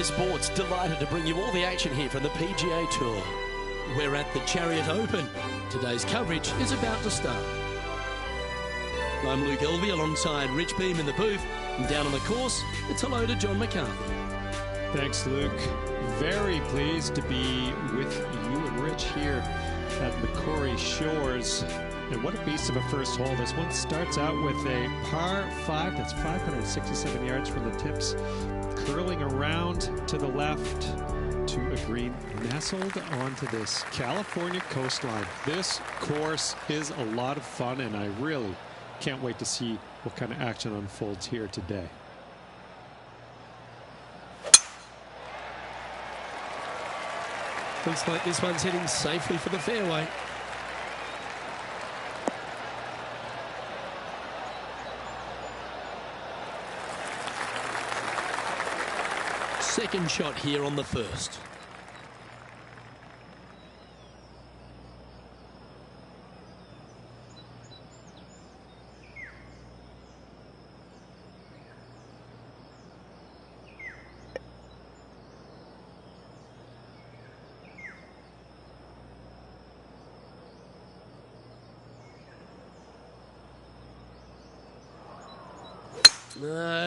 PGA Sports, delighted to bring you all the action here from the PGA Tour. We're at the Chariot Open. Today's coverage is about to start. I'm Luke Elvey alongside Rich Beam in the booth. And down on the course, it's hello to John McCarthy. Thanks, Luke. Very pleased to be with you and Rich here at Macquarie Shores. And what a beast of a first hole. This one starts out with a par 5 that's 567 yards from the tips, curling around to the left to a green nestled onto this California coastline. This course is a lot of fun, and I really can't wait to see what kind of action unfolds here today. Looks like this one's heading safely for the fairway. Second shot here on the first.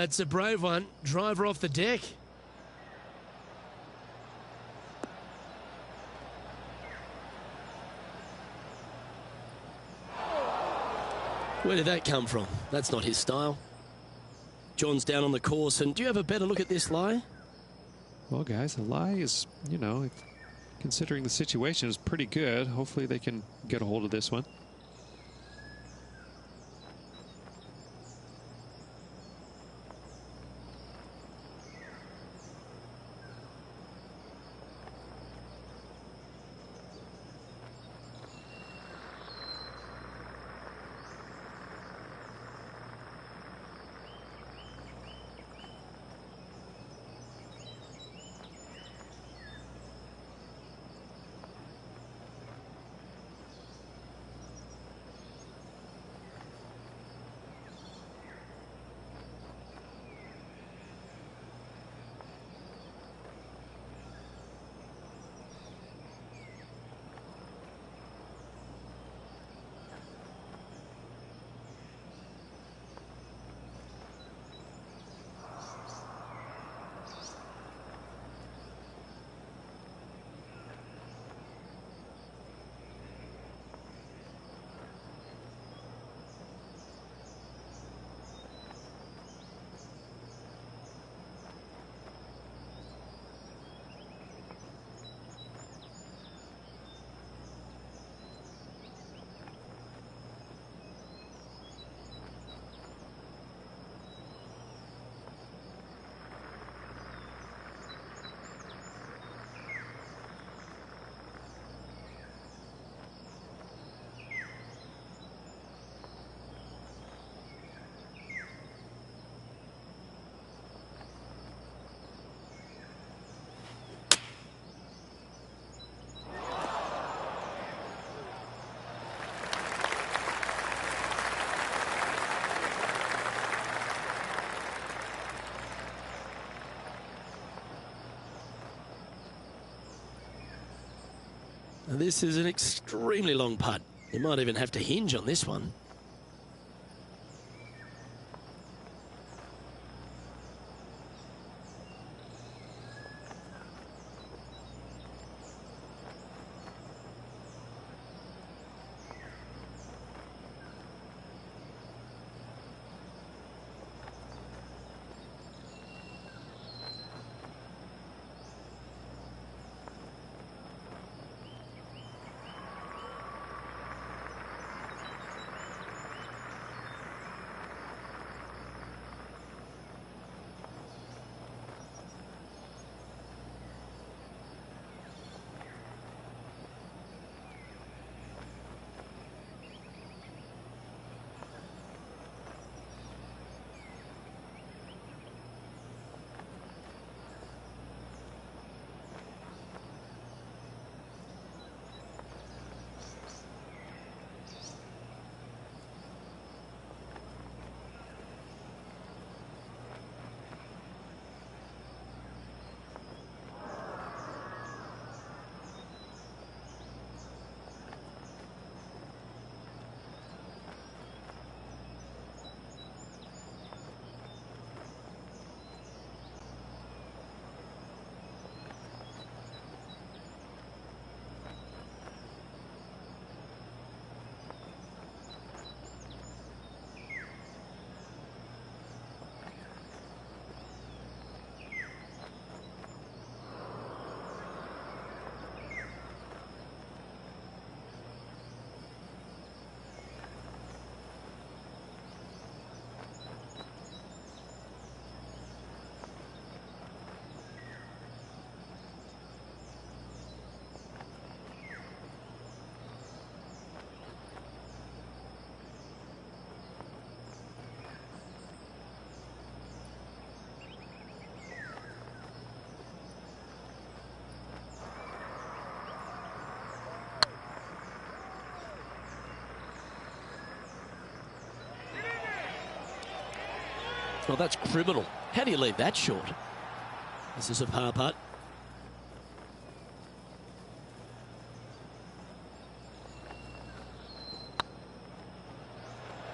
It's a brave one. Driver off the deck. Where did that come from? That's not his style. John's down on the course, and do you have a better look at this lie? Well, guys, the lie is, you know, considering the situation, is pretty good. Hopefully they can get a hold of this one. This is an extremely long putt. You might even have to hinge on this one. Well, that's criminal. How do you leave that short? This is a par putt.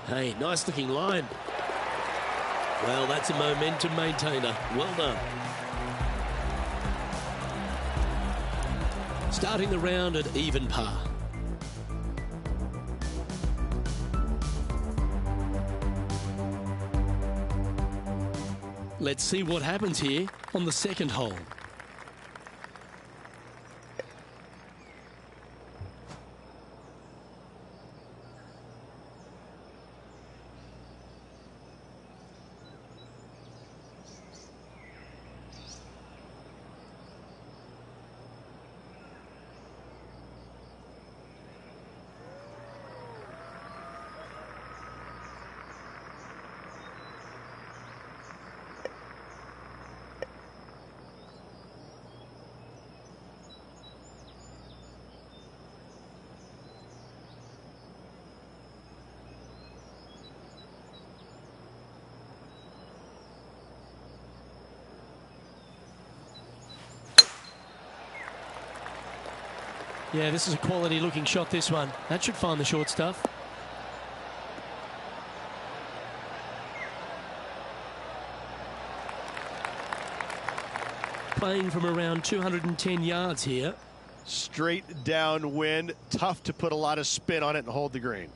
Hey, nice looking line. Well, that's a momentum maintainer. Well done. Starting the round at even par. Let's see what happens here on the second hole. Yeah, this is a quality looking shot, this one. That should find the short stuff. Playing from around 210 yards here. Straight downwind, tough to put a lot of spin on it and hold the green.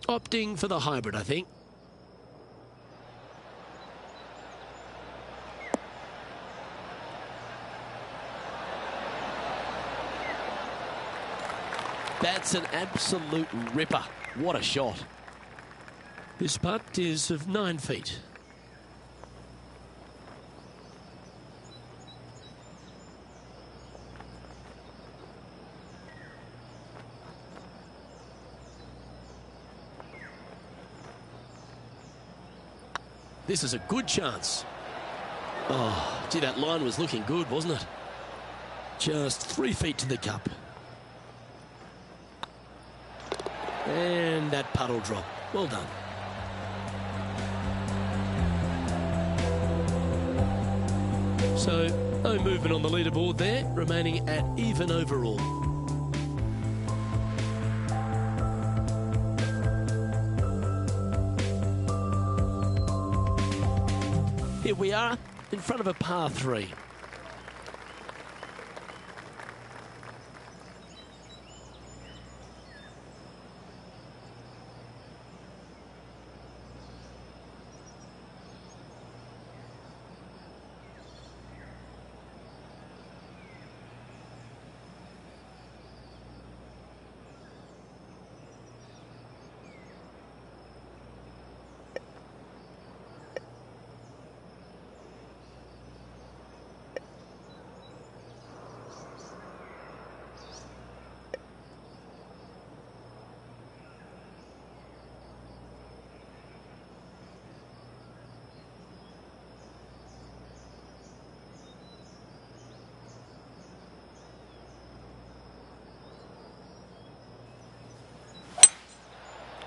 Opting for the hybrid, I think. That's an absolute ripper. What a shot. This putt is of 9 feet. This is a good chance. Oh, gee, that line was looking good, wasn't it? Just 3 feet to the cup. And that puddle drop. Well done. So, no movement on the leaderboard there, remaining at even overall. Here we are, in front of a par 3.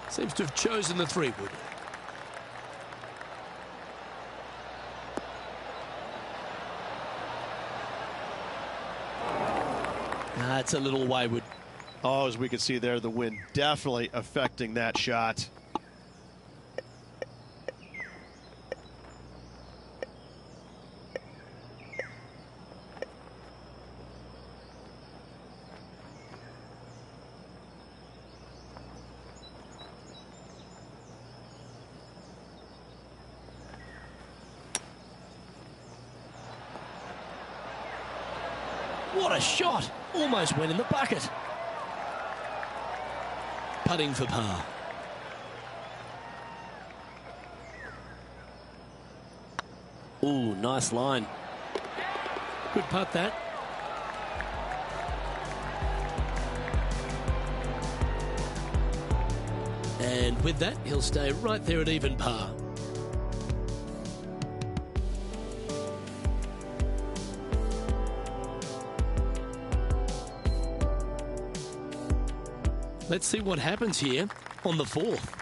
Seems to have chosen the 3-wood. That's a little wayward. Oh, as we can see there, the wind definitely affecting that shot. What a shot! Almost went in the bucket. Putting for par. Ooh, nice line. Good putt, that. And with that, he'll stay right there at even par. Let's see what happens here on the 4th.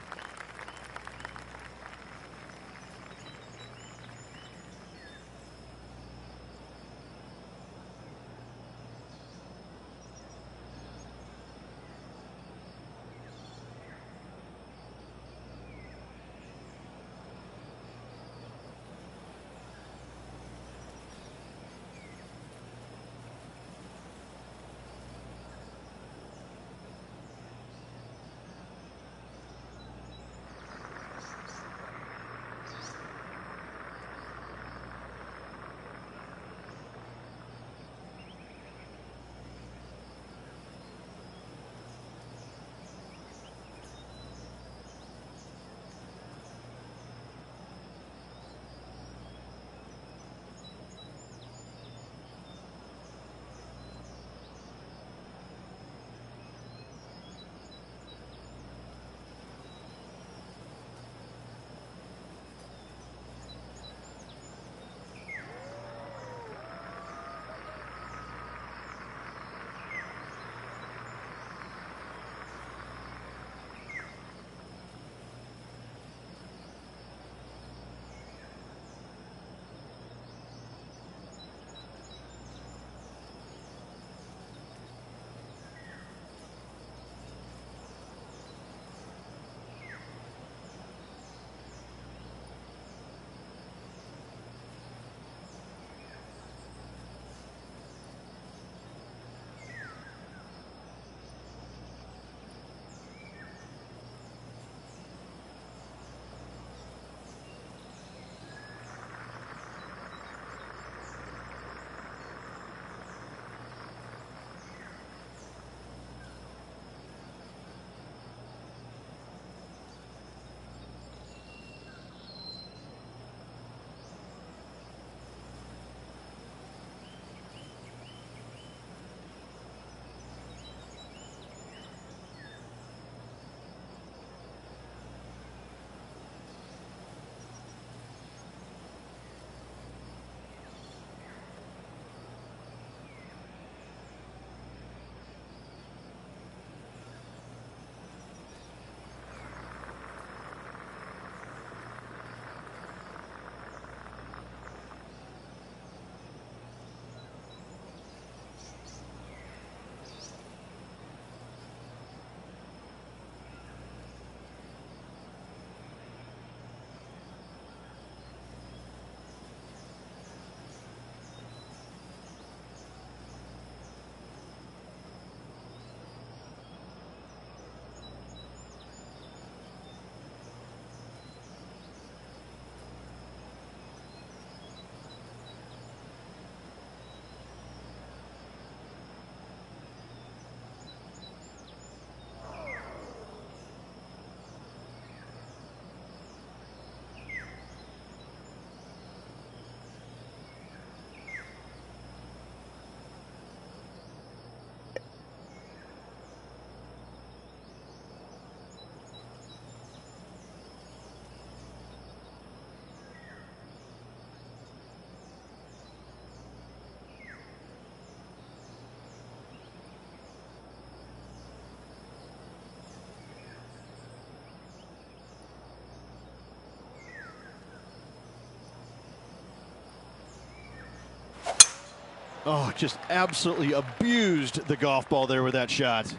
Oh, just absolutely abused the golf ball there with that shot.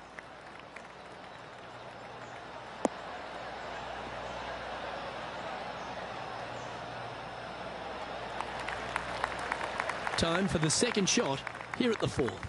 Time for the second shot here at the fourth.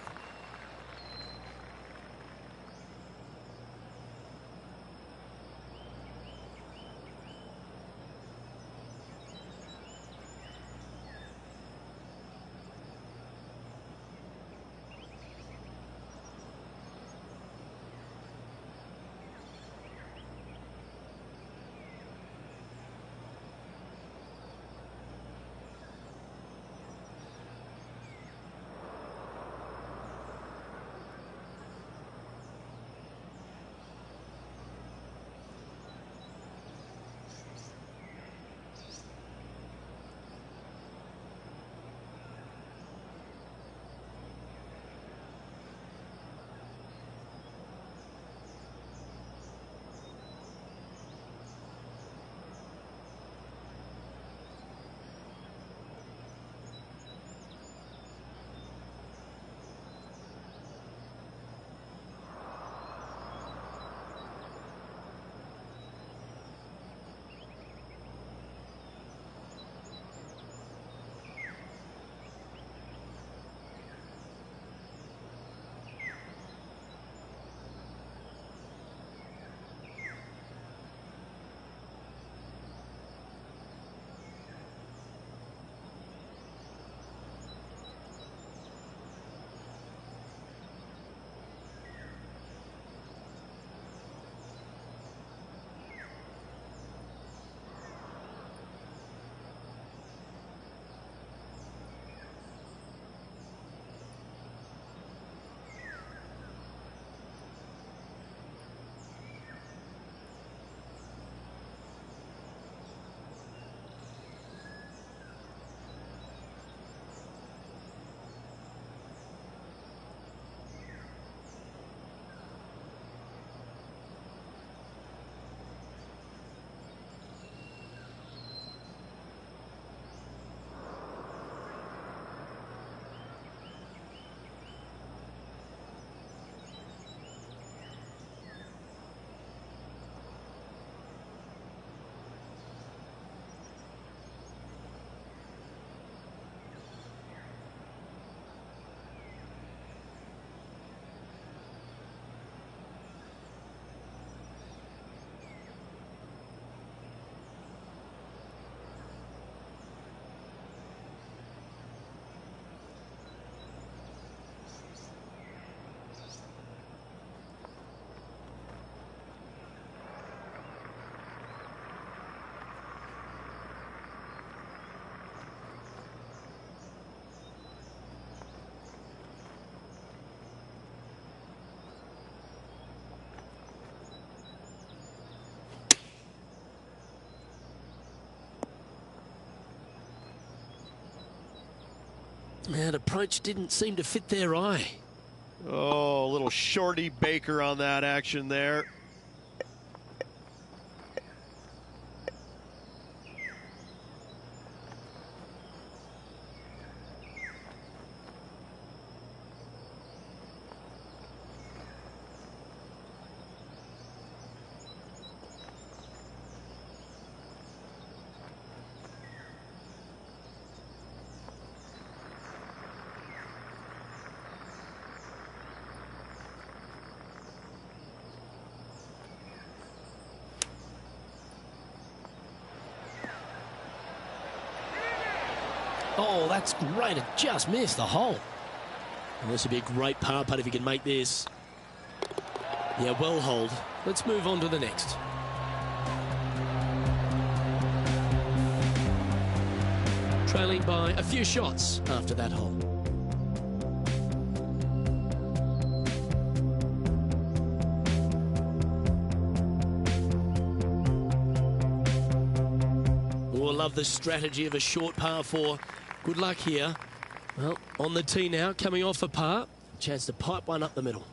That approach didn't seem to fit their eye. Oh, a little shorty Baker on that action there. Oh, that's great. It just missed the hole. And this would be a great par putt if he can make this. Yeah, well holed. Let's move on to the next. Trailing by a few shots after that hole. Oh, I love the strategy of a short par four. Good luck here. Well, on the tee now, coming off a par. Chance to pipe one up the middle.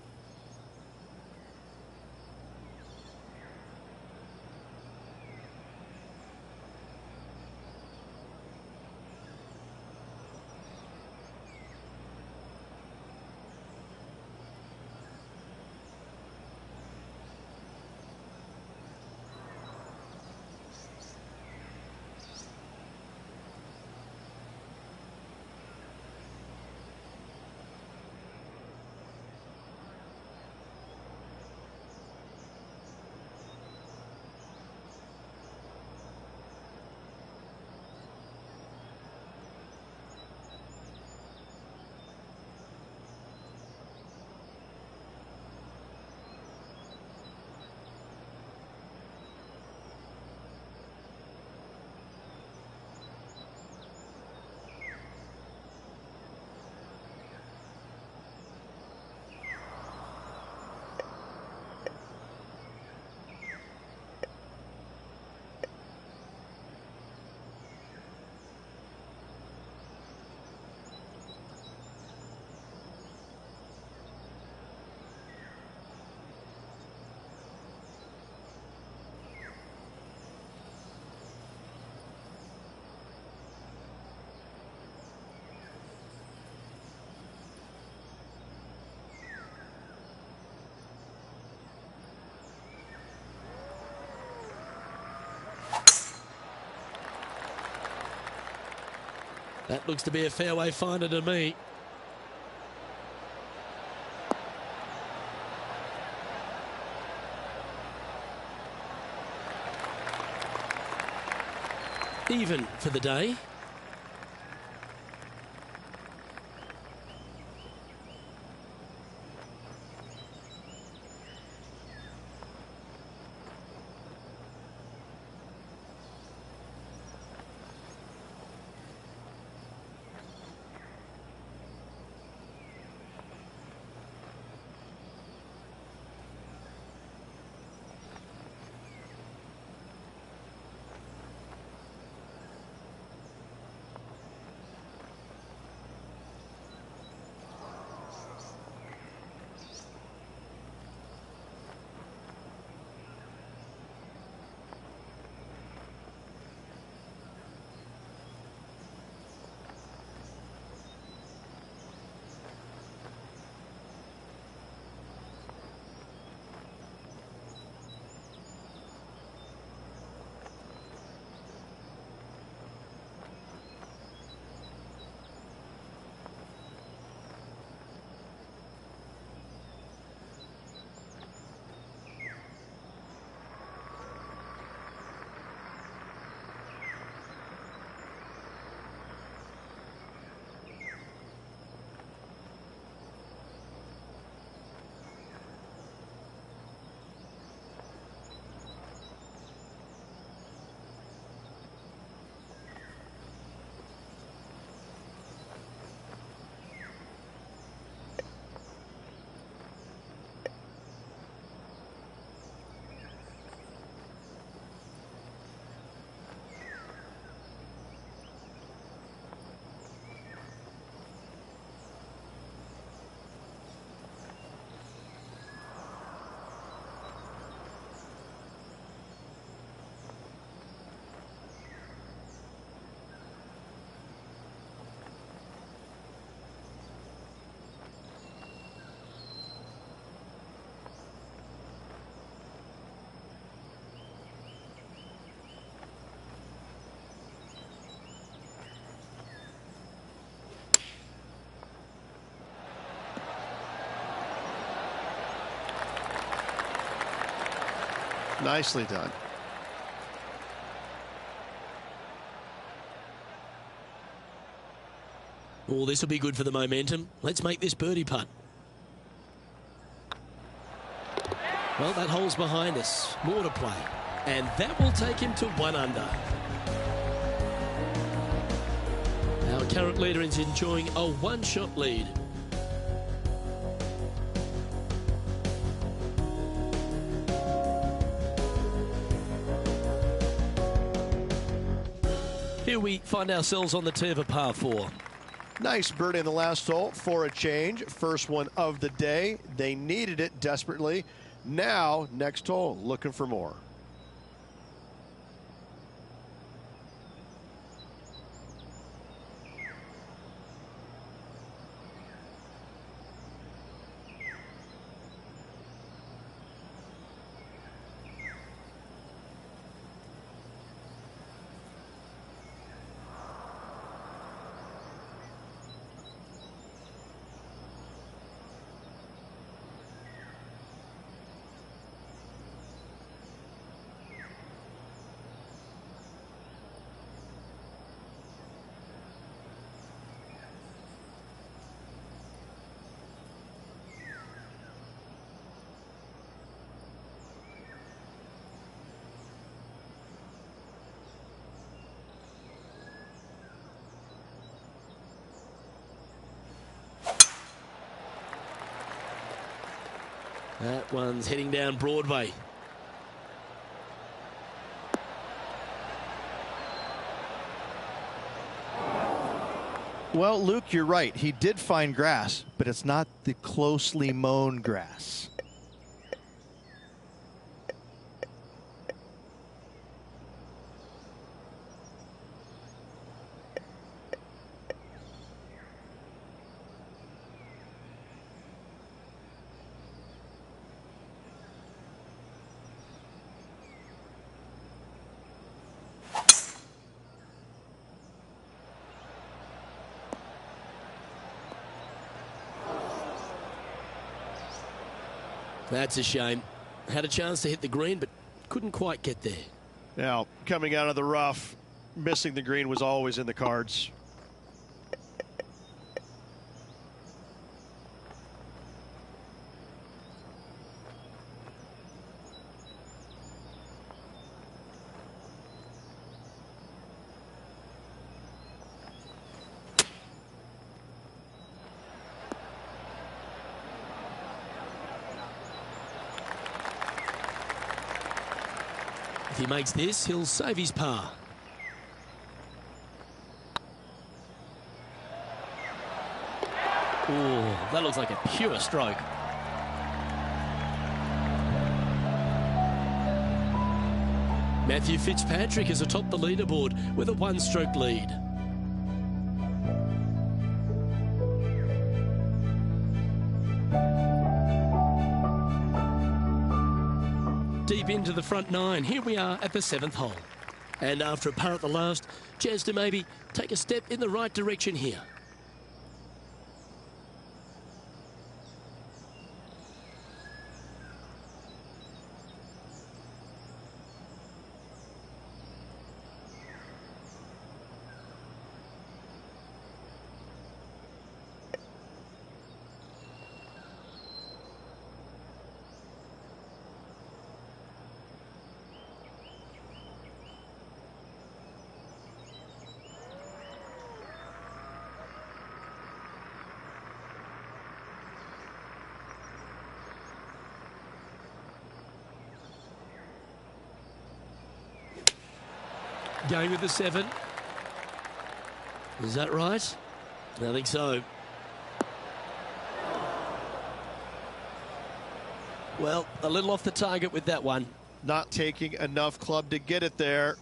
That looks to be a fairway finder to me. Even for the day. Nicely done. Oh, this will be good for the momentum. Let's make this birdie putt. Well, that hole's behind us. More to play. And that will take him to 1 under. Our current leader is enjoying a 1-shot lead. Here we find ourselves on the tee of a par 4. Nice birdie in the last hole for a change. First one of the day. They needed it desperately. Now, next hole, looking for more. That one's heading down Broadway. Well, Luke, you're right. He did find grass, but it's not the closely mown grass. That's a shame. Had a chance to hit the green, but couldn't quite get there. Now, coming out of the rough, missing the green was always in the cards. If he makes this, he'll save his par. Oh, that looks like a pure stroke. Matthew Fitzpatrick is atop the leaderboard with a one-stroke lead. Deep into the front nine, here we are at the 7th hole. And after a par at the last, chance to maybe take a step in the right direction here. Going with the 7. Is that right? I think so. Well, a little off the target with that one. Not taking enough club to get it there.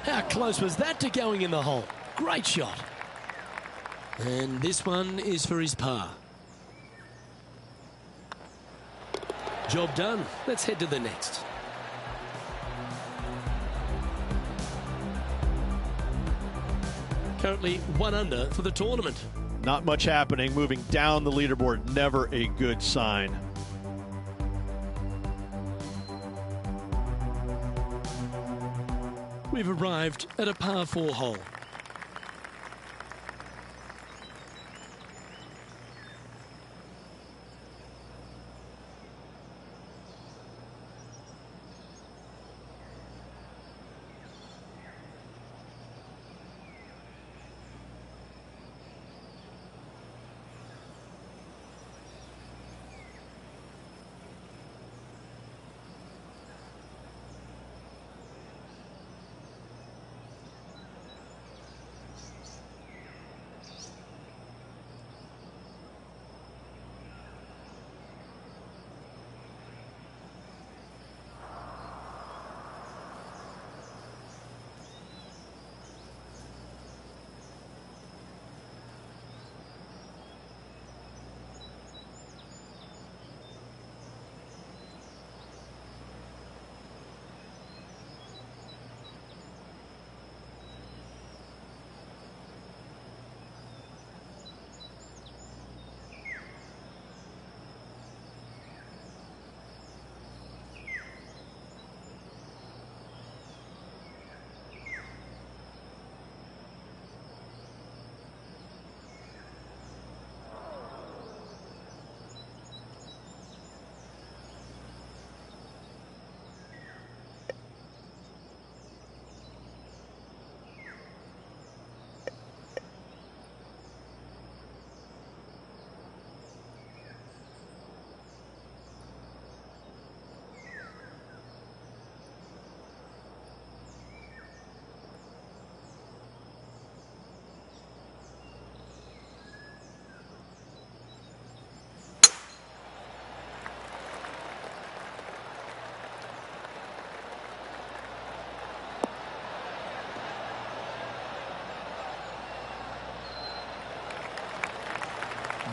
How close was that to going in the hole? Great shot. And this one is for his par. Job done. Let's head to the next. Currently 1 under for the tournament. Not much happening. Moving down the leaderboard, never a good sign. We've arrived at a par 4 hole.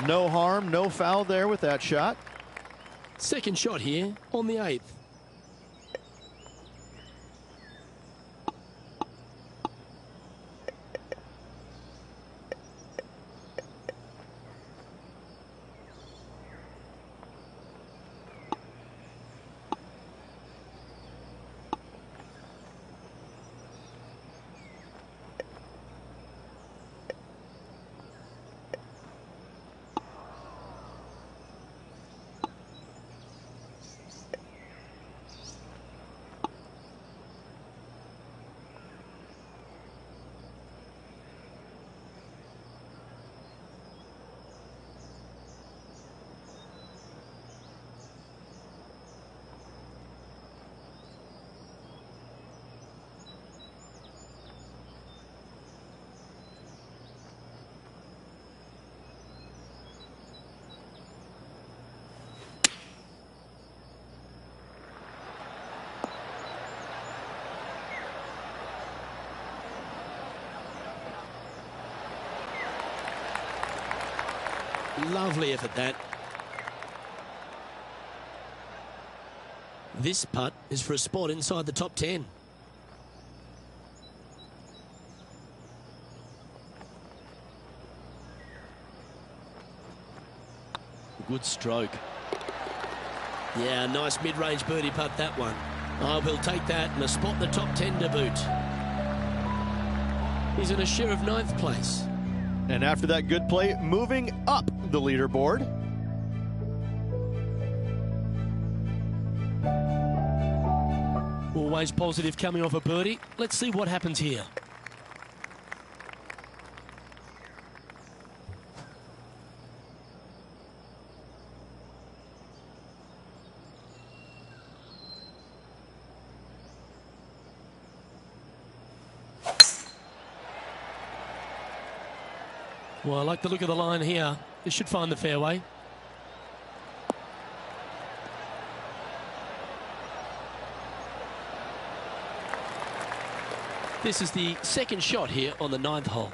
No harm, no foul there with that shot. Second shot here on the 8th. Lovely effort, that. This putt is for a spot inside the top 10. Good stroke. Yeah, nice mid-range birdie putt, that one. Oh, we'll take that and a spot in the top 10 to boot. He's in a share of 9th place. And after that good play, moving up the leaderboard. Always positive coming off a birdie. Let's see what happens here. Well, I like the look of the line here. This should find the fairway. This is the second shot here on the 9th hole.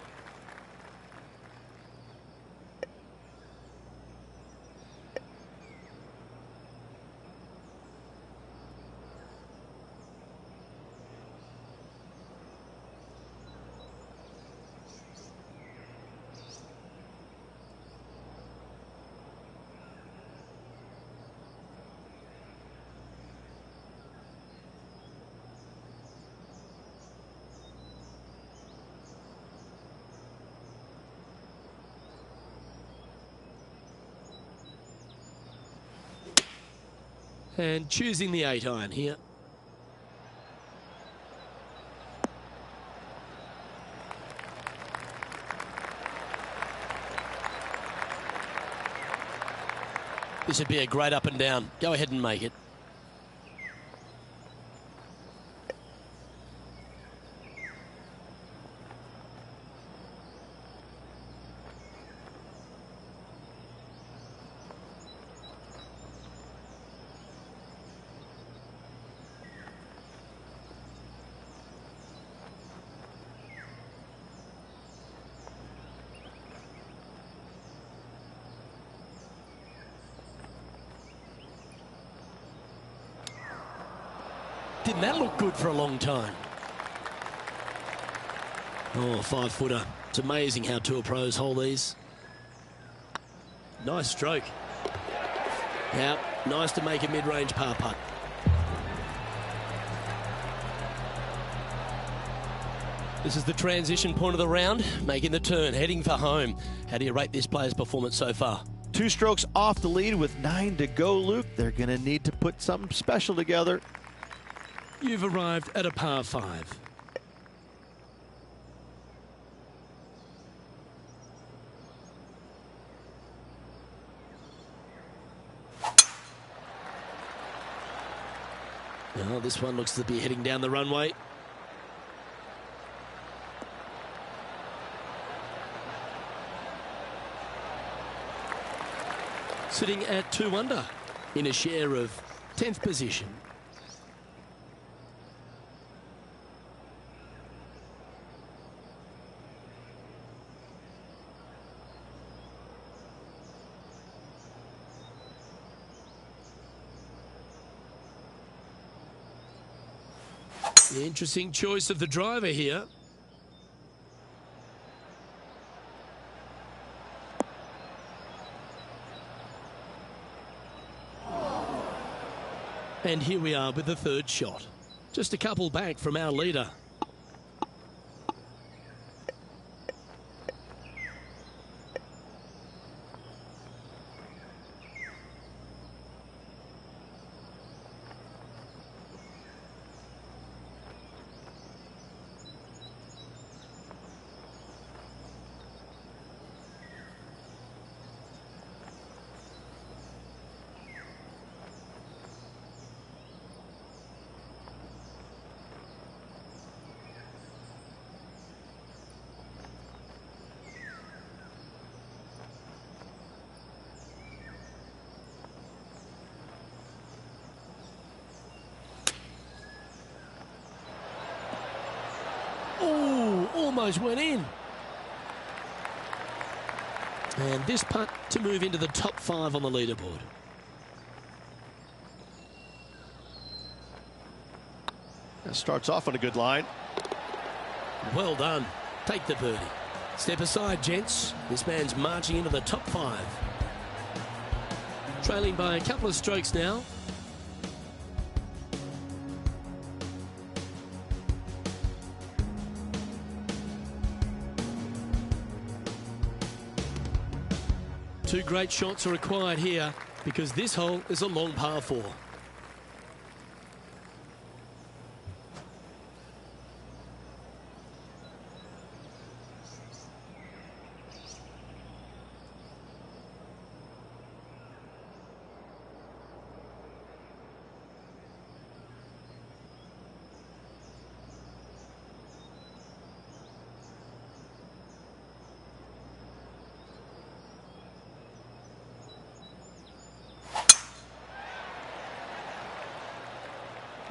And choosing the 8-iron here. This would be a great up and down. Go ahead and make it. Didn't that look good for a long time? Oh, 5-footer. It's amazing how tour pros hold these. Nice stroke. Yeah, nice to make a mid-range par putt. This is the transition point of the round, making the turn, heading for home. How do you rate this player's performance so far? 2 strokes off the lead with 9 to go, Luke. They're going to need to put something special together. You've arrived at a par 5. Oh, this one looks to be heading down the runway. Sitting at 2 under in a share of 10th position. Interesting choice of the driver here. And here we are with the third shot. Just a couple back from our leader. Oh, almost went in. And this putt to move into the top 5 on the leaderboard. That starts off on a good line. Well done. Take the birdie. Step aside, gents. This man's marching into the top 5. Trailing by a couple of strokes now. Two great shots are required here because this hole is a long par 4.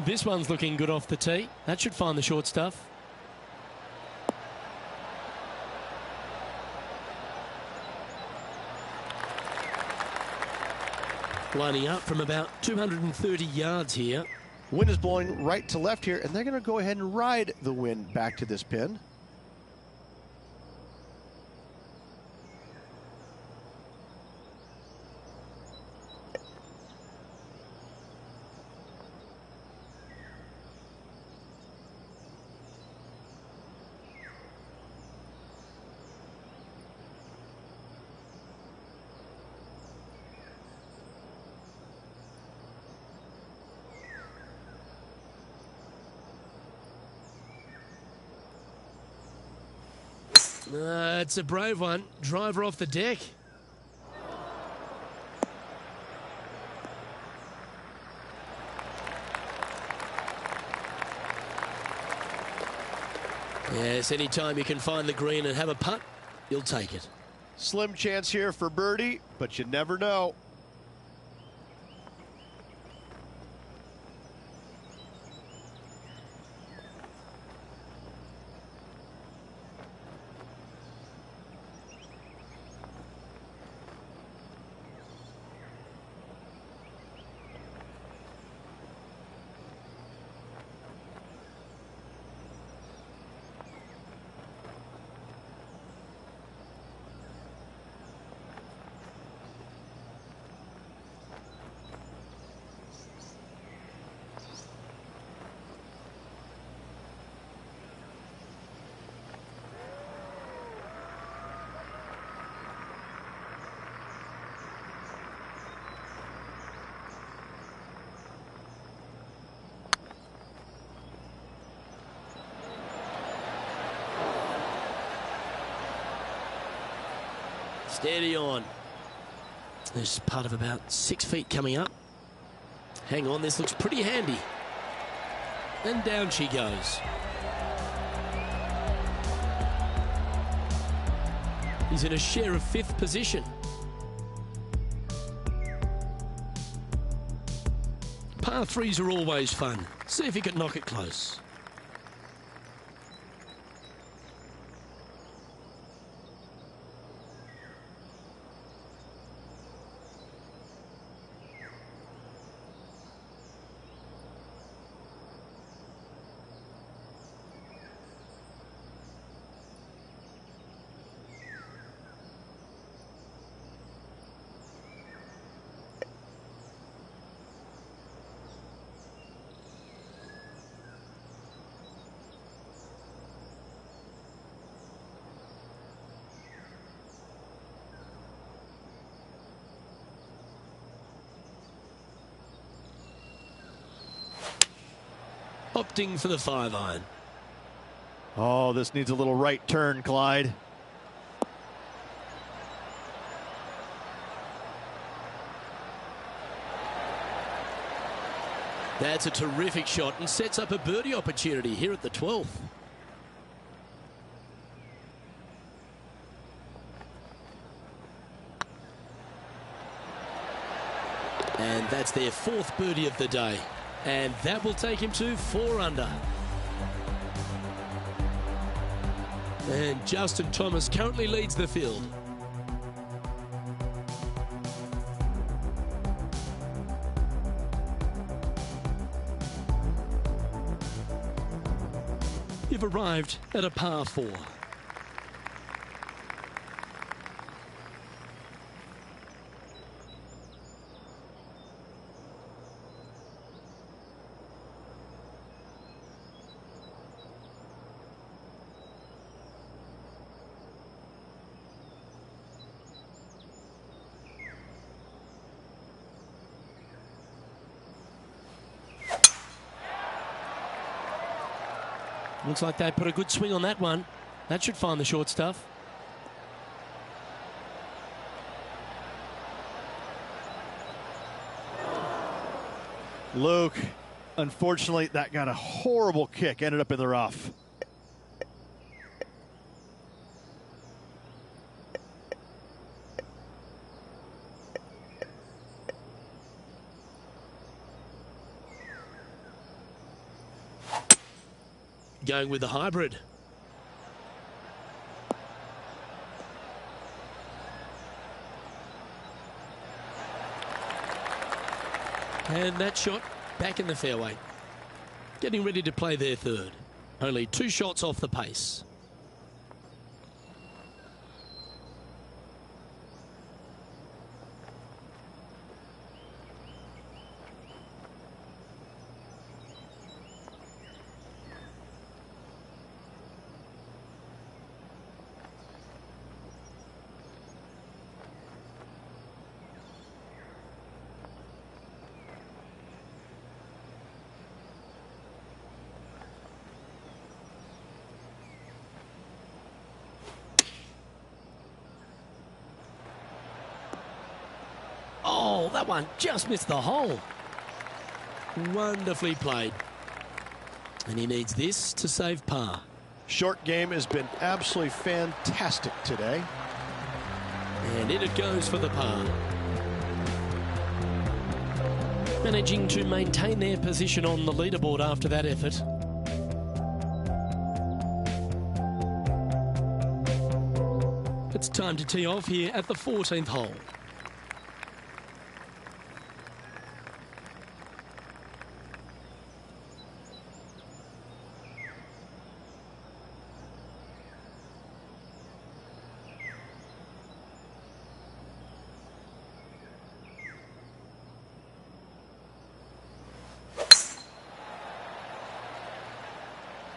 This one's looking good off the tee. That should find the short stuff. Lining up from about 230 yards here. Wind is blowing right to left here, and they're going to go ahead and ride the wind back to this pin. It's a brave one. Driver off the deck. Yes, anytime you can find the green and have a putt, you'll take it. Slim chance here for birdie, but you never know. Steady on. There's a putt of about 6 feet coming up. Hang on, this looks pretty handy. And down she goes. He's in a share of 5th position. Par 3s are always fun. See if he can knock it close. opting for the 5-iron. Oh, this needs a little right turn, Clyde. That's a terrific shot and sets up a birdie opportunity here at the 12th. And that's their 4th birdie of the day. And that will take him to 4 under. And Justin Thomas currently leads the field. You've arrived at a par 4. Looks like they put a good swing on that one. That should find the short stuff. Luke, unfortunately, that got a horrible kick. Ended up in the rough. Going with the hybrid. And that shot back in the fairway. Getting ready to play their 3rd. Only 2 shots off the pace. Oh, that one just missed the hole. Wonderfully played. And he needs this to save par. Short game has been absolutely fantastic today. And in it goes for the par. Managing to maintain their position on the leaderboard after that effort. It's time to tee off here at the 14th hole.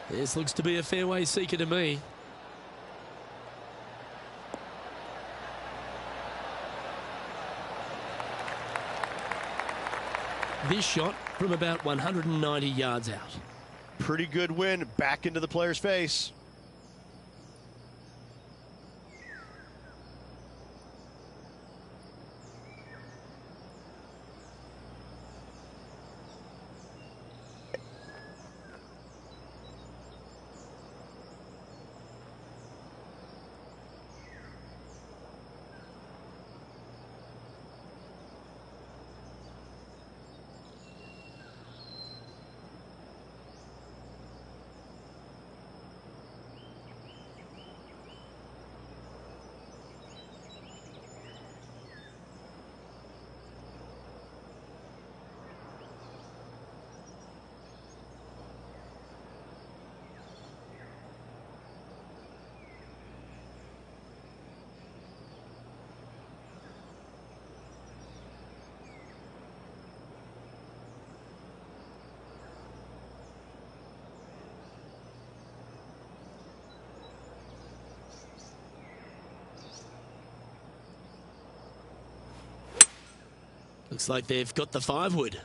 This looks to be a fairway seeker to me. This shot from about 190 yards out. Pretty good win back into the player's face. Looks like they've got the 5-wood.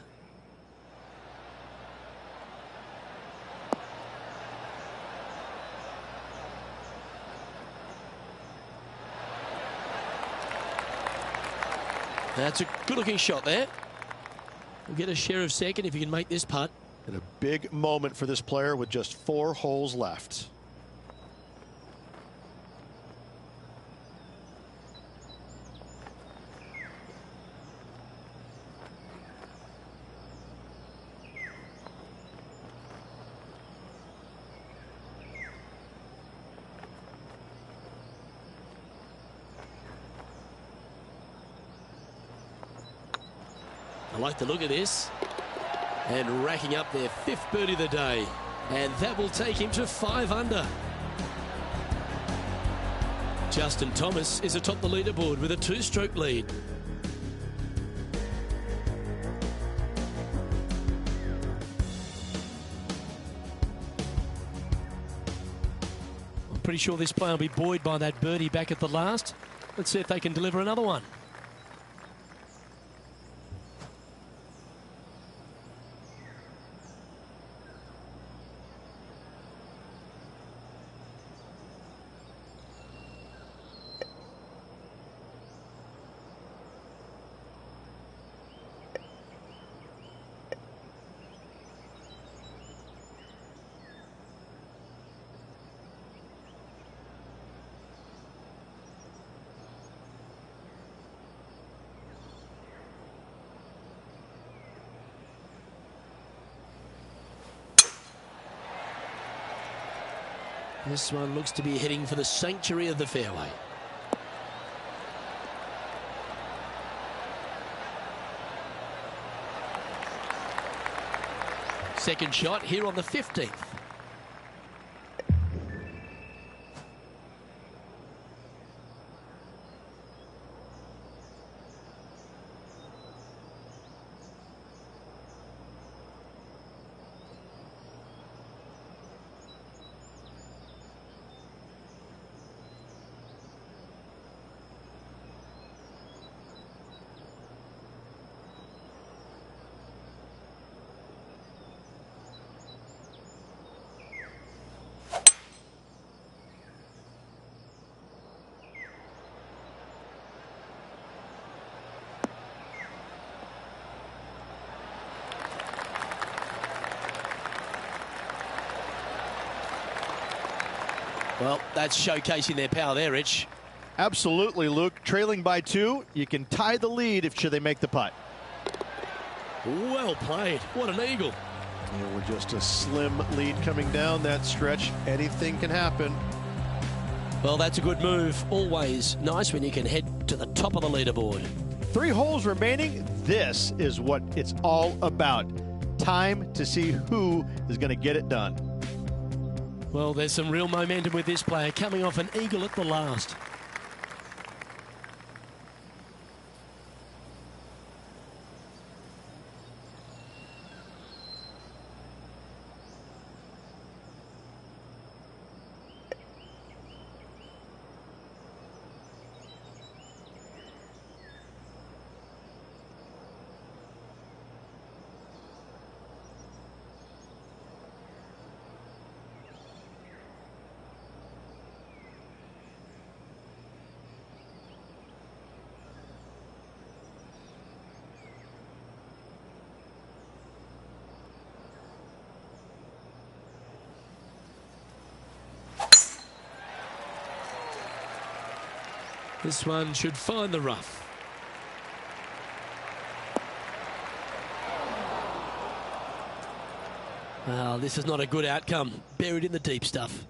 That's a good-looking shot there. We'll get a share of second if he can make this putt. And a big moment for this player with just 4 holes left. I like the look of this. And racking up their 5th birdie of the day. And that will take him to 5 under. Justin Thomas is atop the leaderboard with a 2-stroke lead. I'm pretty sure this player will be buoyed by that birdie back at the last. Let's see if they can deliver another one. This one looks to be heading for the sanctuary of the fairway. Second shot here on the 15th. Well, that's showcasing their power there, Rich. Absolutely, Luke. Trailing by 2, you can tie the lead if should they make the putt. Well played. What an eagle. And we're just a slim lead coming down that stretch. Anything can happen. Well, that's a good move. Always nice when you can head to the top of the leaderboard. 3 holes remaining. This is what it's all about. Time to see who is going to get it done. Well, there's some real momentum with this player coming off an eagle at the last. This one should find the rough. Well, this is not a good outcome. Buried in the deep stuff.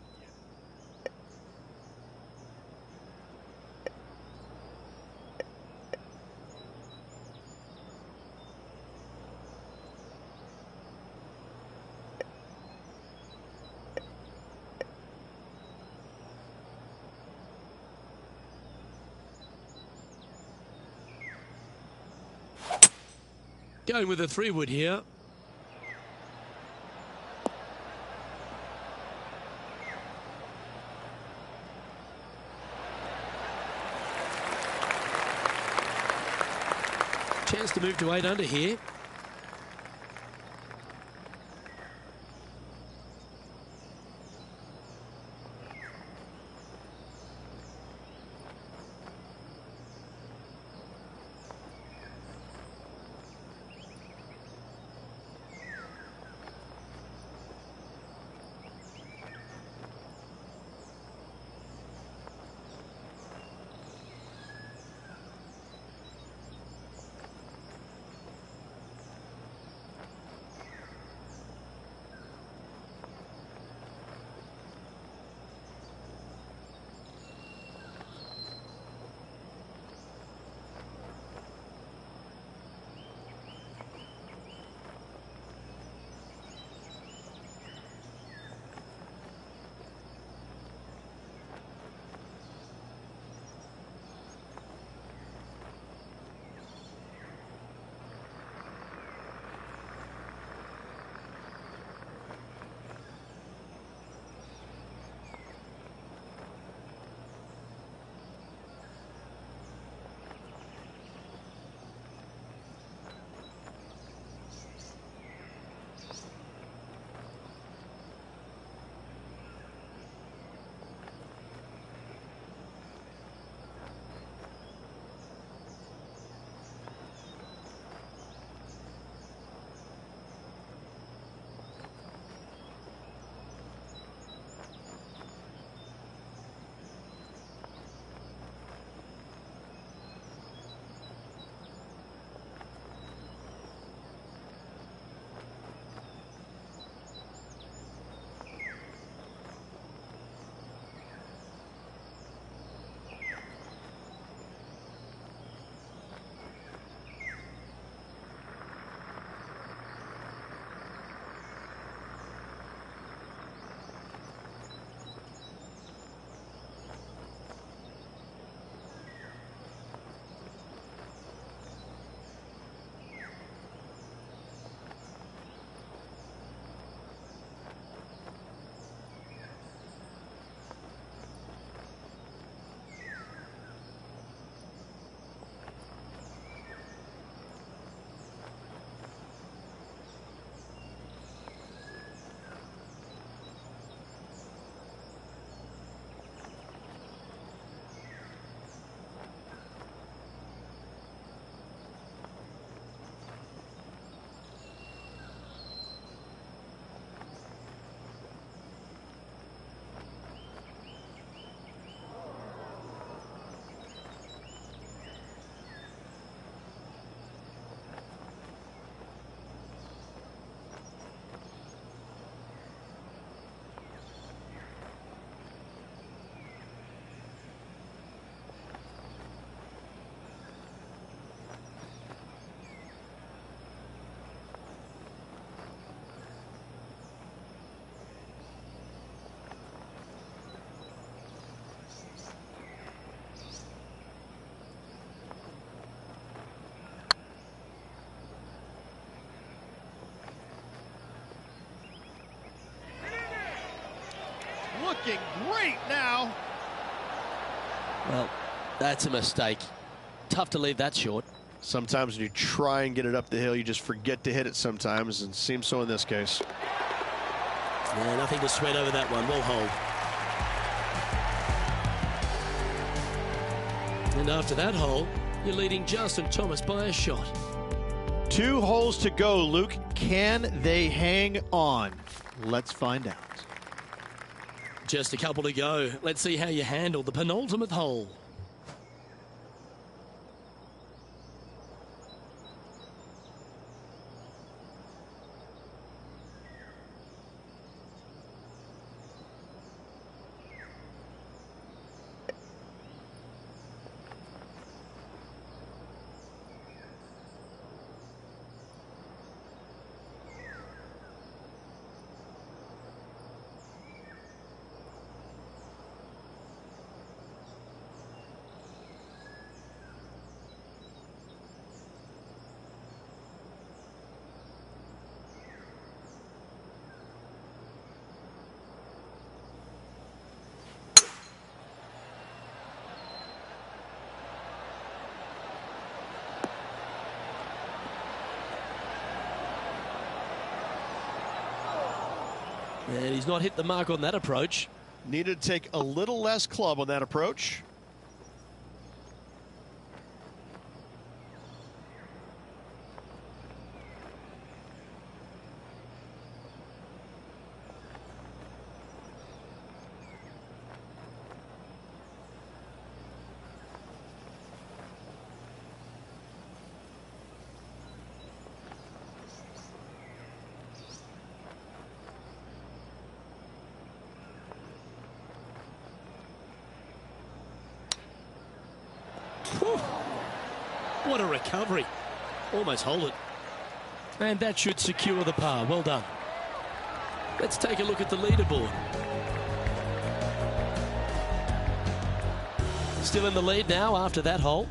Going with a 3-wood here. Chance to move to 8 under here. looking great now. Well, that's a mistake. Tough to leave that short. Sometimes when you try and get it up the hill, you just forget to hit it sometimes, and it seems so in this case. Yeah, nothing to sweat over that one. Well hold. And after that hole, you're leading Justin Thomas by a shot. 2 holes to go, Luke. Can they hang on? Let's find out. Just a couple to go. Let's see how you handle the penultimate hole. And he's not hit the mark on that approach. Needed to take a little less club on that approach. Whew. What a recovery. Almost hold it. And that should secure the par. Well done. Let's take a look at the leaderboard. Still in the lead now after that hole.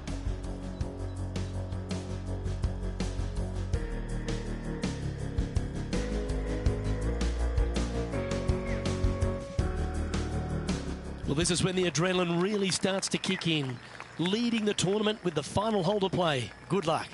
Well, this is when the adrenaline really starts to kick in. Leading the tournament with the final hole to play. Good luck.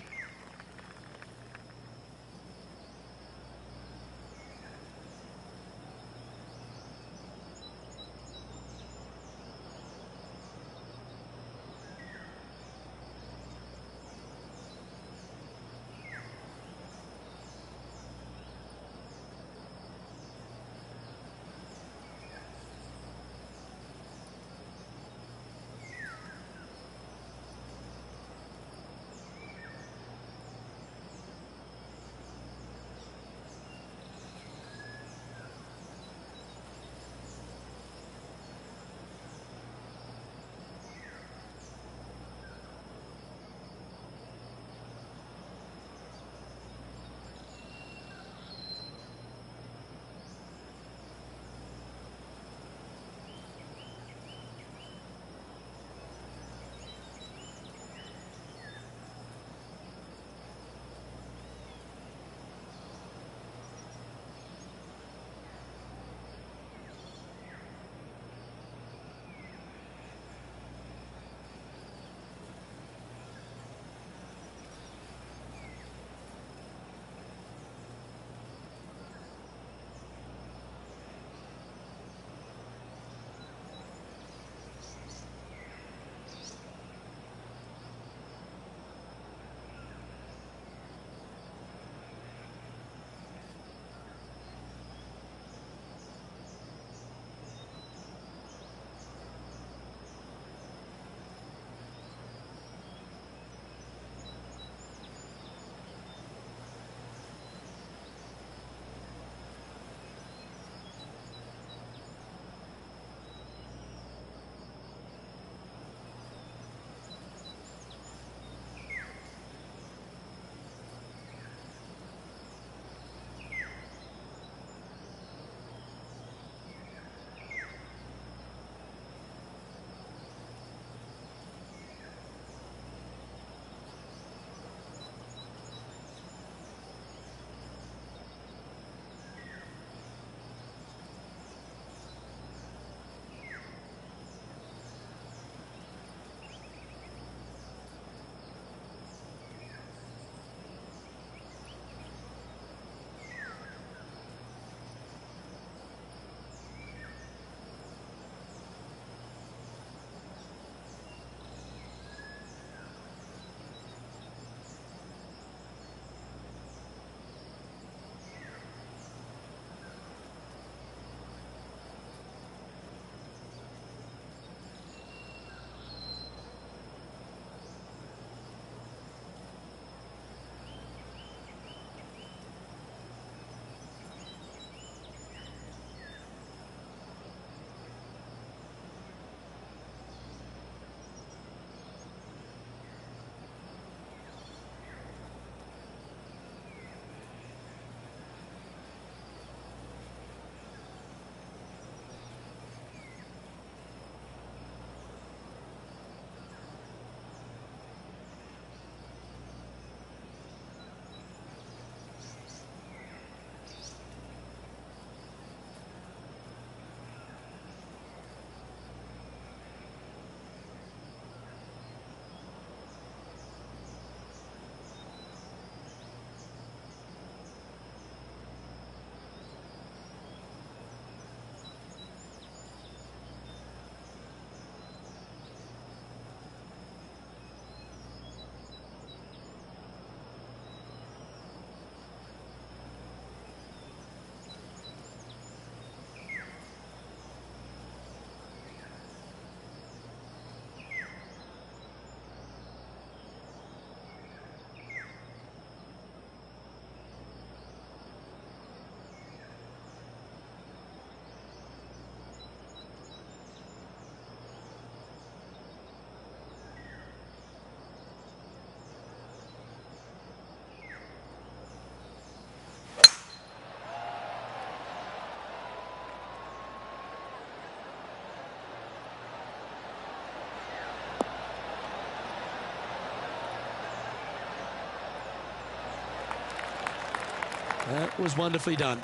That was wonderfully done.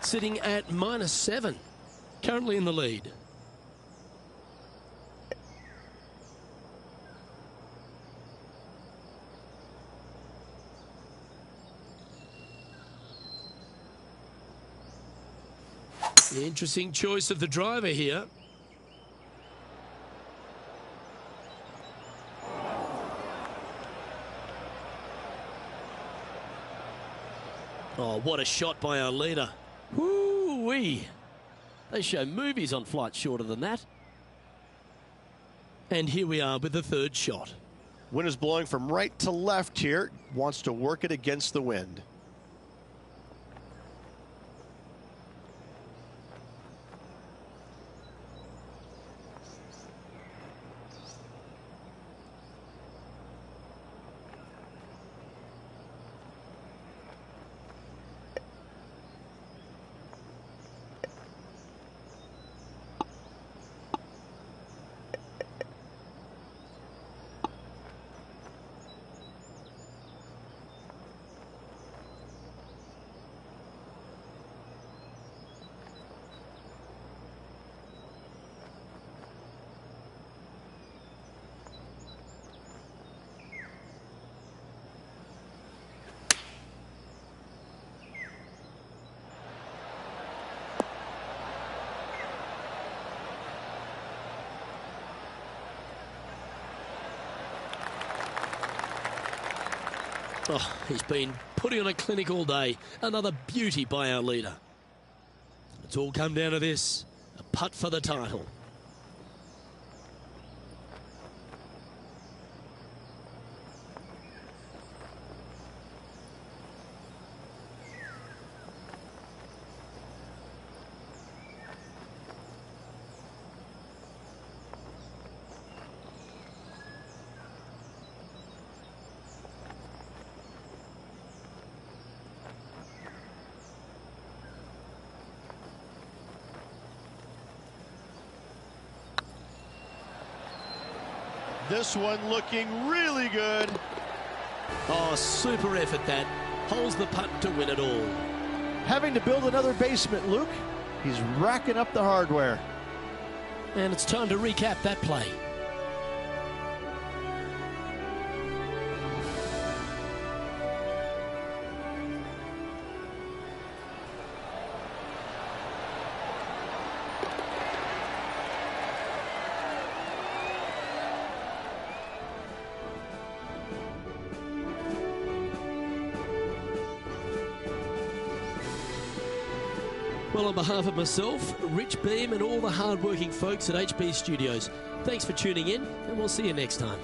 Sitting at -7, currently in the lead. Interesting choice of the driver here. Oh, what a shot by our leader. Woo-wee. They show movies on flights shorter than that. And here we are with the third shot. Wind is blowing from right to left here. Wants to work it against the wind. Oh, he's been putting on a clinic all day. Another beauty by our leader. It's all come down to this. A putt for the title. This one looking really good. Oh, super effort that. Holds the putt to win it all. Having to build another basement, Luke. He's racking up the hardware. And it's time to recap that play. Well, on behalf of myself, Rich Beam, and all the hard-working folks at HP Studios, thanks for tuning in, and we'll see you next time.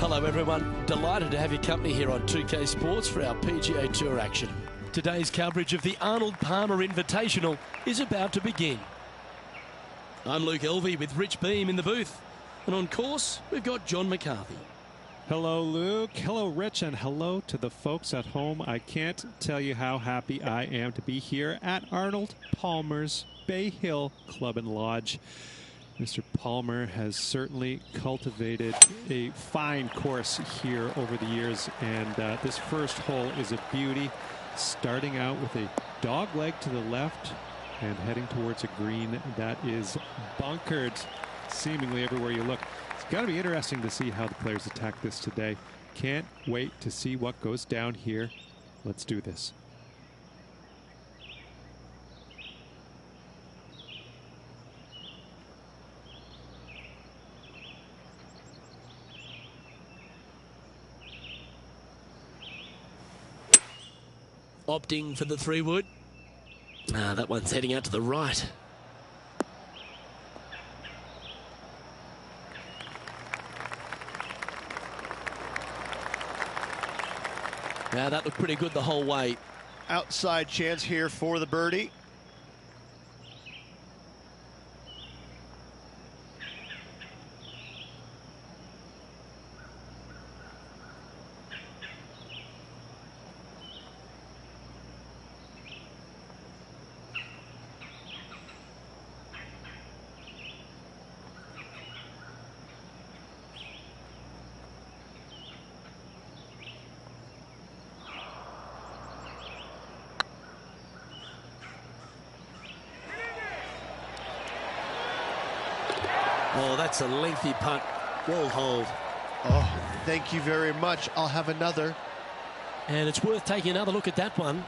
Hello everyone, delighted to have your company here on 2K Sports for our PGA Tour action. Today's coverage of the Arnold Palmer Invitational is about to begin. I'm Luke Elvey with Rich Beam in the booth, and on course we've got John McCarthy. Hello, Luke. Hello, Rich, and hello to the folks at home. I can't tell you how happy I am to be here at Arnold Palmer's Bay Hill Club and Lodge. Mr. Palmer has certainly cultivated a fine course here over the years, and this first hole is a beauty, starting out with a dog leg to the left and heading towards a green that is bunkered seemingly everywhere you look. It's got to be interesting to see how the players attack this today. Can't wait to see what goes down here. Let's do this. Opting for the 3-wood. That one's heading out to the right. Now that looked pretty good the whole way. Outside chance here for the birdie. Oh, that's a lengthy putt. Well hold. Oh, thank you very much. I'll have another. And it's worth taking another look at that one.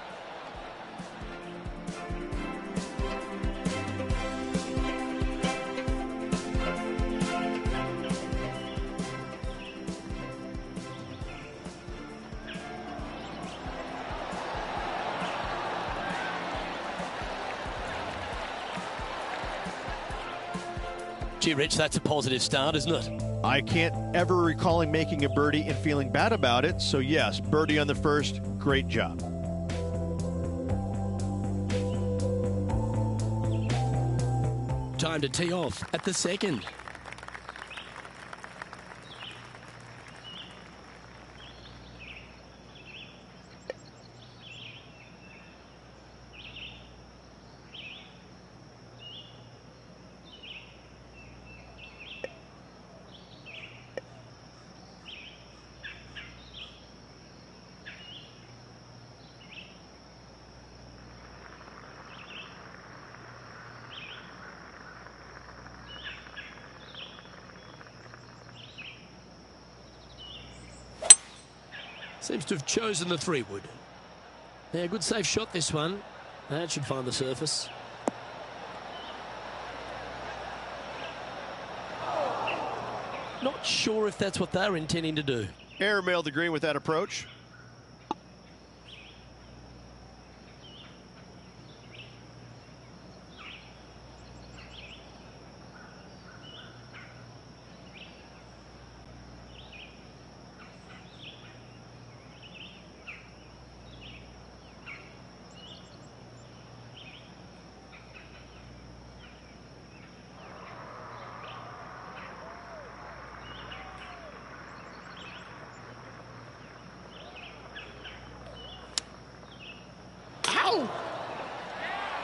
Gee, Rich, that's a positive start, isn't it? I can't ever recall him making a birdie and feeling bad about it. So yes, birdie on the first, great job. Time to tee off at the second. Seems to have chosen the 3-wood. Yeah, good safe shot this one. That should find the surface. Not sure if that's what they're intending to do. Airmailed the green with that approach.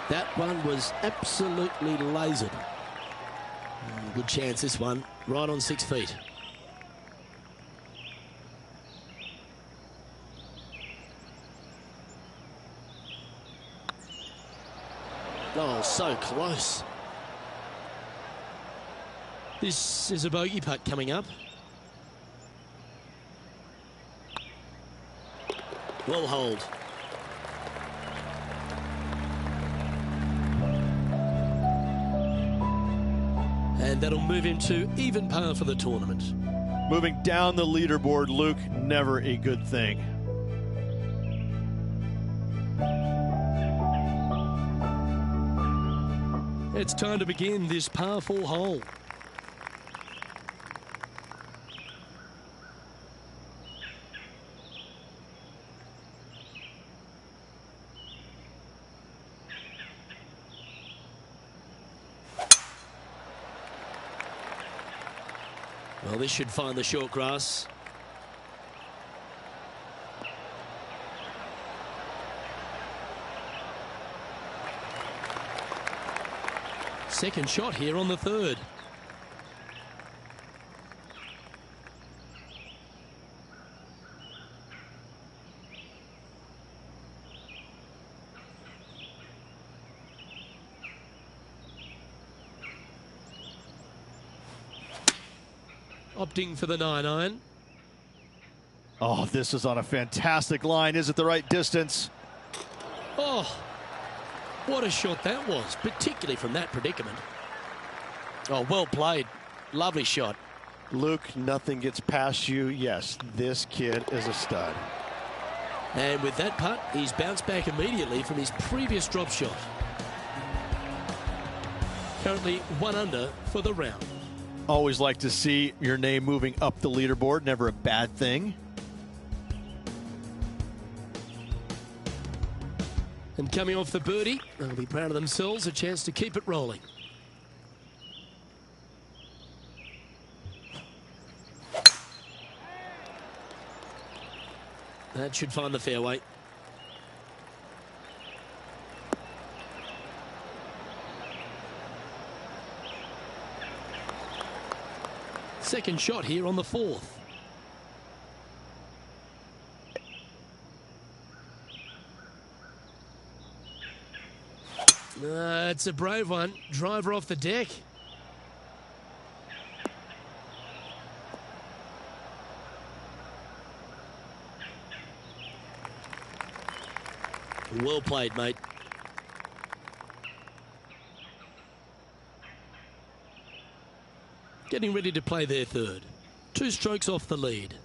That one was absolutely lasered. Good chance this one, right on 6 feet. Oh, so close. This is a bogey putt coming up. Well hold. And that'll move him to even par for the tournament. Moving down the leaderboard, Luke, never a good thing. It's time to begin this par 4 hole. Well, this should find the short grass. Second shot here on the third. Opting for the 9-iron. Oh, this is on a fantastic line. Is it the right distance? Oh, what a shot that was, particularly from that predicament. Oh, well played. Lovely shot. Luke, nothing gets past you. Yes, this kid is a stud. And with that putt, he's bounced back immediately from his previous drop shot. Currently 1 under for the round. Always like to see your name moving up the leaderboard. Never a bad thing. And coming off the birdie, they'll be proud of themselves, a chance to keep it rolling. That should find the fairway. Second shot here on the fourth. It's a brave one. Driver off the deck. Well played, mate. Getting ready to play their third. 2 strokes off the lead.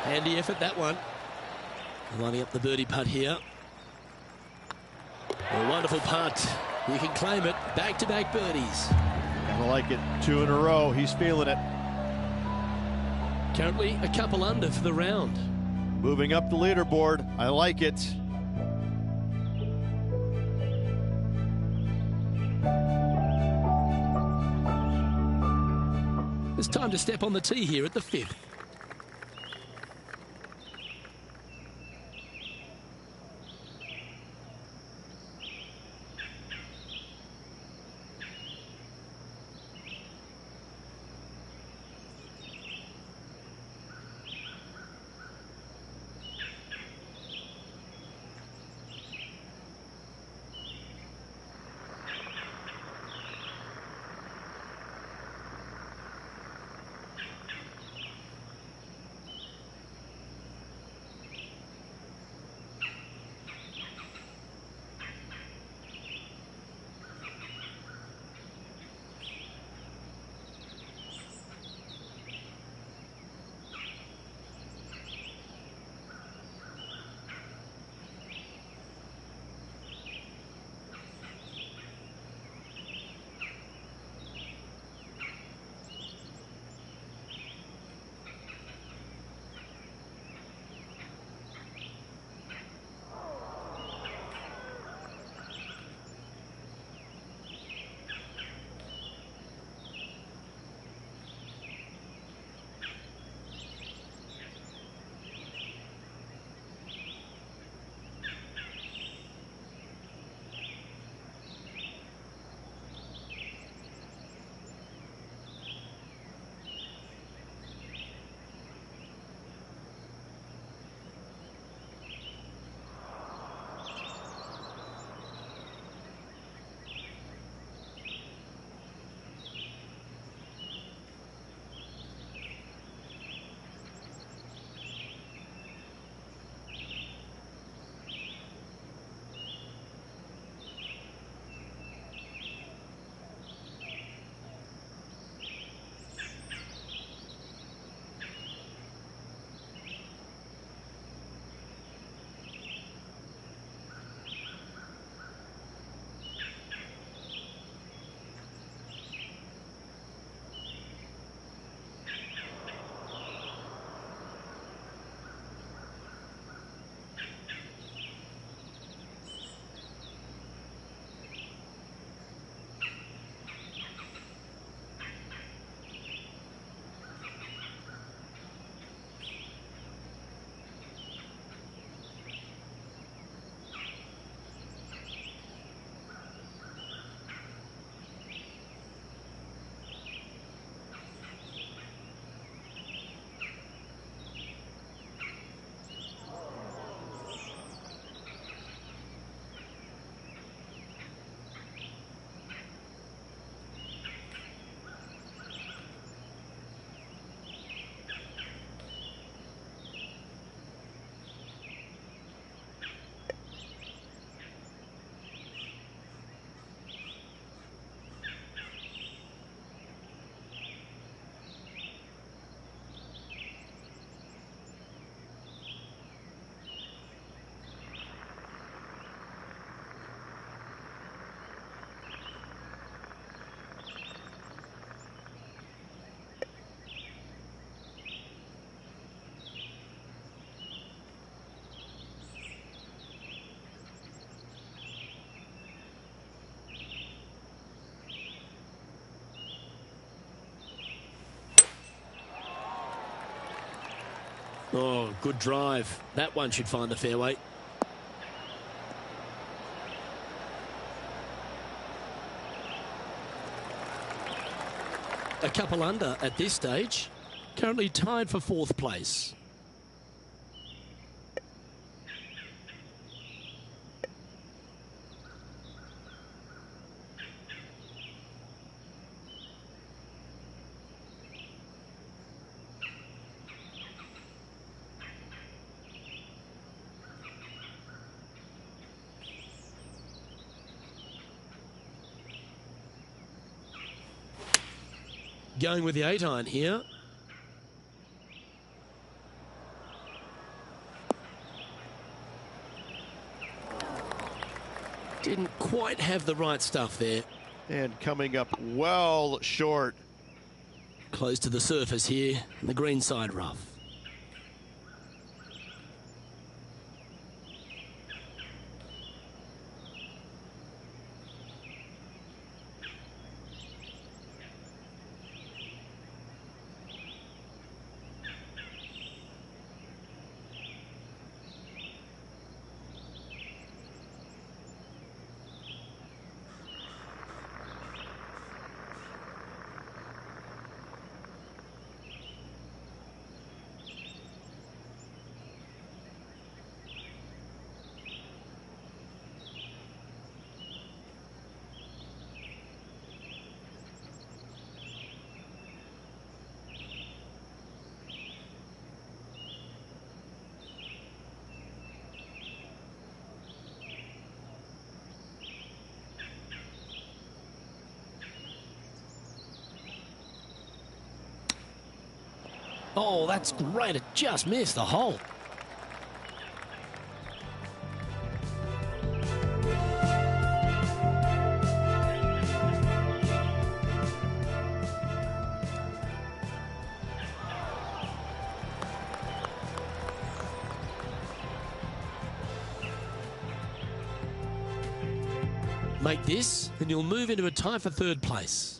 Handy effort, that one. Lining up the birdie putt here. A wonderful putt. You can claim it. Back-to-back birdies. I like it. 2 in a row. He's feeling it. Currently a couple under for the round. Moving up the leaderboard. I like it. It's time to step on the tee here at the 5th. Oh, good drive. That one should find the fairway. A couple under at this stage. Currently tied for 4th place. Going with the 8-iron here. Didn't quite have the right stuff there. And coming up well short. Close to the surface here, the green side rough. Oh, that's great. It just missed the hole. Make this, and you'll move into a tie for 3rd place.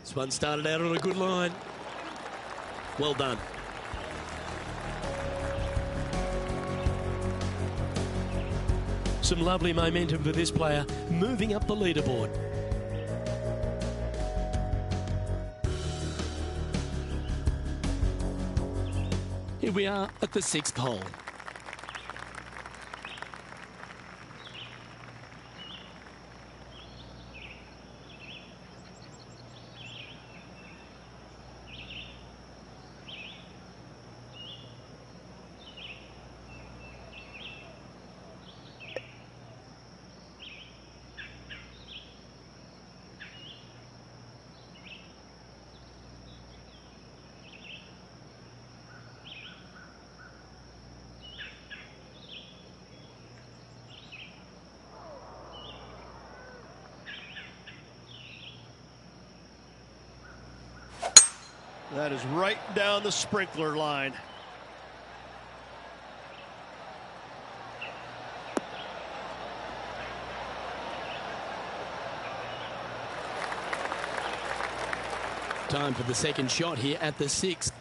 This one started out on a good line. Well done. Some lovely momentum for this player, moving up the leaderboard. Here we are at the 6th hole. That is right down the sprinkler line. Time for the 2nd shot here at the 6th.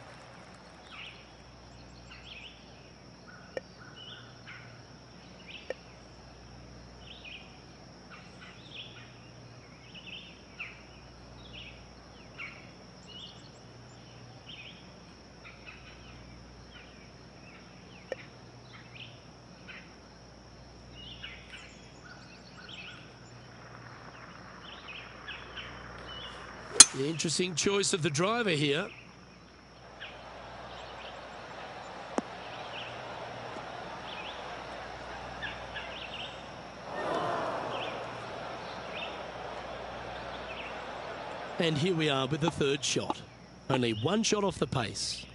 The interesting choice of the driver here. And here we are with the third shot. Only one shot off the pace.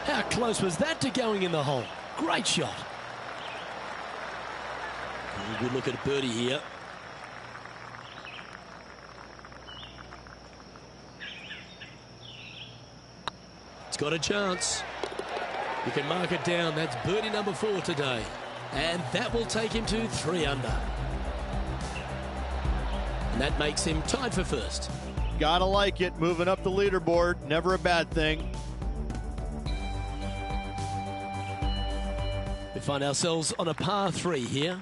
How close was that to going in the hole? Great shot. A good look at birdie here. It's got a chance. You can mark it down. That's birdie number 4 today. And that will take him to 3 under. And that makes him tied for first. Gotta like it. Moving up the leaderboard. Never a bad thing. We find ourselves on a par 3 here.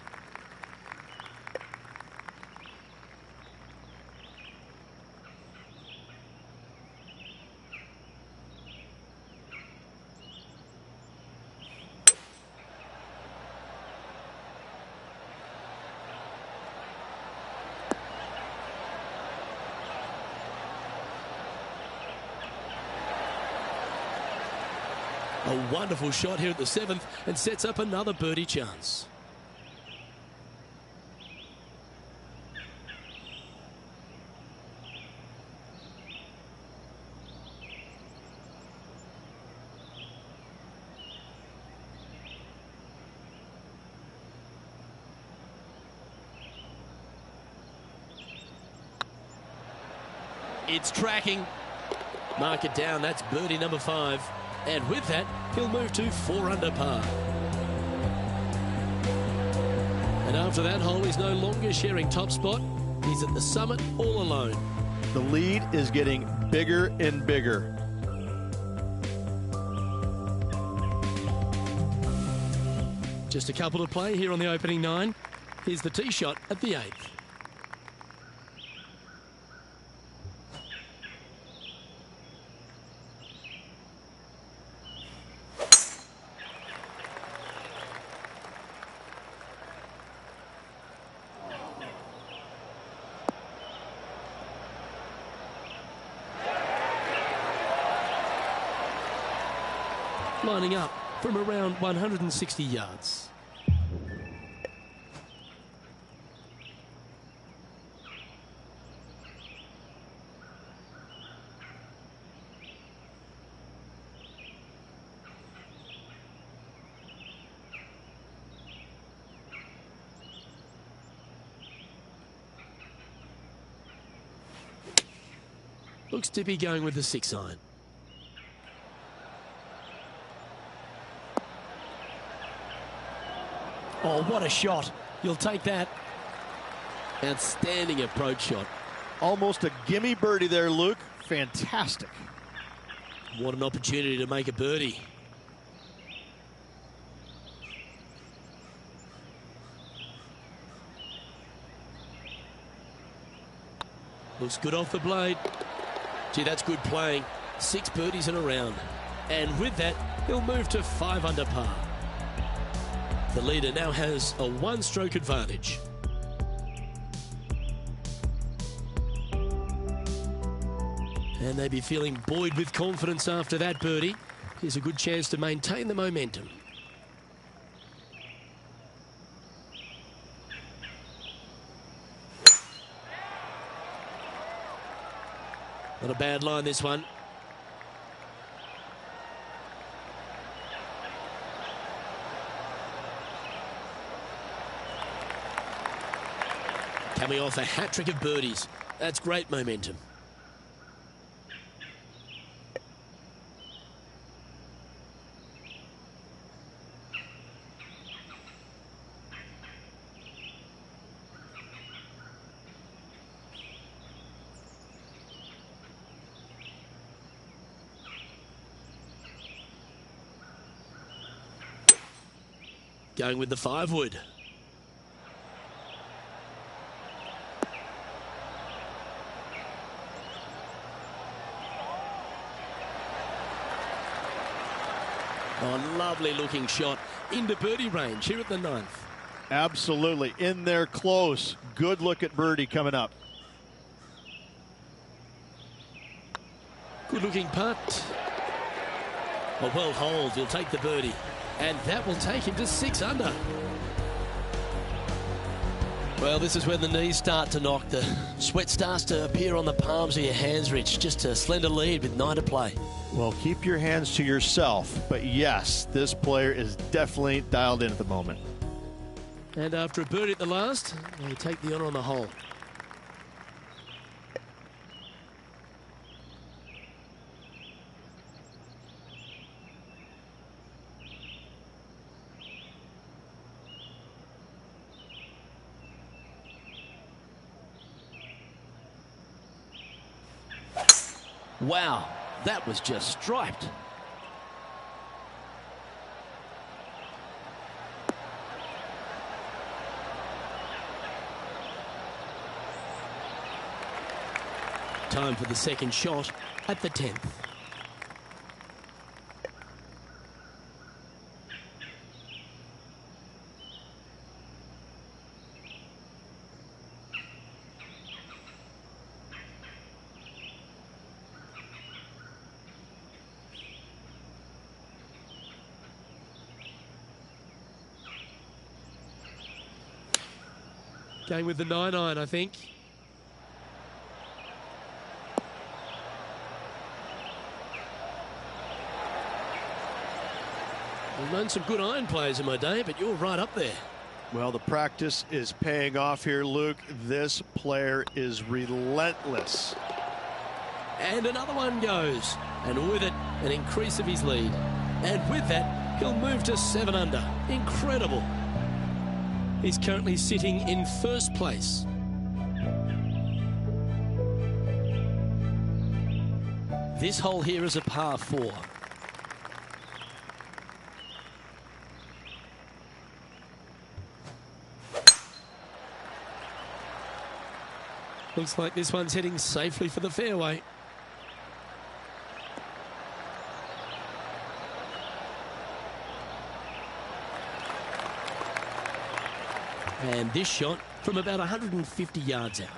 A wonderful shot here at the 7th and sets up another birdie chance. It's tracking. Mark it down. That's birdie number 5. And with that, he'll move to 4 under par. And after that hole, he's no longer sharing top spot. He's at the summit all alone. The lead is getting bigger and bigger. Just a couple to play here on the opening 9. Here's the tee shot at the 8th. Lining up from around 160 yards. Looks to be going with the 6-iron. Oh, what a shot. You'll take that. Outstanding approach shot. Almost a gimme birdie there, Luke. Fantastic. What an opportunity to make a birdie. Looks good off the blade. Gee, that's good playing. 6 birdies in a round. And with that, he'll move to 5 under par. The leader now has a 1-stroke advantage. And they'd be feeling buoyed with confidence after that birdie. Here's a good chance to maintain the momentum. Not a bad line, this one. Coming off a hat-trick of birdies. That's great momentum. Going with the 5-wood. Oh, lovely looking shot into birdie range here at the 9th. Absolutely. In there close. Good look at birdie coming up. Good looking putt. A well holed. He'll take the birdie. And that will take him to 6 under. Well, this is when the knees start to knock. The sweat starts to appear on the palms of your hands, Rich. Just a slender lead with 9 to play. Well, keep your hands to yourself. But yes, this player is definitely dialed in at the moment. And after a birdie at the last, they take the honour on the hole. Wow, that was just striped. Time for the second shot at the 10th. Going with the 9-iron, I think. I've known some good iron players in my day, but you're right up there. Well, the practice is paying off here, Luke. This player is relentless. And another one goes. And with it, an increase of his lead. And with that, he'll move to 7 under. Incredible. He's currently sitting in first place. This hole here is a par 4. Looks like this one's heading safely for the fairway. And this shot from about 150 yards out.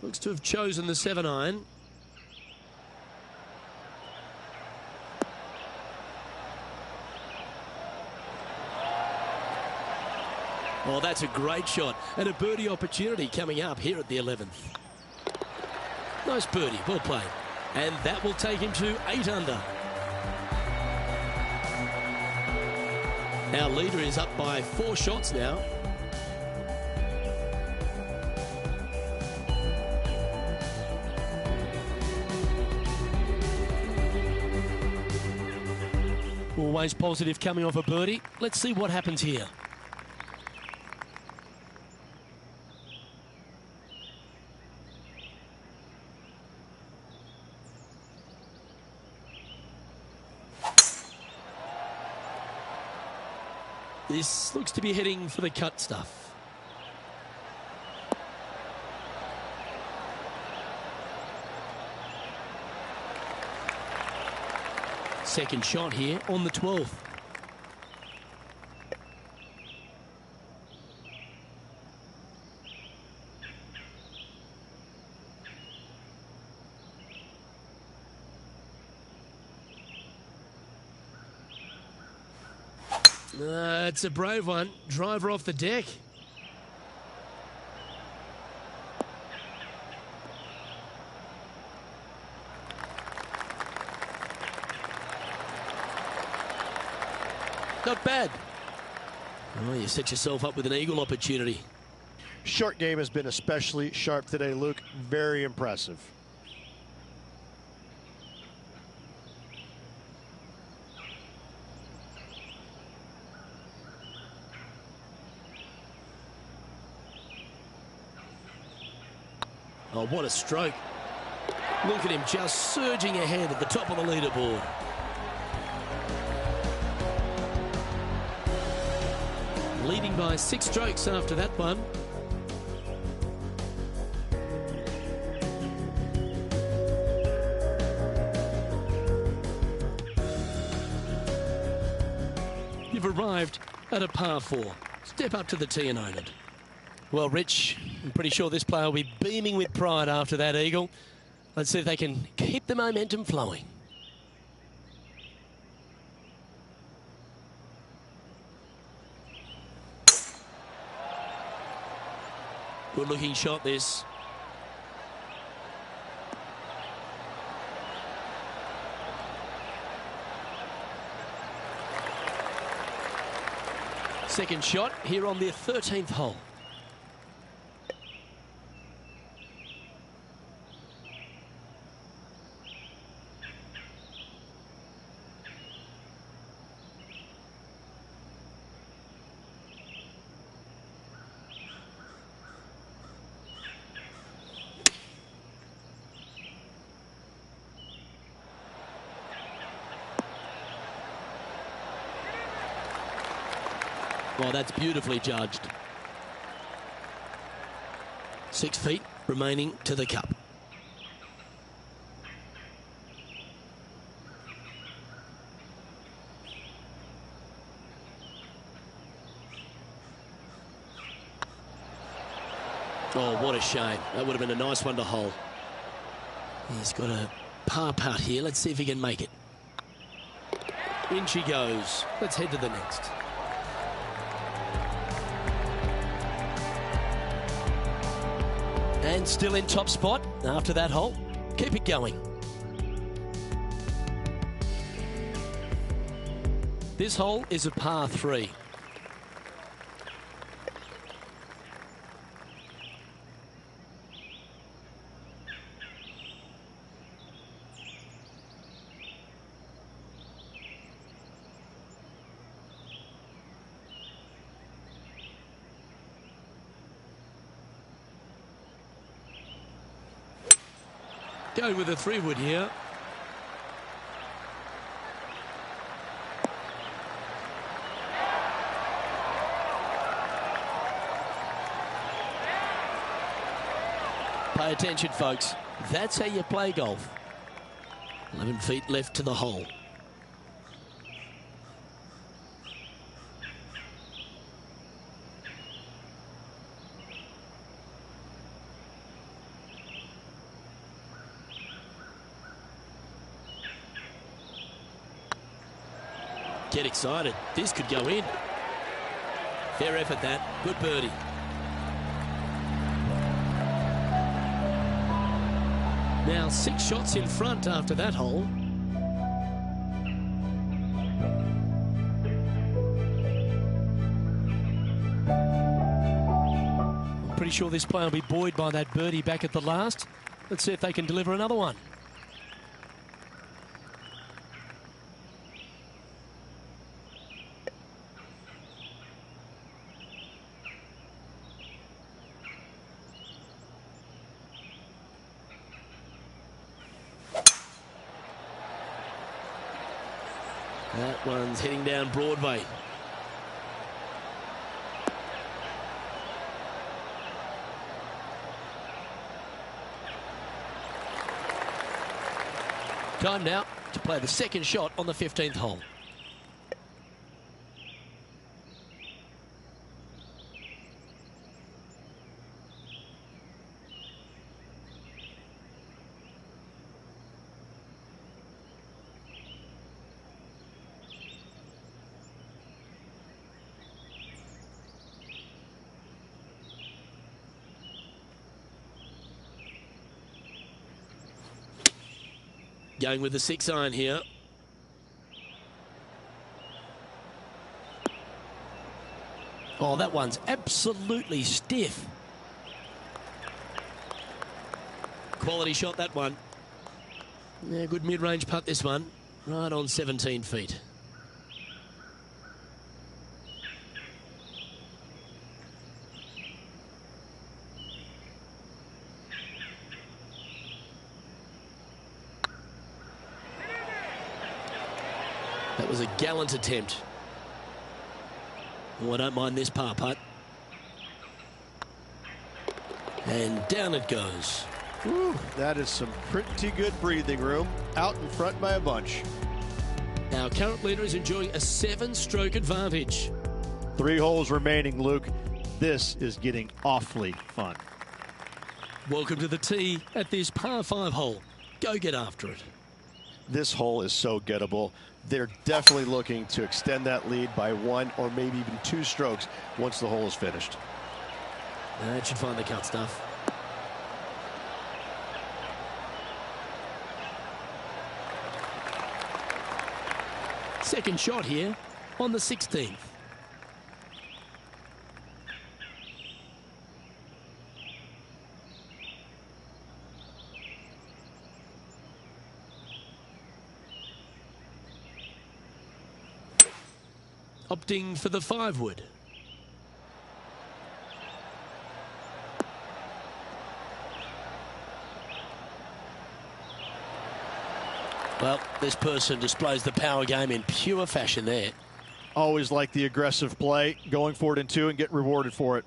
Looks to have chosen the 7-iron. Oh, that's a great shot and a birdie opportunity coming up here at the 11th. Nice birdie, well played. And that will take him to 8 under. Our leader is up by 4 shots now. Always positive coming off a birdie. Let's see what happens here. This looks to be heading for the cut stuff. Second shot here on the 12th. It's a brave one. Driver off the deck. Not bad. Oh, you set yourself up with an eagle opportunity. Short game has been especially sharp today, Luke. Very impressive. Oh, what a stroke. Look at him just surging ahead at the top of the leaderboard. Leading by 6 strokes after that one. You've arrived at a par 4. Step up to the tee and own it. Well, Rich, I'm pretty sure this player will be beaming with pride after that eagle. Let's see if they can keep the momentum flowing. Good looking shot this. Second shot here on the 13th hole. Well, that's beautifully judged. 6 feet remaining to the cup. Oh, what a shame. That would have been a nice one to hole. He's got a par putt here. Let's see if he can make it. In she goes. Let's head to the next. And still in top spot after that hole. Keep it going. This hole is a par 3. Going with a 3-wood here. Pay attention, folks. That's how you play golf. 11 feet left to the hole. Get excited. This could go in. Fair effort, that. Good birdie. Now 6 shots in front after that hole. I'm pretty sure this player will be buoyed by that birdie back at the last. Let's see if they can deliver another one. That one's heading down Broadway. Time now to play the second shot on the 15th hole. Going with the 6-iron here. Oh, that one's absolutely stiff. Quality shot, that one. Yeah, good mid-range putt, this one. Right on 17 feet. That was a gallant attempt. Oh, I don't mind this par putt. And down it goes. Whew, that is some pretty good breathing room. Out in front by a bunch. Our current leader is enjoying a 7-stroke advantage. 3 holes remaining, Luke. This is getting awfully fun. Welcome to the tee at this par 5 hole. Go get after it. This hole is so gettable. They're definitely looking to extend that lead by 1 or maybe even 2 strokes once the hole is finished. That should find the cut stuff. Second shot here on the 16th. Opting for the 5-wood. Well, this person displays the power game in pure fashion there. Always like the aggressive play, going for it in 2 and get rewarded for it.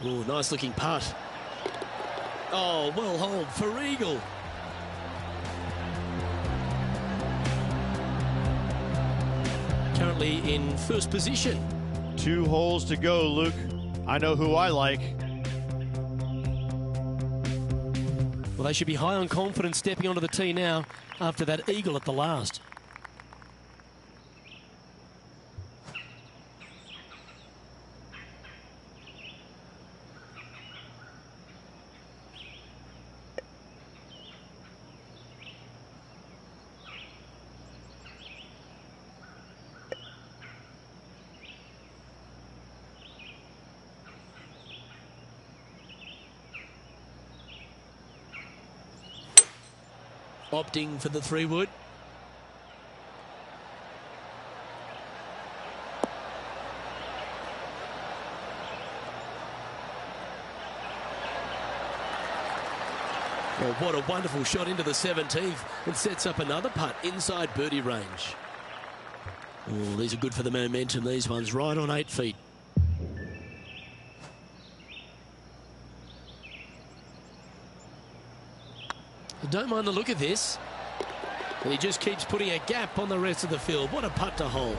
Oh, nice looking putt. Oh, well holed for eagle. Currently in first position. 2 holes to go, Luke. I know who I like. Well, they should be high on confidence stepping onto the tee now after that eagle at the last. Opting for the 3-wood. Well, what a wonderful shot into the 17th. It sets up another putt inside birdie range. Oh, these are good for the momentum, these ones, right on 8 feet. I don't mind the look of this. And he just keeps putting a gap on the rest of the field. What a putt to hole.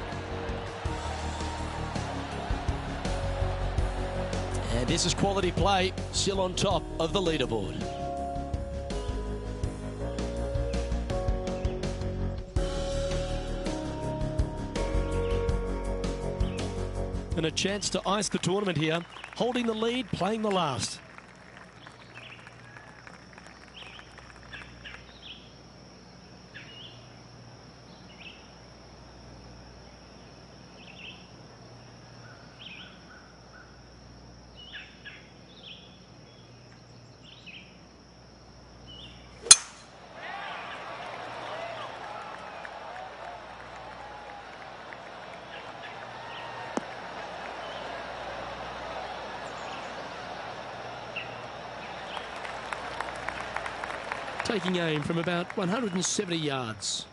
And this is quality play, still on top of the leaderboard. And a chance to ice the tournament here, holding the lead, playing the last. Taking aim from about 170 yards.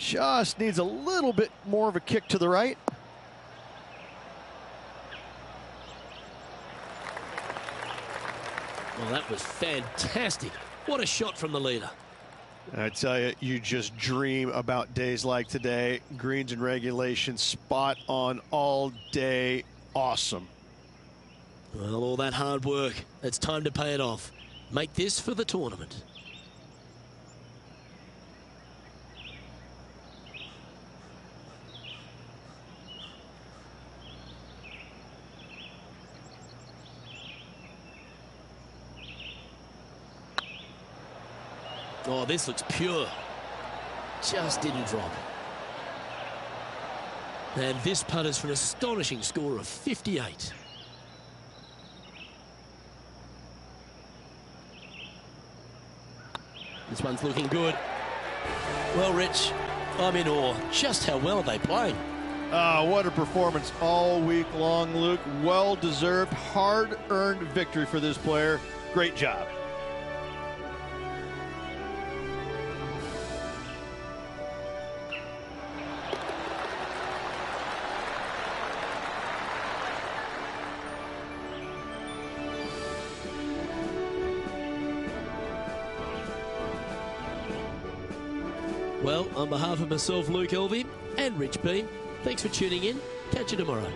Just needs a little bit more of a kick to the right. Well, that was fantastic. What a shot from the leader. I tell you, you just dream about days like today. Greens and regulation, spot on all day. Awesome. Well, all that hard work, it's time to pay it off. Make this for the tournament. Oh, this looks pure. Just didn't drop. And this putt is for an astonishing score of 58. This one's looking good. Well, Rich, I'm in awe. Just how well are they playing? What a performance all week long, Luke. Well-deserved, hard-earned victory for this player. Great job. Well, on behalf of myself, Luke Elvey, and Rich P, thanks for tuning in. Catch you tomorrow.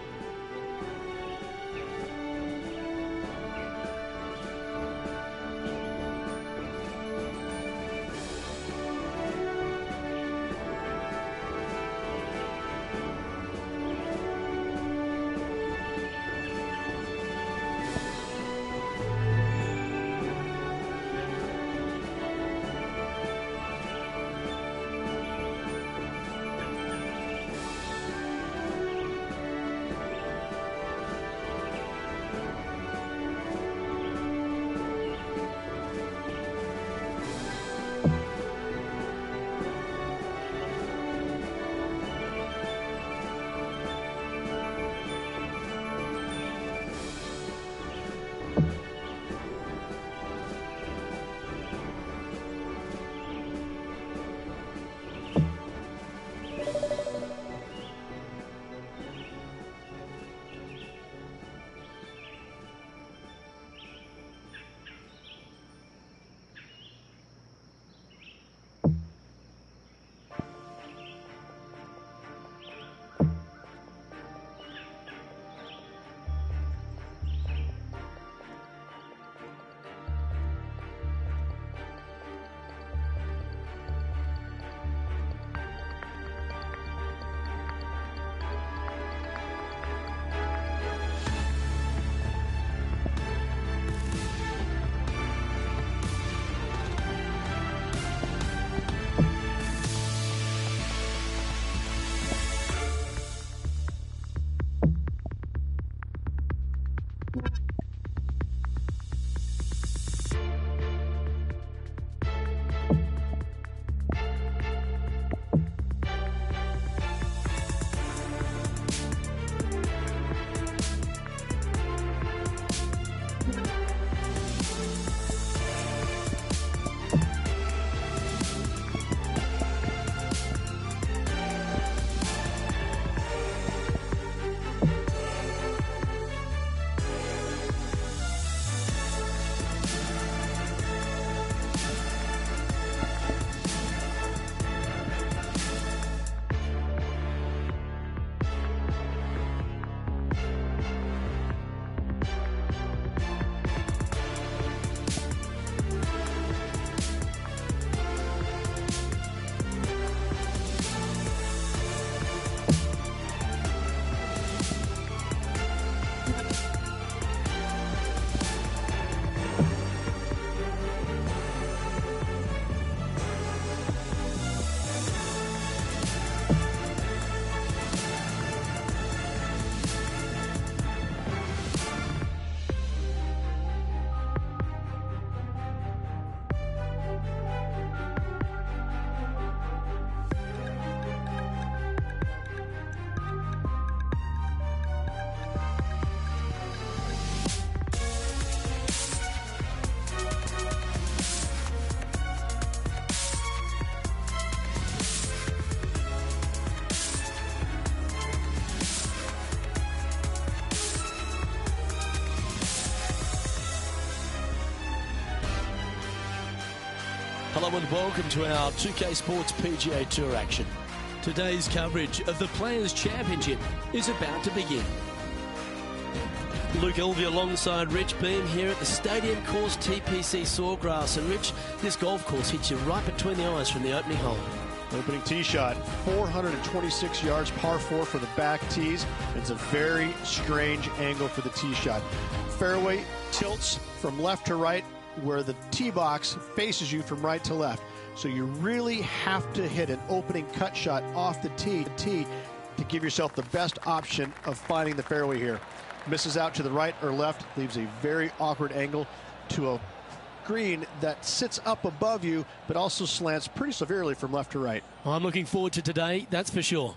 Hello and welcome to our 2K Sports PGA Tour action. Today's coverage of the Players' Championship is about to begin. Luke Elvey alongside Rich Beam here at the Stadium Course TPC Sawgrass. And Rich, this golf course hits you right between the eyes from the opening hole. Opening tee shot, 426 yards, par 4 for the back tees. It's a very strange angle for the tee shot. Fairway tilts from left to right, where the tee box faces you from right to left. So you really have to hit an opening cut shot off the tee to give yourself the best option of finding the fairway here. Misses out to the right or left, leaves a very awkward angle to a green that sits up above you, but also slants pretty severely from left to right. I'm looking forward to today, that's for sure.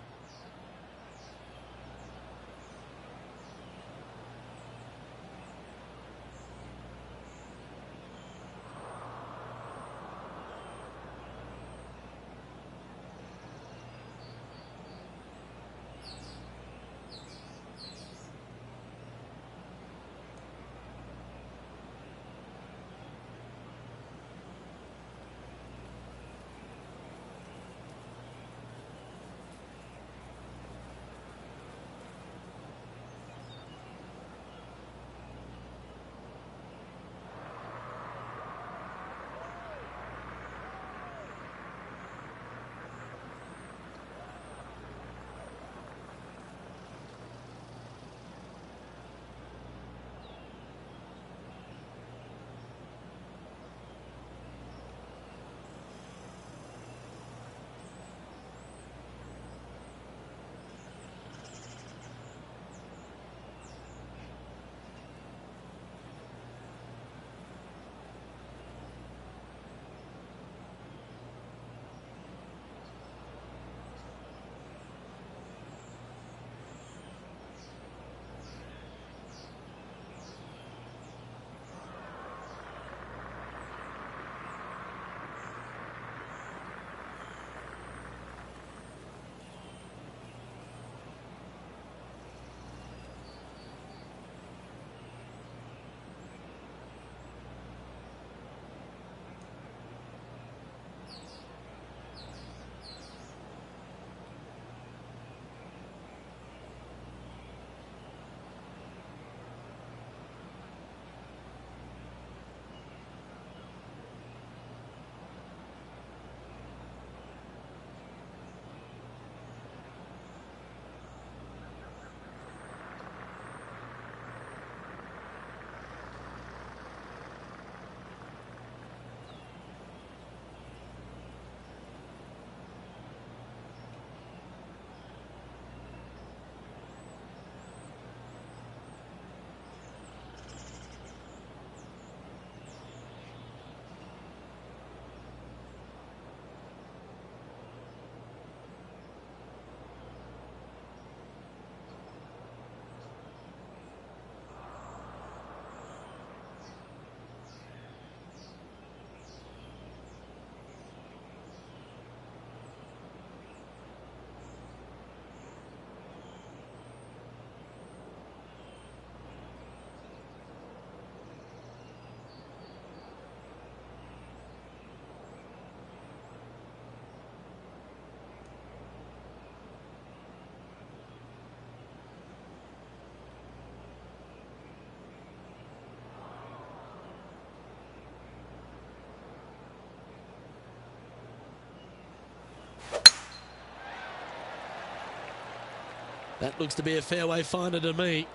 That looks to be a fairway finder to me.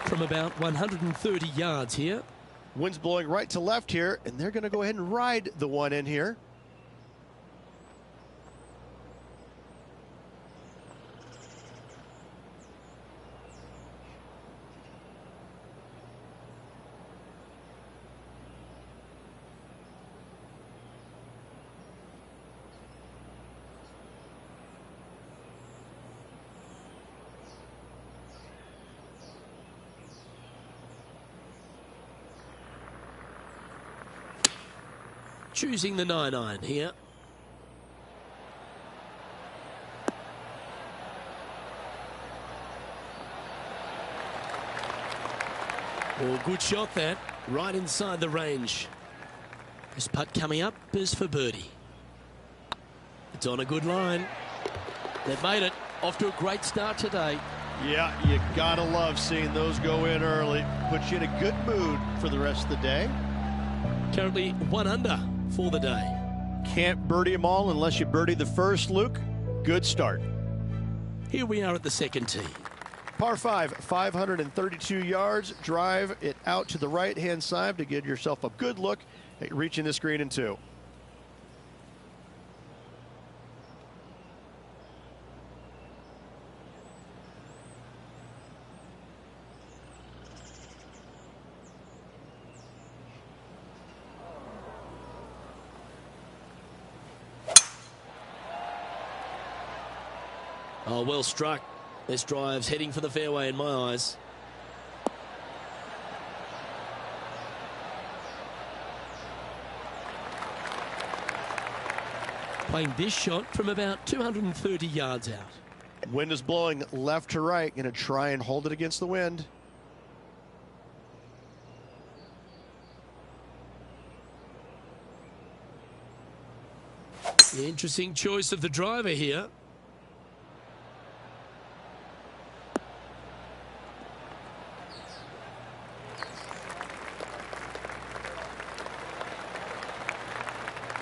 From about 130 yards here. Wind's blowing right to left here, and they're going to go ahead and ride the one in here. Choosing the 9-iron here. Oh, good shot that, right inside the range. This putt coming up is for birdie. It's on a good line. They've made it. Off to a great start today. Yeah, you gotta love seeing those go in early. Puts you in a good mood for the rest of the day. Currently 1 under for the day. Can't birdie them all unless you birdie the first, Luke. Good start. Here we are at the second tee. Par 5, 532 yards. Drive it out to the right-hand side to give yourself a good look at reaching this green in 2. Oh, well struck. This drive's heading for the fairway in my eyes. Playing this shot from about 230 yards out. Wind is blowing left to right. Going to try and hold it against the wind. The interesting choice of the driver here.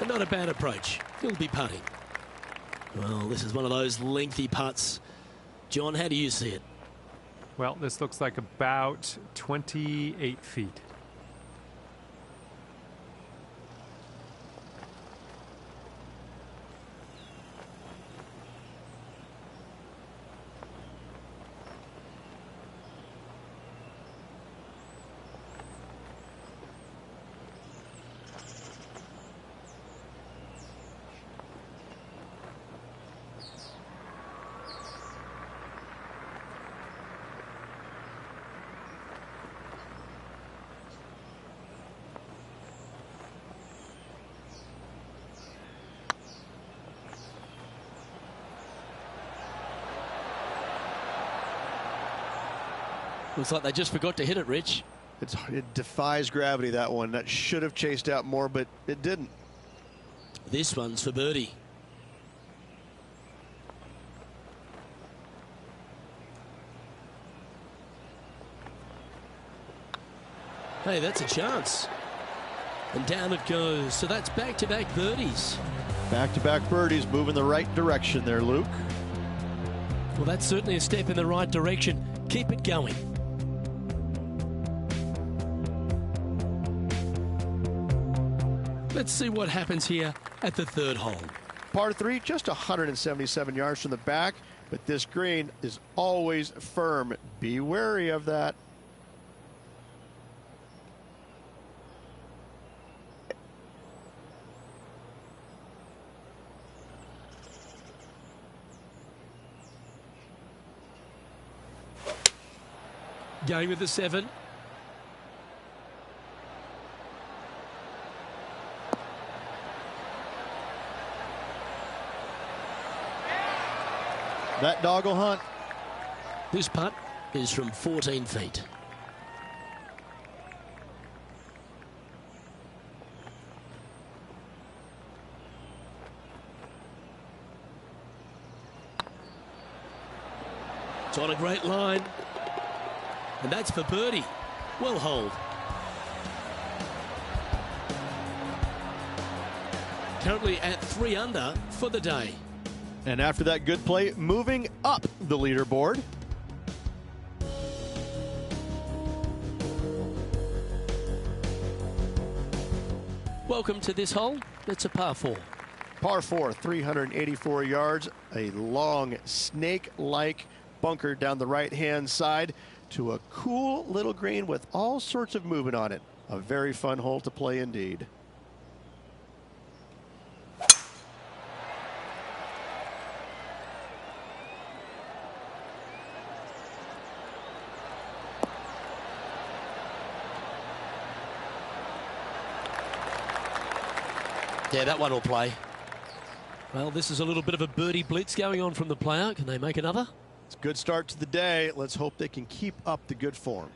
And not a bad approach. He'll be putting. Well, this is one of those lengthy putts. John, how do you see it? Well, this looks like about 28 feet. Looks like they just forgot to hit it, Rich. It defies gravity, that one. That should have chased out more, but it didn't. This one's for birdie. Hey, that's a chance. And down it goes. So that's back-to-back birdies. Back-to-back birdies, moving the right direction there, Luke. Well, that's certainly a step in the right direction. Keep it going. Let's see what happens here at the third hole. Par 3, just 177 yards from the back, but this green is always firm. Be wary of that. Going with the 7. That dog will hunt. This putt is from 14 feet. It's on a great line. And that's for birdie. Well holed. Currently at 3 under for the day. And after that good play, moving up the leaderboard. Welcome to this hole. It's a par 4. Par 4, 384 yards. A long snake-like bunker down the right-hand side to a cool little green with all sorts of movement on it. A very fun hole to play indeed. Yeah, that one will play. Well, this is a little bit of a birdie blitz going on from the player. Can they make another? It's a good start to the day. Let's hope they can keep up the good form.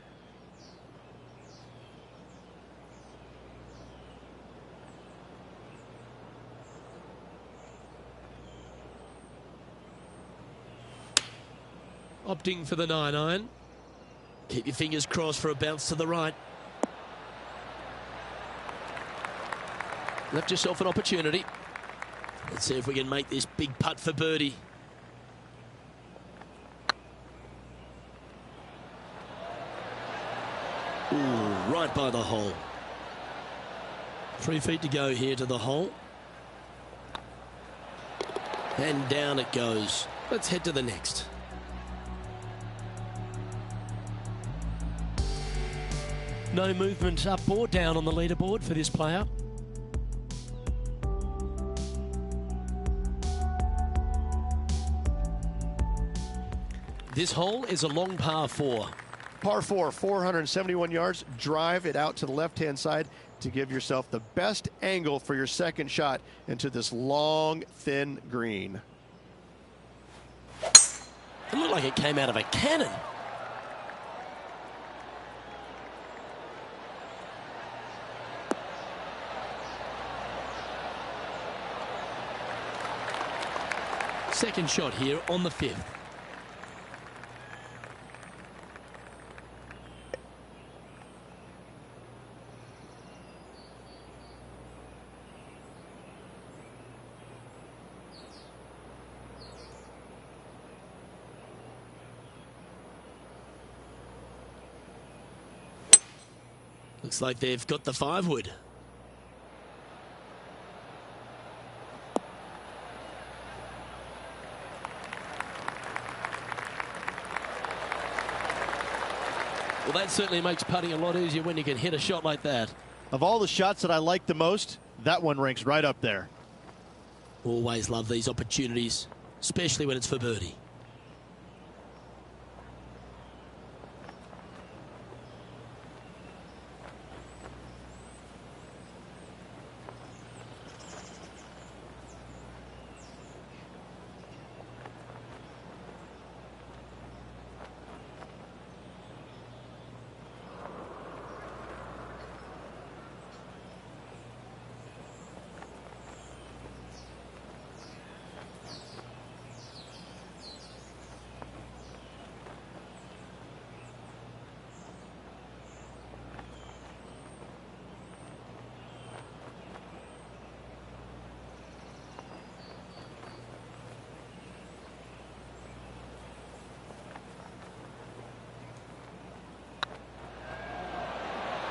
Opting for the 9-iron. Keep your fingers crossed for a bounce to the right. Left yourself an opportunity. Let's see if we can make this big putt for birdie. Ooh, right by the hole. 3 feet to go here to the hole. And down it goes. Let's head to the next. No movement up or down on the leaderboard for this player. This hole is a long par 4. Par 4, 471 yards. Drive it out to the left-hand side to give yourself the best angle for your second shot into this long, thin green. It looked like it came out of a cannon. Second shot here on the 5th. Looks like they've got the 5-wood. Well, that certainly makes putting a lot easier when you can hit a shot like that. Of all the shots that I like the most, that one ranks right up there. Always love these opportunities, especially when it's for birdie.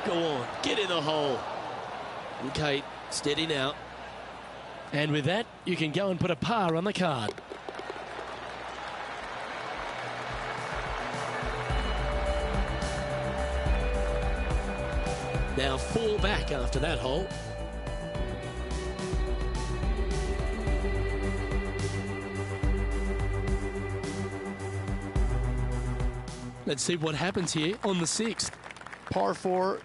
Go on, get in the hole. Okay, steady now. And with that, you can go and put a par on the card. Now 4 back after that hole. Let's see what happens here on the 6th. Par 4,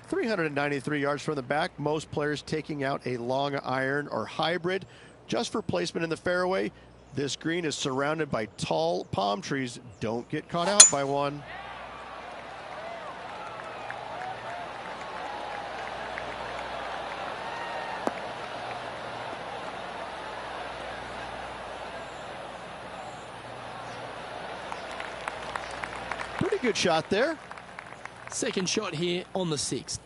393 yards from the back. Most players taking out a long iron or hybrid just for placement in the fairway. This green is surrounded by tall palm trees. Don't get caught out by one. Pretty good shot there. Second shot here on the 6th.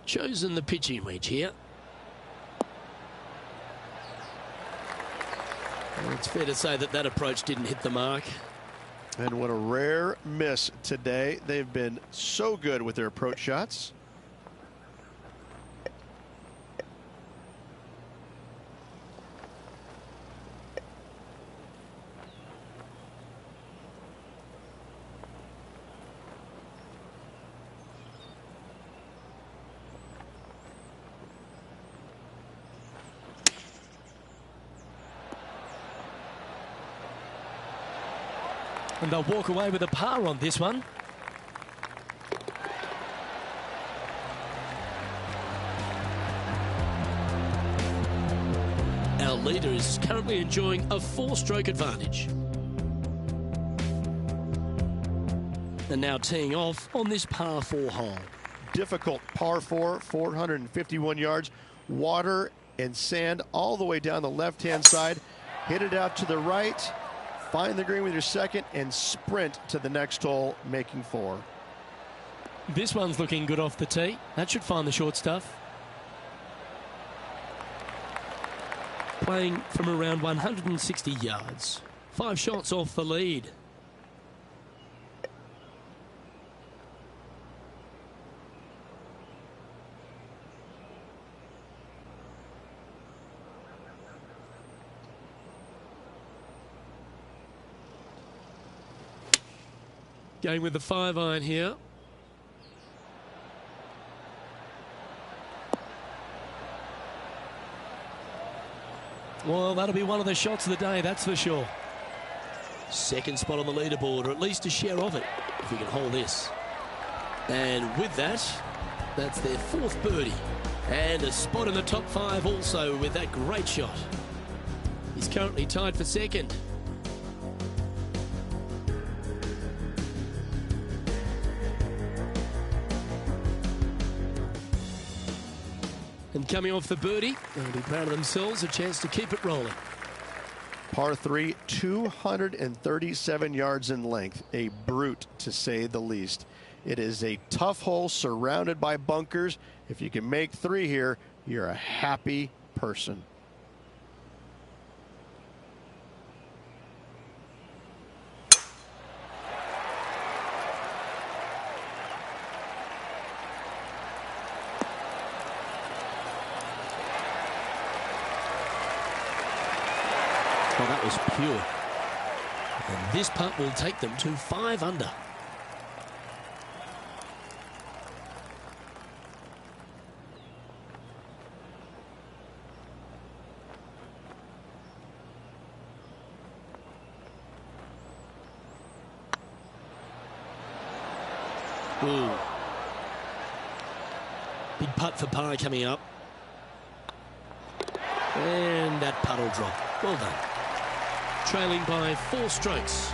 Chosen the pitching wedge here. Well, it's fair to say that that approach didn't hit the mark. And what a rare miss today. They've been so good with their approach shots. And they'll walk away with a par on this one. leader is currently enjoying a 4-stroke advantage. And now teeing off on this par 4 hole. Difficult par 4, 451 yards, water and sand all the way down the left-hand side. Hit it out to the right, find the green with your second, and sprint to the next hole, making 4. This one's looking good off the tee. That should find the short stuff. Playing from around 160 yards. 5 shots off the lead. Going with the 5-iron here. Well, that'll be one of the shots of the day, that's for sure. Second spot on the leaderboard, or at least a share of it, if you can hold this. And with that, that's their 4th birdie. And a spot in the top 5 also with that great shot. He's currently tied for second. And coming off the birdie, they'll be proud of themselves, a chance to keep it rolling. Par 3, 237 yards in length, a brute to say the least. It is a tough hole surrounded by bunkers. If you can make 3 here, you're a happy person. Well, that was pure. And this putt will take them to 5 under. Ooh. Big putt for par coming up. And that putt will drop. Well done. Trailing by 4 strokes.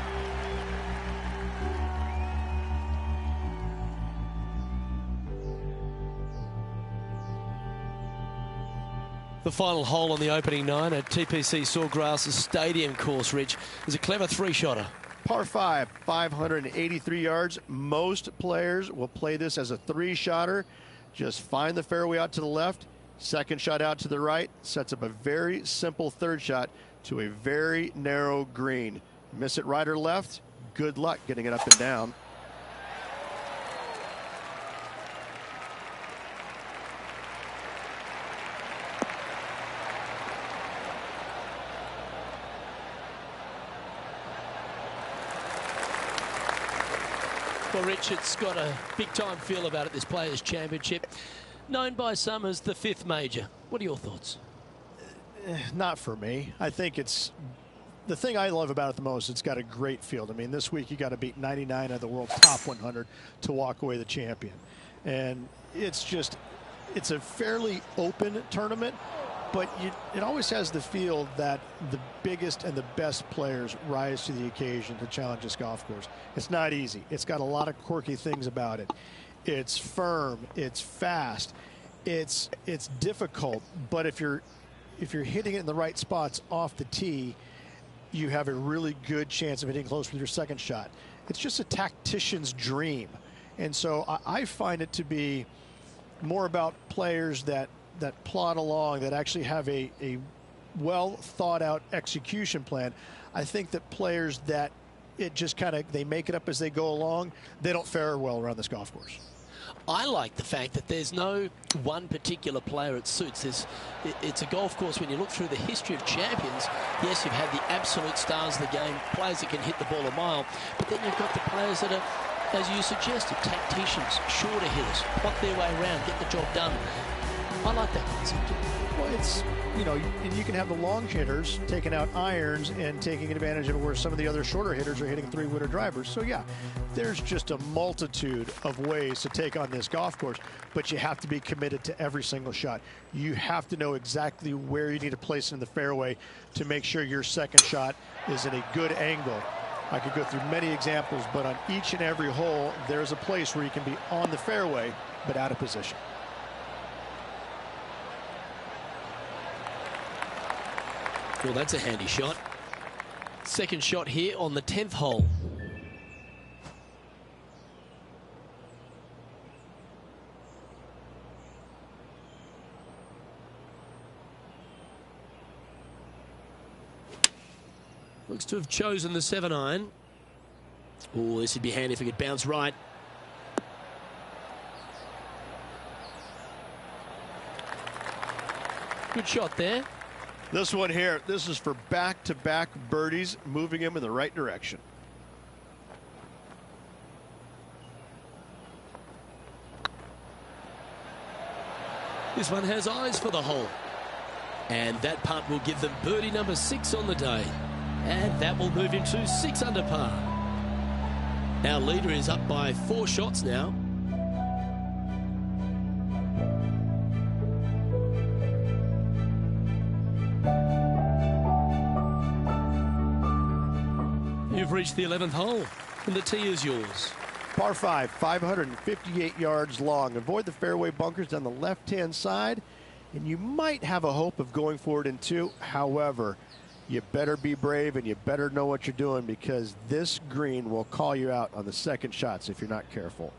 The final hole on the opening 9 at TPC Sawgrass Stadium course, Rich, is a clever 3-shotter. Par 5, 583 yards. Most players will play this as a 3-shotter. Just find the fairway out to the left, second shot out to the right, sets up a very simple 3rd shot to a very narrow green. Miss it right or left, good luck getting it up and down. Well, Rich, it's got a big-time feel about it, this Players' Championship. Known by some as the 5th major. What are your thoughts? Not for me. I think it's the thing I love about it the most. It's got a great field. I mean, this week you got to beat 99 of the world's top 100 to walk away the champion. And it's a fairly open tournament, but it always has the feel that the biggest and the best players rise to the occasion to challenge this golf course. It's not easy. It's got a lot of quirky things about it. It's firm. It's fast. It's difficult. But if you're hitting it in the right spots off the tee, you have a really good chance of hitting close with your 2nd shot. It's just a tactician's dream. And so I find it to be more about players that plod along, that actually have a well thought out execution plan. I think that players that it just kind of, they make it up as they go along, they don't fare well around this golf course. I like the fact that there's no one particular player it suits. It's a golf course, when you look through the history of champions, yes, you've had the absolute stars of the game, players that can hit the ball a mile, but then you've got the players that are, as you suggested, tacticians, shorter hitters, plot their way around, get the job done. I like that concept. Well, it's, you know, and you can have the long hitters taking out irons and taking advantage of where some of the other shorter hitters are hitting three-wooter drivers. So yeah, there's just a multitude of ways to take on this golf course, but you have to be committed to every single shot. You have to know exactly where you need to place it in the fairway to make sure your second shot is in a good angle. I could go through many examples, but on each and every hole, there's a place where you can be on the fairway, but out of position. Well, that's a handy shot. Second shot here on the 10th hole. Looks to have chosen the 7-iron. Oh, this would be handy if it could bounce right. Good shot there. This one here, this is for back-to-back birdies, moving him in the right direction. This one has eyes for the hole. And that putt will give them birdie number 6 on the day. And that will move him to 6 under par. Our leader is up by 4 shots now. You've reached the 11th hole, and the tee is yours. Par 5, 558 yards long. Avoid the fairway bunkers down the left-hand side, and you might have a hope of going for it in 2. However, you better be brave and you better know what you're doing, because this green will call you out on the second shots if you're not careful.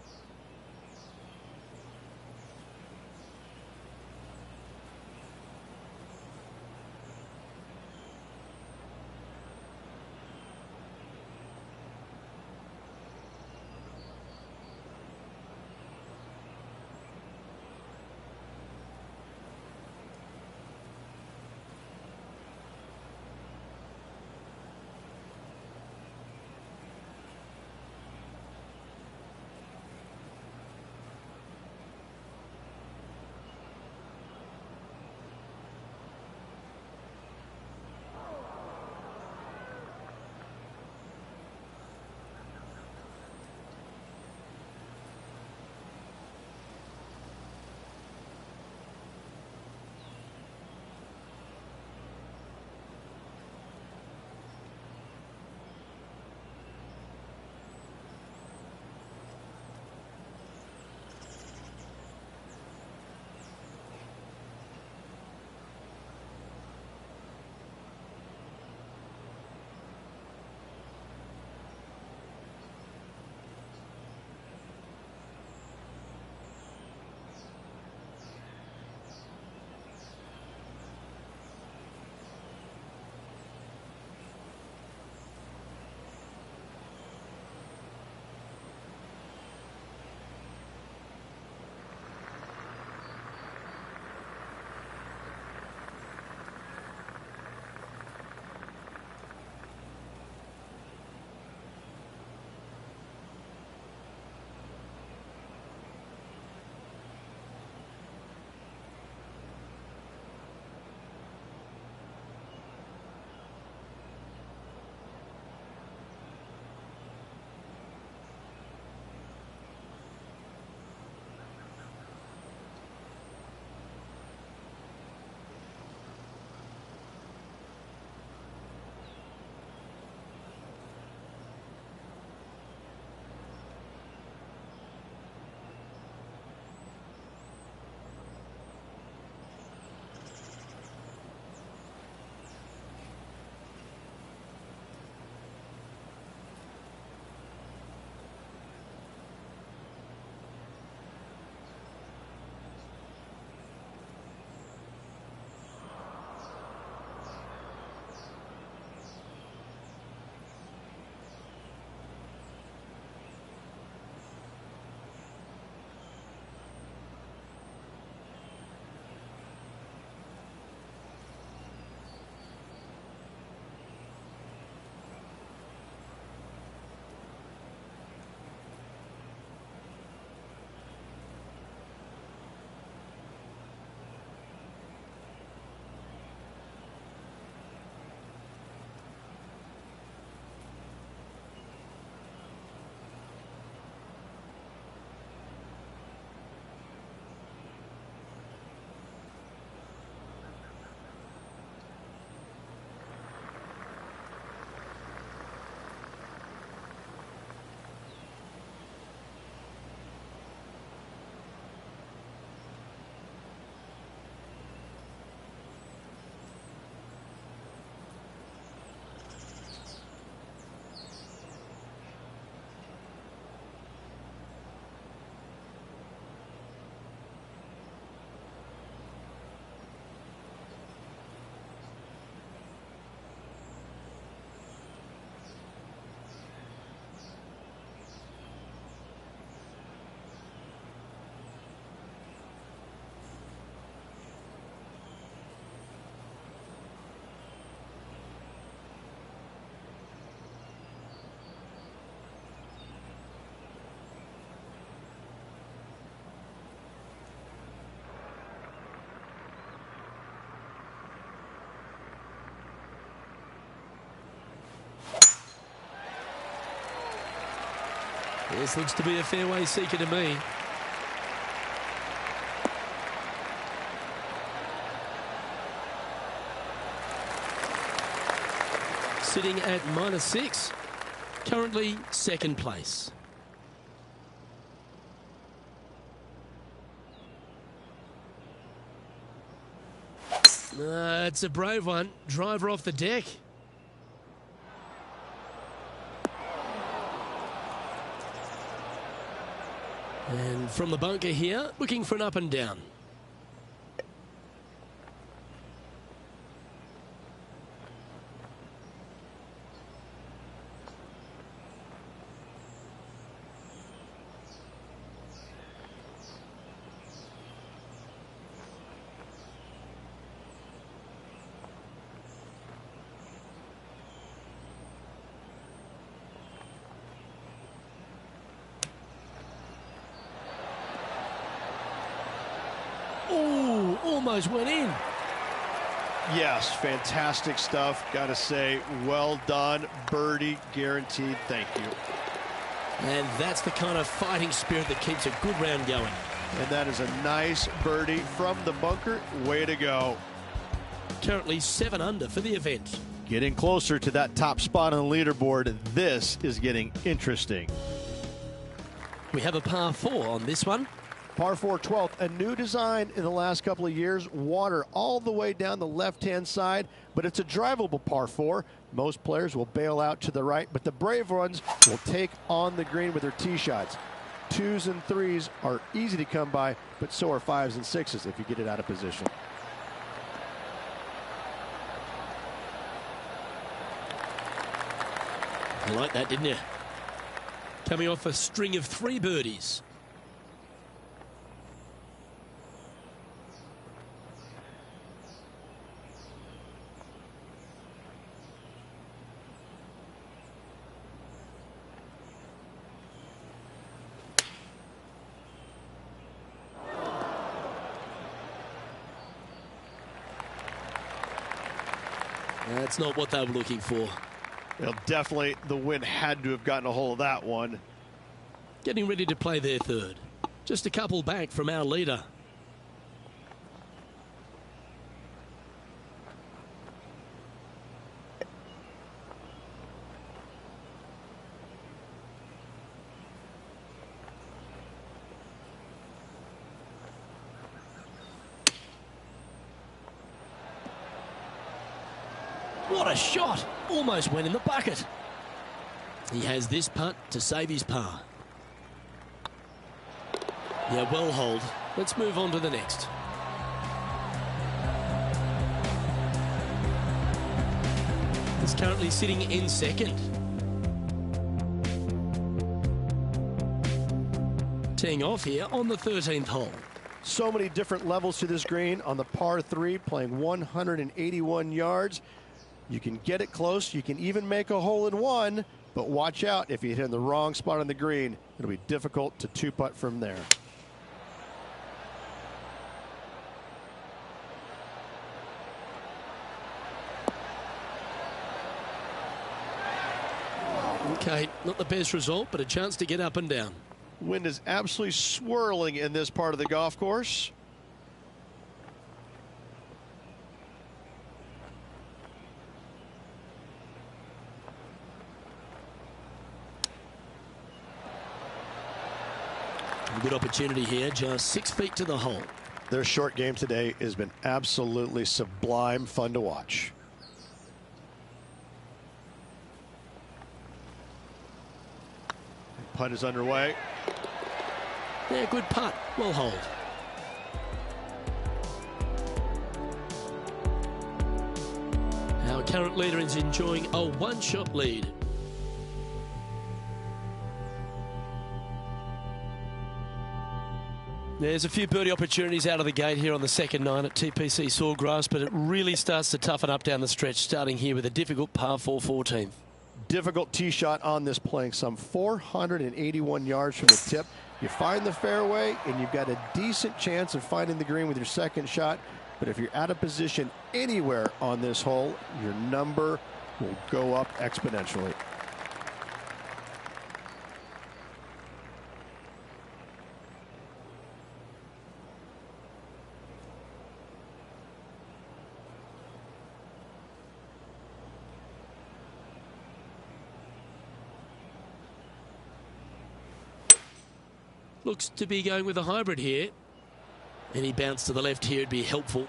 This looks to be a fairway seeker to me. Sitting at -6. Currently second place. It's a brave one. Driver off the deck. And from the bunker here, looking for an up and down. Oh, almost went in. Yes, fantastic stuff. Got to say, well done. Birdie guaranteed. Thank you. And that's the kind of fighting spirit that keeps a good round going. And that is a nice birdie from the bunker. Way to go. Currently 7 under for the event. Getting closer to that top spot on the leaderboard. This is getting interesting. We have a par 4 on this one. Par 4 12th, a new design in the last couple of years. Water all the way down the left-hand side, but it's a drivable par 4. Most players will bail out to the right, but the brave ones will take on the green with their tee shots. 2s and 3s are easy to come by, but so are 5s and 6s if you get it out of position. You like that, didn't you? Coming off a string of 3 birdies. That's not what they were looking for. Well, definitely the wind had to have gotten a hold of that one. Getting ready to play their third. Just a couple back from our leader. What a shot! Almost went in the bucket. He has this putt to save his par. Yeah, well hold. Let's move on to the next. He's currently sitting in second. Teeing off here on the 13th hole. So many different levels to this green on the par 3, playing 181 yards. You can get it close. You can even make a hole in one, but watch out if you hit in the wrong spot on the green. It'll be difficult to 2-putt from there. Okay, not the best result, but a chance to get up and down. Wind is absolutely swirling in this part of the golf course. Good opportunity here, just 6 feet to the hole. Their short game today has been absolutely sublime fun to watch. Putt is underway. Yeah, good putt. Well hold. Our current leader is enjoying a 1-shot lead. There's a few birdie opportunities out of the gate here on the second 9 at TPC Sawgrass, but it really starts to toughen up down the stretch, starting here with a difficult par 4 14th. Difficult tee shot on this, playing some 481 yards from the tip. You find the fairway, and you've got a decent chance of finding the green with your second shot. But if you're out of position anywhere on this hole, your number will go up exponentially. Looks to be going with a hybrid here. Any bounce to the left here would be helpful.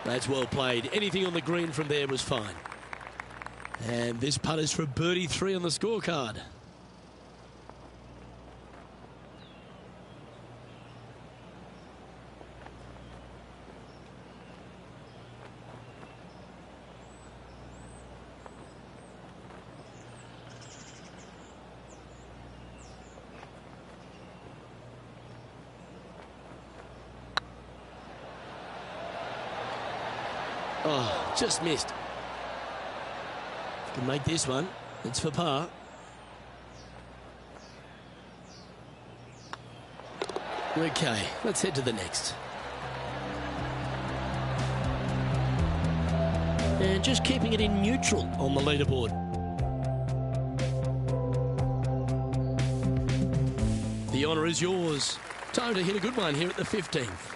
That's well played. Anything on the green from there was fine. And this putt is for birdie 3 on the scorecard. Oh, just missed. Can make this one. It's for par. Okay, let's head to the next. And just keeping it in neutral on the leaderboard. The honour is yours. Time to hit a good one here at the 15th.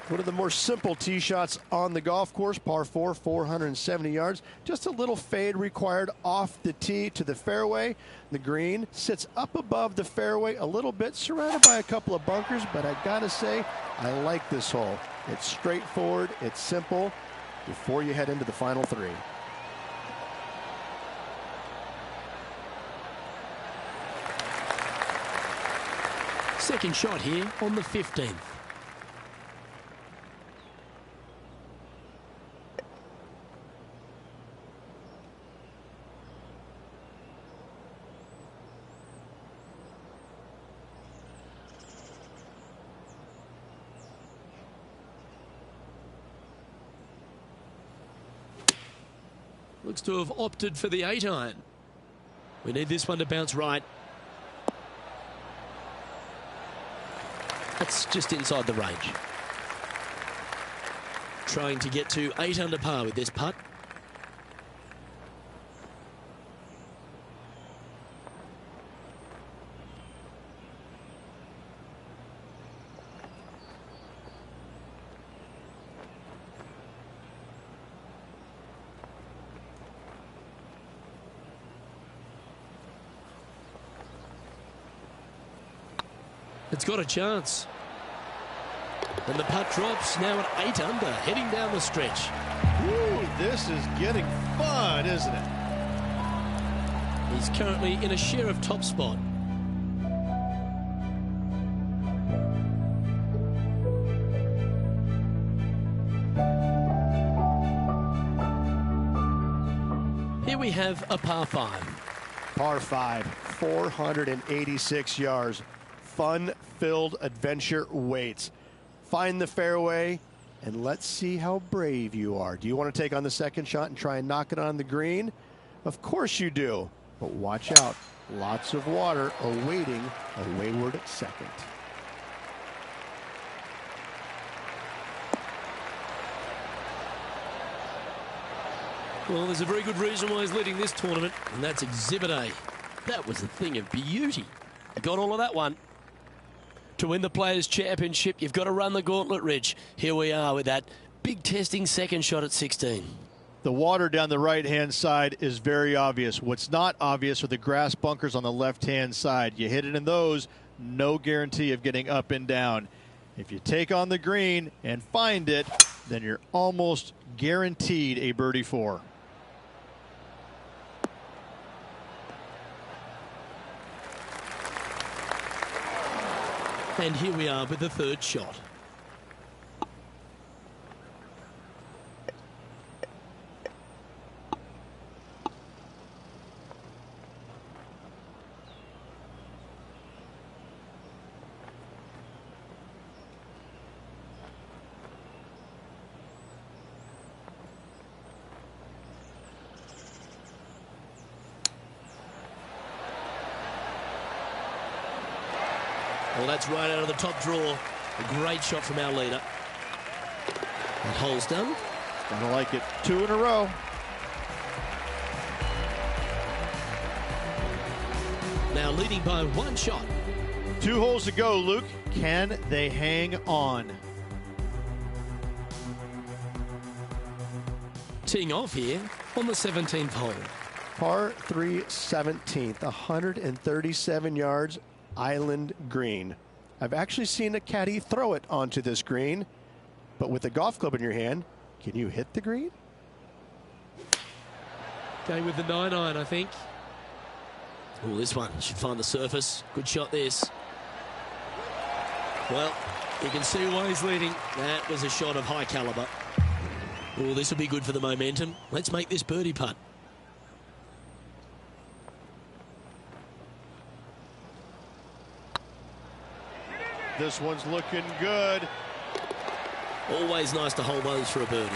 One of the more simple tee shots on the golf course, par 4, 470 yards. Just a little fade required off the tee to the fairway. The green sits up above the fairway a little bit, surrounded by a couple of bunkers, but I gotta say, I like this hole. It's straightforward, it's simple, before you head into the final 3. Second shot here on the 15th. Looks to have opted for the 8-iron. We need this one to bounce right. That's just inside the range. Trying to get to 8 under par with this putt. It's got a chance. And the putt drops now at 8 under, heading down the stretch. Ooh, this is getting fun, isn't it? He's currently in a share of top spot. Here we have a par 5. Par 5, 486 yards. Fun-filled adventure waits. Find the fairway, and let's see how brave you are. Do you want to take on the second shot and try and knock it on the green? Of course you do, but watch out. Lots of water awaiting a wayward second. Well, there's a very good reason why he's leading this tournament, and that's Exhibit A. That was a thing of beauty. Got all of that one. To win the Players' Championship, you've got to run the gauntlet, Rich. Here we are with that big testing second shot at 16. The water down the right-hand side is very obvious. What's not obvious are the grass bunkers on the left-hand side. You hit it in those, no guarantee of getting up and down. If you take on the green and find it, then you're almost guaranteed a birdie 4. And here we are with the third shot. Well, that's right out of the top draw. A great shot from our leader. That hole's done. Gonna like it. 2 in a row. Now leading by 1 shot. 2 holes to go, Luke. Can they hang on? Teeing off here on the 17th hole. Par 3 17th, 137 yards, island green. I've actually seen a caddy throw it onto this green, but with a golf club in your hand, can you hit the green? Going with the 9-iron, I think. Oh, this one should find the surface. Good shot, this. Well, you can see why he's leading. That was a shot of high caliber. Oh, this will be good for the momentum. Let's make this birdie putt. This one's looking good. Always nice to hold those for a birdie.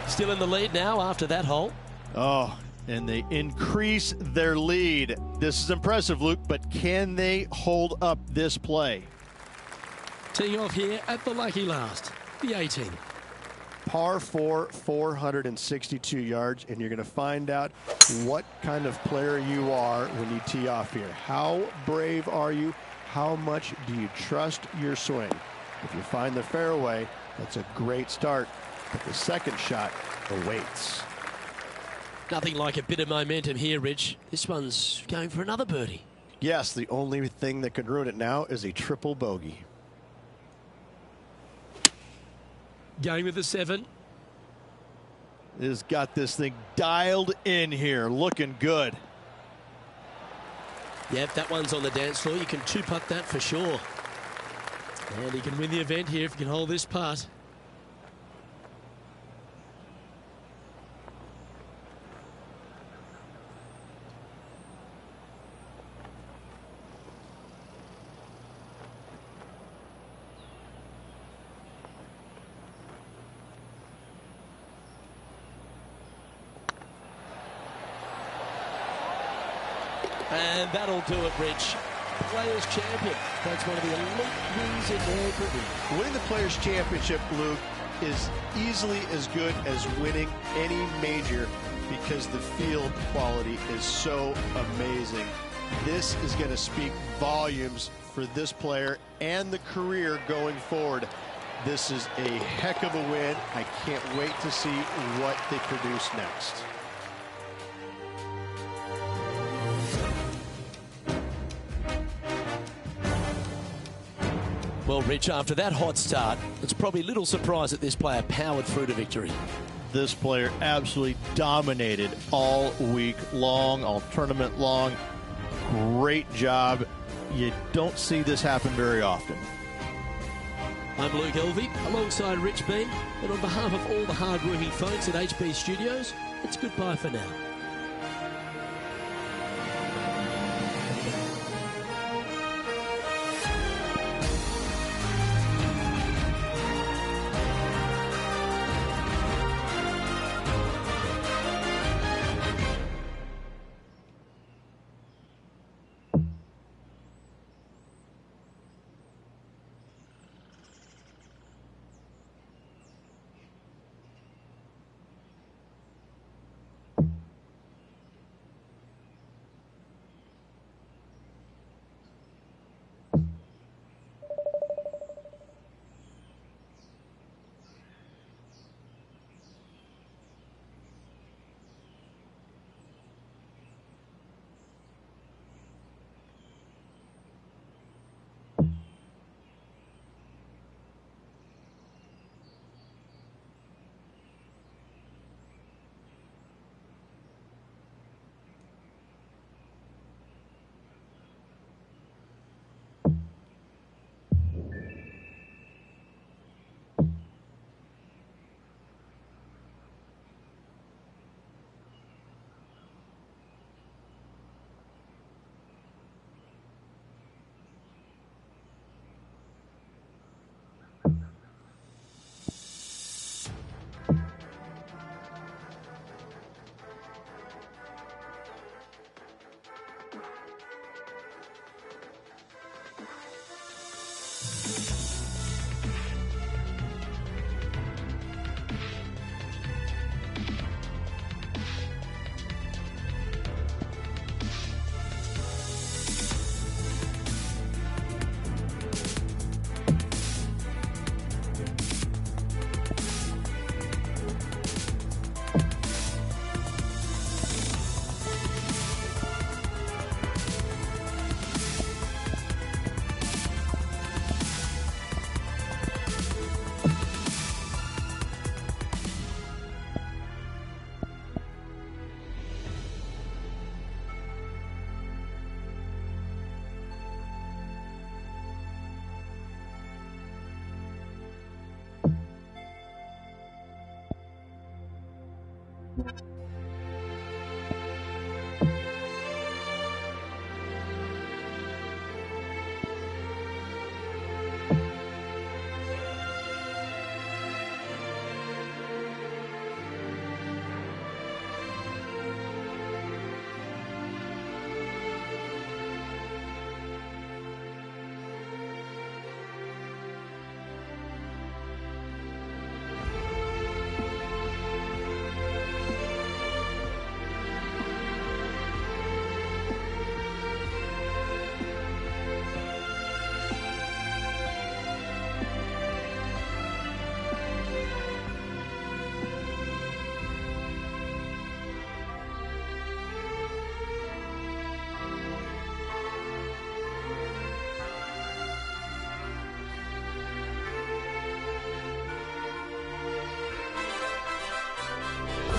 Still in the lead now after that hole. Oh, and they increase their lead. This is impressive, Luke, but can they hold up this play? Teeing off here at the lucky last, the 18. Par 4, 462 yards, and you're going to find out what kind of player you are when you tee off here. How brave are you? How much do you trust your swing? If you find the fairway, that's a great start, but the second shot awaits. Nothing like a bit of momentum here, Rich. This one's going for another birdie. Yes, the only thing that could ruin it now is a triple bogey. Going with the 7. Has got this thing dialed in here, looking good. Yep, that one's on the dance floor. You can two-putt that for sure. And he can win the event here if he can hold this putt. And that'll do it, Rich. Players Champion. That's one of the elite wins in their career. Winning the Players Championship, Luke, is easily as good as winning any major because the field quality is so amazing. This is going to speak volumes for this player and the career going forward. This is a heck of a win. I can't wait to see what they produce next. Well, Rich, after that hot start, it's probably little surprise that this player powered through to victory. This player absolutely dominated all week long, all tournament long. Great job. You don't see this happen very often. I'm Luke Elvey, alongside Rich Beam, and on behalf of all the hard-working folks at HB Studios, it's goodbye for now.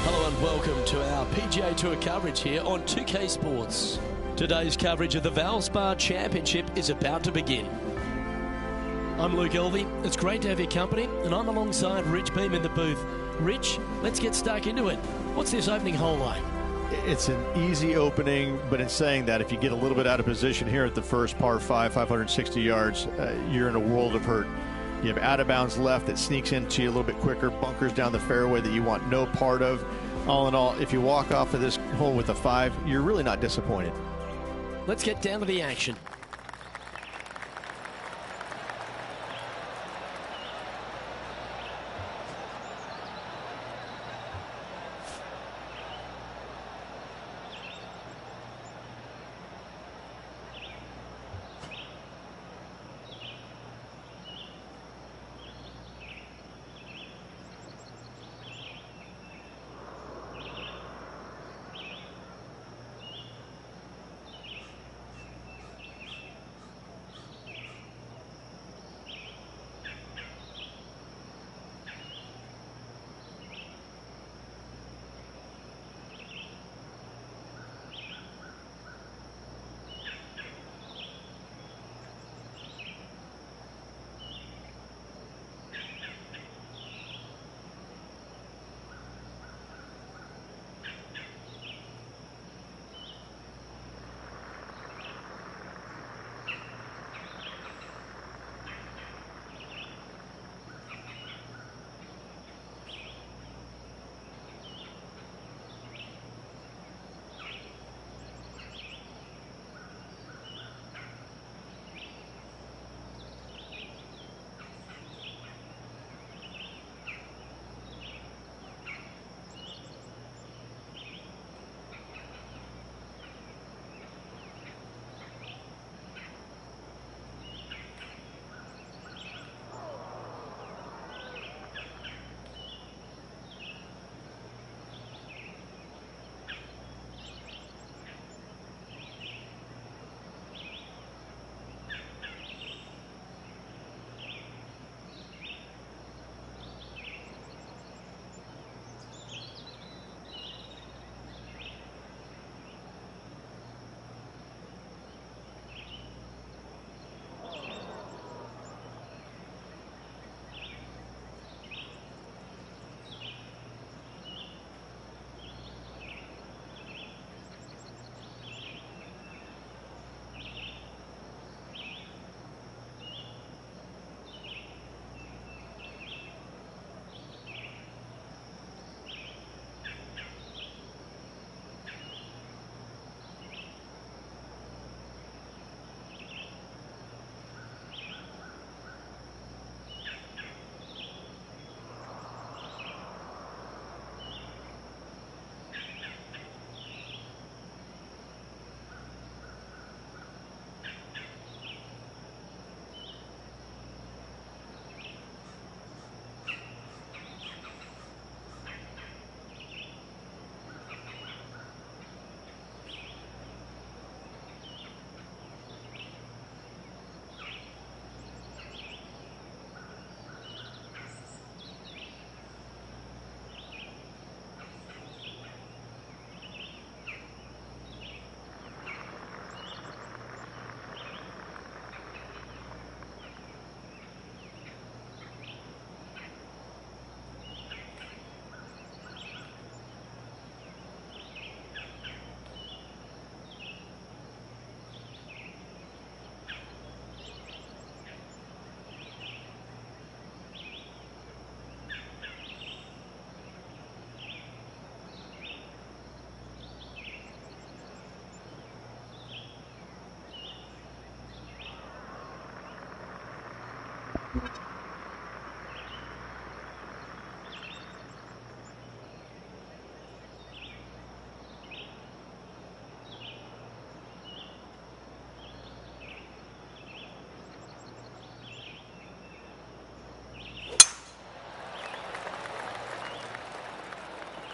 Hello and welcome to our PGA Tour coverage here on 2K Sports. Today's coverage of the Valspar Championship is about to begin. I'm Luke Elvey. It's great to have your company, and I'm alongside Rich Beam in the booth. Rich, let's get stuck into it. What's this opening hole like? It's an easy opening, but in saying that, if you get a little bit out of position here at the first par 5, 560 yards, you're in a world of hurt. You have out of bounds left that sneaks into you a little bit quicker, bunkers down the fairway that you want no part of. All in all, if you walk off of this hole with a 5, you're really not disappointed. Let's get down to the action.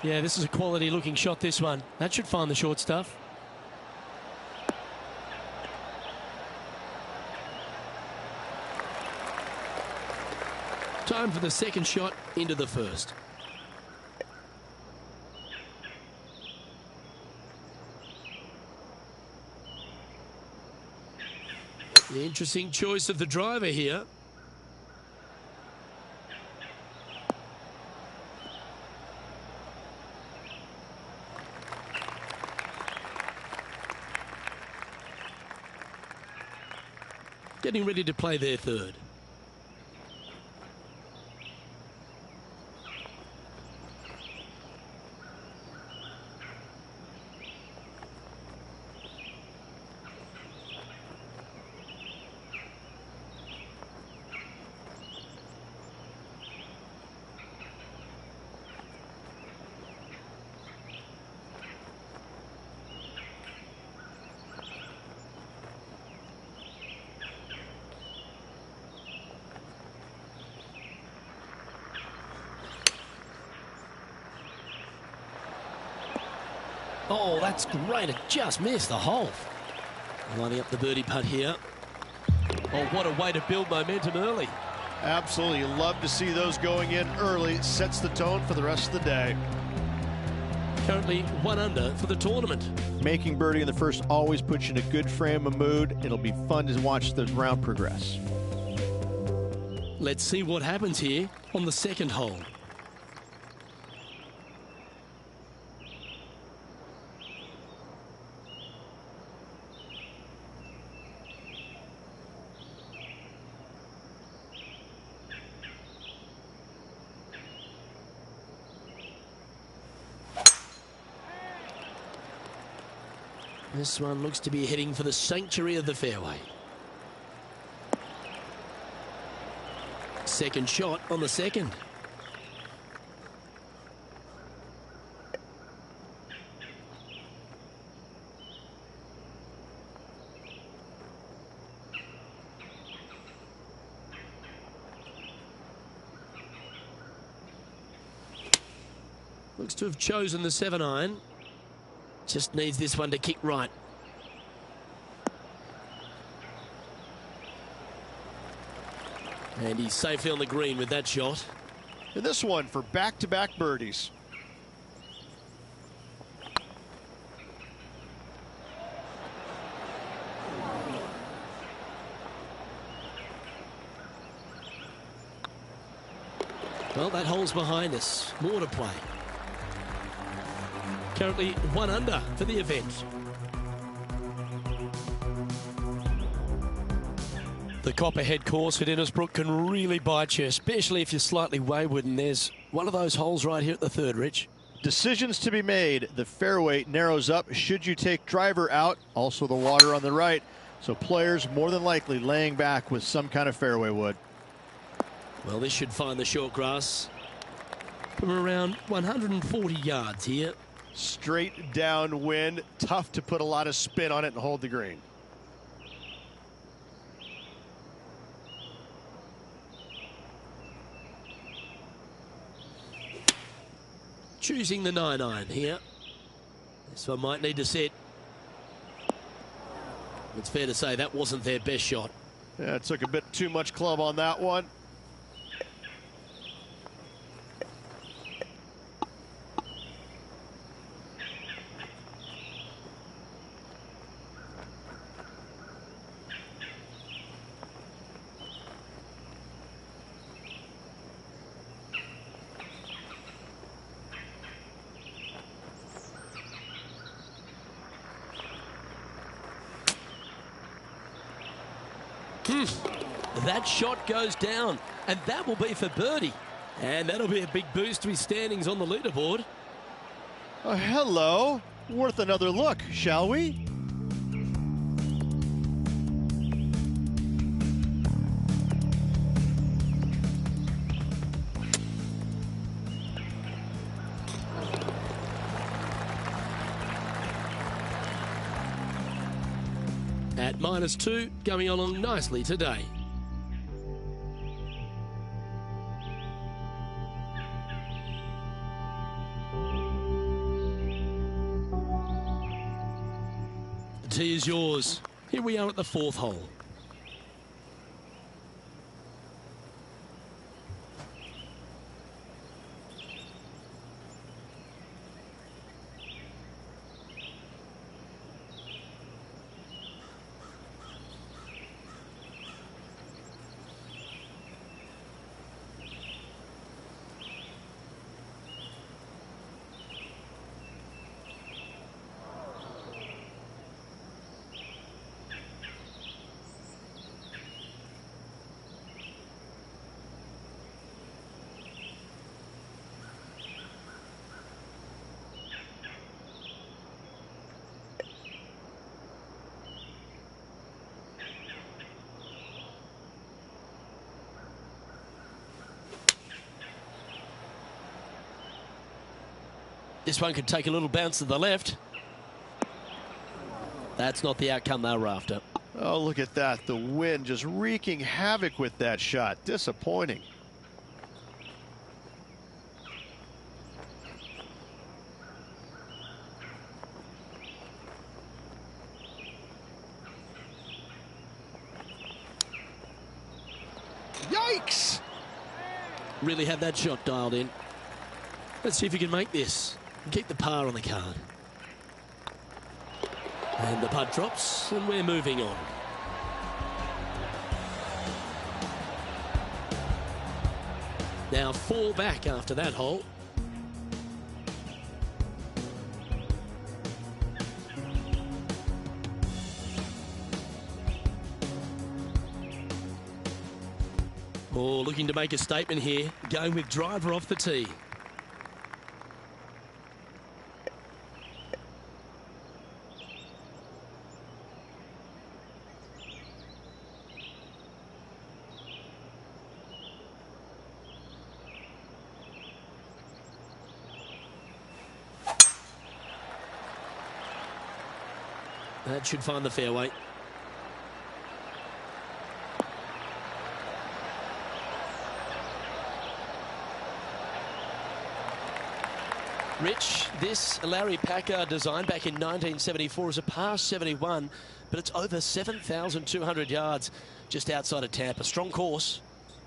Yeah, this is a quality looking shot, this one. That should find the short stuff. Time for the second shot into the first. The interesting choice of the driver here. Getting ready to play their third. Oh, that's great. It just missed the hole. Lining up the birdie putt here. Oh, what a way to build momentum early. Absolutely. You love to see those going in early. Sets the tone for the rest of the day. Currently 1 under for the tournament. Making birdie in the first always puts you in a good frame of mood. It'll be fun to watch the round progress. Let's see what happens here on the second hole. This one looks to be heading for the sanctuary of the fairway. Second shot on the second. Looks to have chosen the 7-iron. Just needs this one to kick right. And he's safely on the green with that shot. And this one for back-to-back birdies. Well, that hole's behind us. More to play. Currently 1 under for the event. The Copperhead course at Innisbrook can really bite you, especially if you're slightly wayward, and there's one of those holes right here at the third, Rich. Decisions to be made. The fairway narrows up. Should you take driver out? Also the water on the right. So players more than likely laying back with some kind of fairway wood. Well, this should find the short grass from around 140 yards here. Straight downwind. Tough to put a lot of spin on it and hold the green. Choosing the 9-iron here. This one might need to set. It's fair to say that wasn't their best shot. Yeah, it took a bit too much club on that one. That shot goes down, and that will be for birdie. And that'll be a big boost to his standings on the leaderboard. Oh, hello. Worth another look, shall we? At -2, going along nicely today. tee is yours. Here we are at the 4th hole. This one could take a little bounce to the left. That's not the outcome they were after. Oh, look at that. The wind just wreaking havoc with that shot. Disappointing. Yikes! Really had that shot dialed in. Let's see if you can make this. Keep the par on the card. And the putt drops, and we're moving on. Now 4 back after that hole. Oh, looking to make a statement here, going with driver off the tee. That should find the fairway. Rich, this Larry Packer design back in 1974 is a par 71, but it's over 7,200 yards just outside of Tampa. Strong course.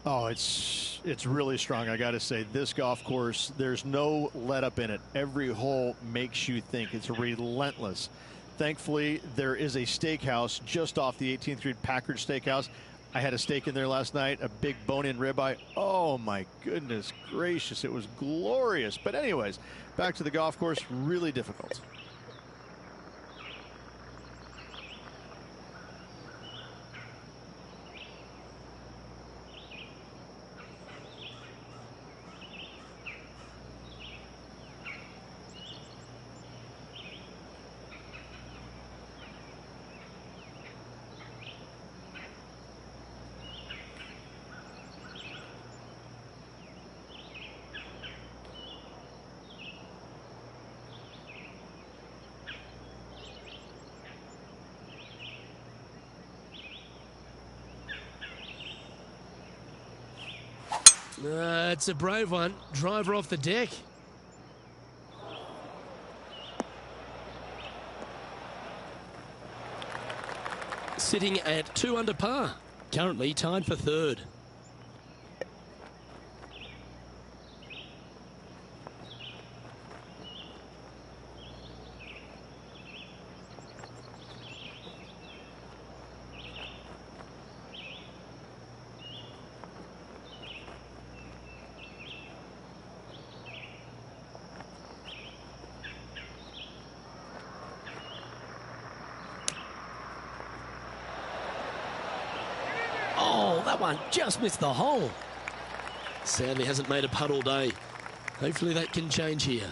Oh, it's really strong. I got to say, this golf course, there's no let up in it. Every hole makes you think. It's relentless. Thankfully, there is a steakhouse just off the 18th Street Packard Steakhouse. I had a steak in there last night, a big bone-in ribeye. Oh, my goodness gracious. It was glorious. But anyways, back to the golf course, really difficult. It's a brave one. Driver off the deck. Sitting at 2 under par. Currently tied for 3rd. Oh, that one just missed the hole. Sadly hasn't made a putt all day. Hopefully that can change here.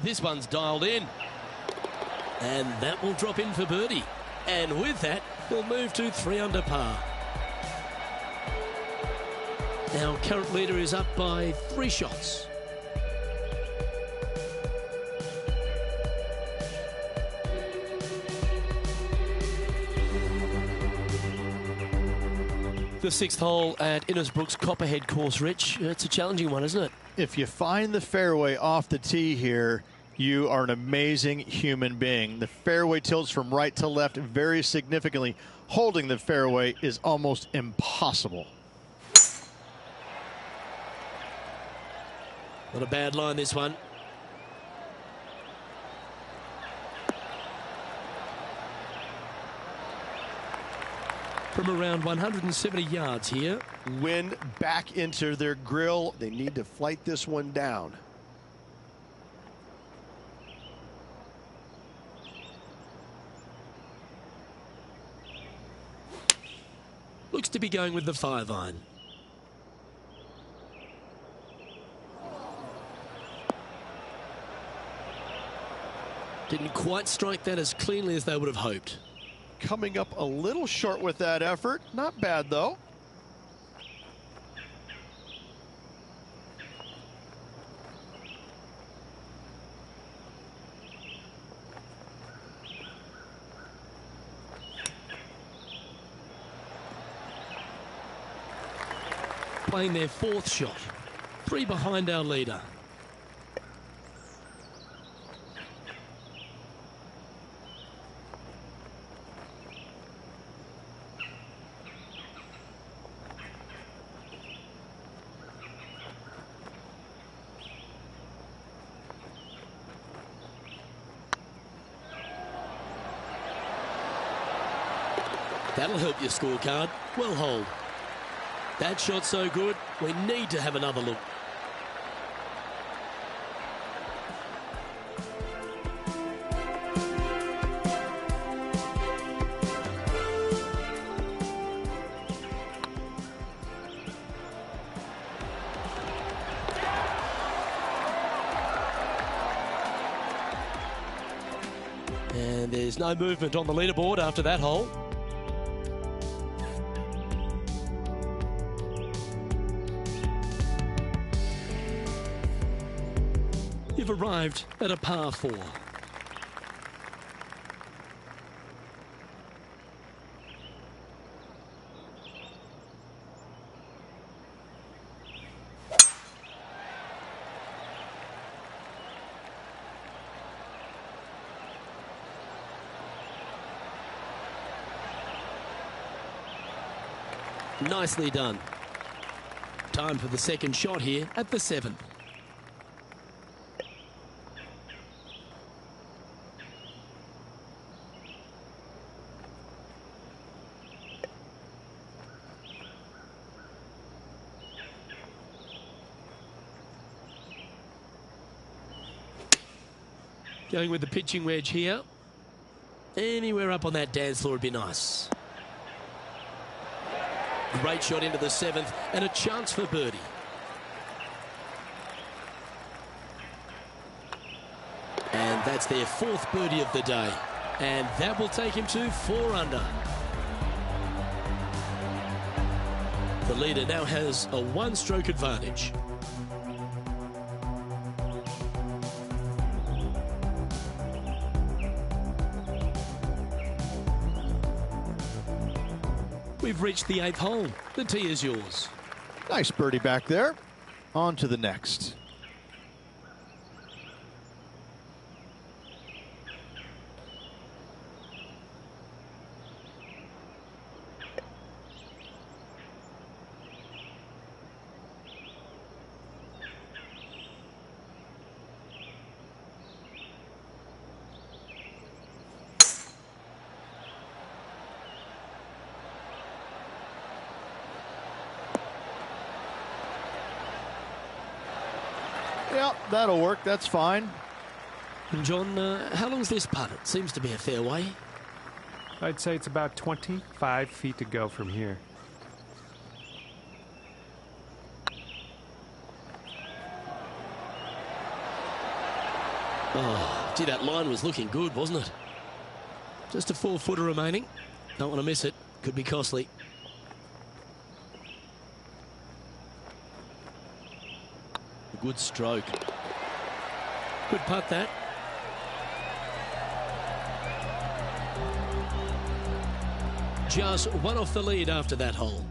This one's dialed in. And that will drop in for birdie. And with that, he'll move to 3 under par. Our current leader is up by 3 shots. The 6th hole at Innisbrook's Copperhead course, Rich. It's a challenging one, isn't it? If you find the fairway off the tee here, you are an amazing human being. The fairway tilts from right to left very significantly. Holding the fairway is almost impossible. Not a bad line, this one. From around 170 yards here. Wind back into their grill. They need to flight this one down. Looks to be going with the 5-iron. Didn't quite strike that as cleanly as they would have hoped. Coming up a little short with that effort. Not bad, though. Playing their 4th shot. 3 behind our leader. That'll help your scorecard. Well hold. That shot's so good, we need to have another look. And there's no movement on the leaderboard after that hole. You've arrived at a par 4. Nicely done. Time for the 2nd shot here at the 7th. Going with the pitching wedge here. Anywhere up on that dance floor would be nice. Great shot into the 7th and a chance for birdie. And that's their 4th birdie of the day. And that will take him to 4 under. The leader now has a 1-stroke advantage. We've reached the 8th hole. The tee is yours. Nice birdie back there. On to the next. Yeah, that'll work. That's fine. And John, how long's this putt? It seems to be a fair way. I'd say it's about 25 feet to go from here. Oh, gee, that line was looking good, wasn't it? Just a 4-footer remaining. Don't want to miss it. Could be costly. Good stroke. Good putt, that. Just one off the lead after that hole.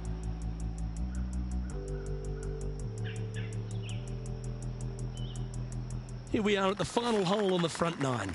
Here we are at the final hole on the front nine.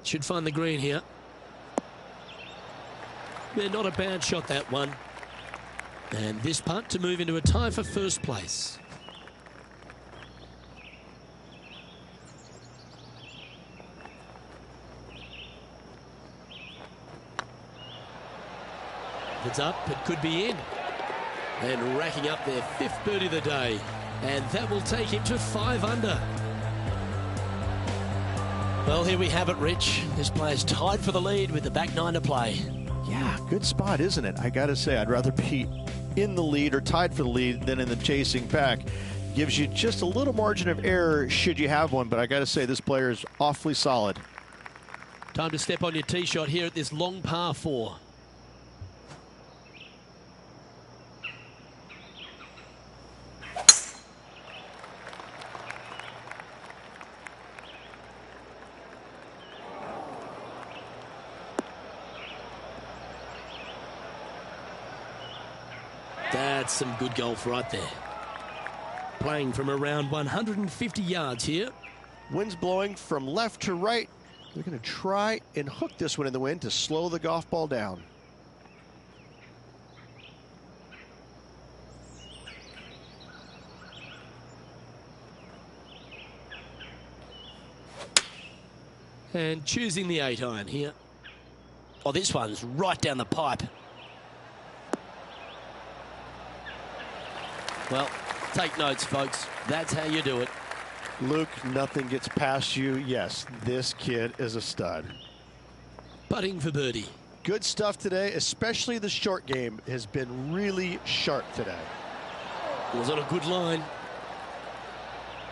Should find the green here. Yeah, not a bad shot, that one. And this putt to move into a tie for first place. If it's up, it could be in. And racking up their 5th birdie of the day. And that will take him to 5 under. Well, here we have it, Rich. This player's tied for the lead with the back 9 to play. Yeah, good spot, isn't it? I got to say, I'd rather be in the lead or tied for the lead than in the chasing pack. Gives you just a little margin of error should you have one, but I got to say, this player is awfully solid. Time to step on your tee shot here at this long par 4. That's some good golf right there. Playing from around 150 yards here. Wind's blowing from left to right. They're going to try and hook this one in the wind to slow the golf ball down. And choosing the 8-iron here. Oh, this one's right down the pipe. Well, take notes, folks. That's how you do it. Luke, nothing gets past you. Yes, this kid is a stud. Putting for birdie. Good stuff today, especially the short game has been really sharp today. Was on a good line.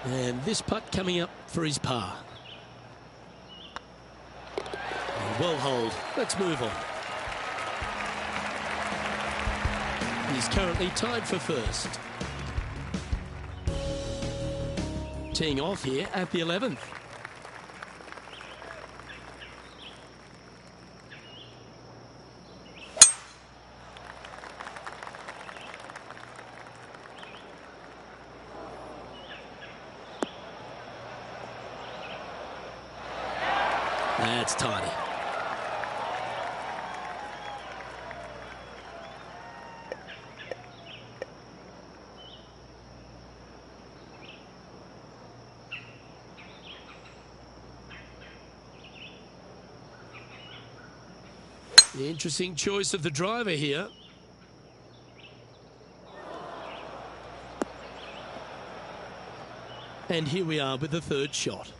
And this putt coming up for his par. And well hold. Let's move on. He's currently tied for first. Teeing off here at the 11th. That's tidy. The interesting choice of the driver here. And here we are with the 3rd shot.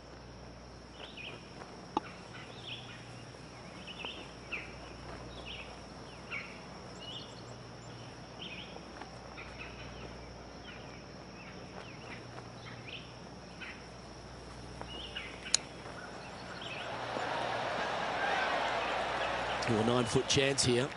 A 9-foot chance here.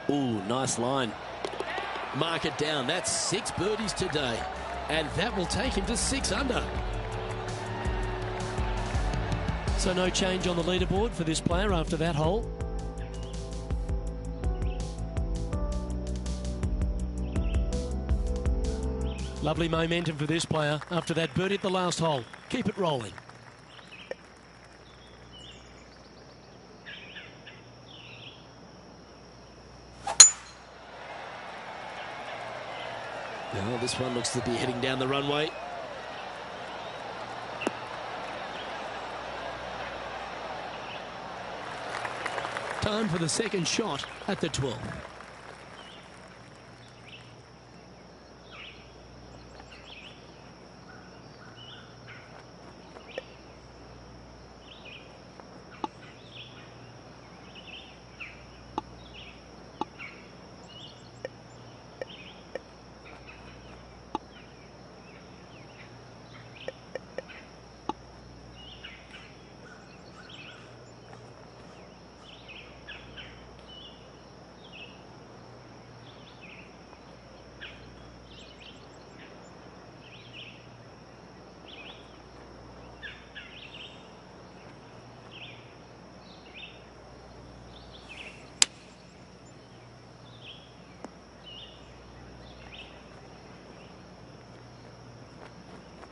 Ooh, nice line. Mark it down. That's 6 birdies today. And that will take him to 6 under. So no change on the leaderboard for this player after that hole. Lovely momentum for this player after that birdie at the last hole. Keep it rolling. Oh, this one looks to be heading down the runway. Time for the second shot at the 12.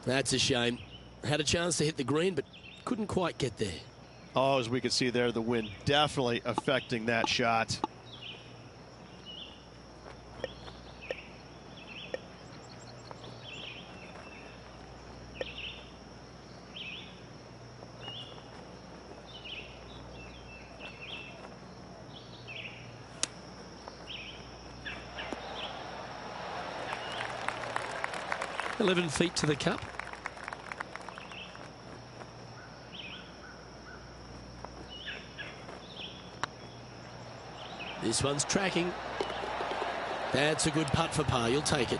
That's a shame. Had a chance to hit the green, but couldn't quite get there. Oh, as we can see there, the wind definitely affecting that shot. "11 feet to the cup." This one's tracking. That's a good putt for par. You'll take it.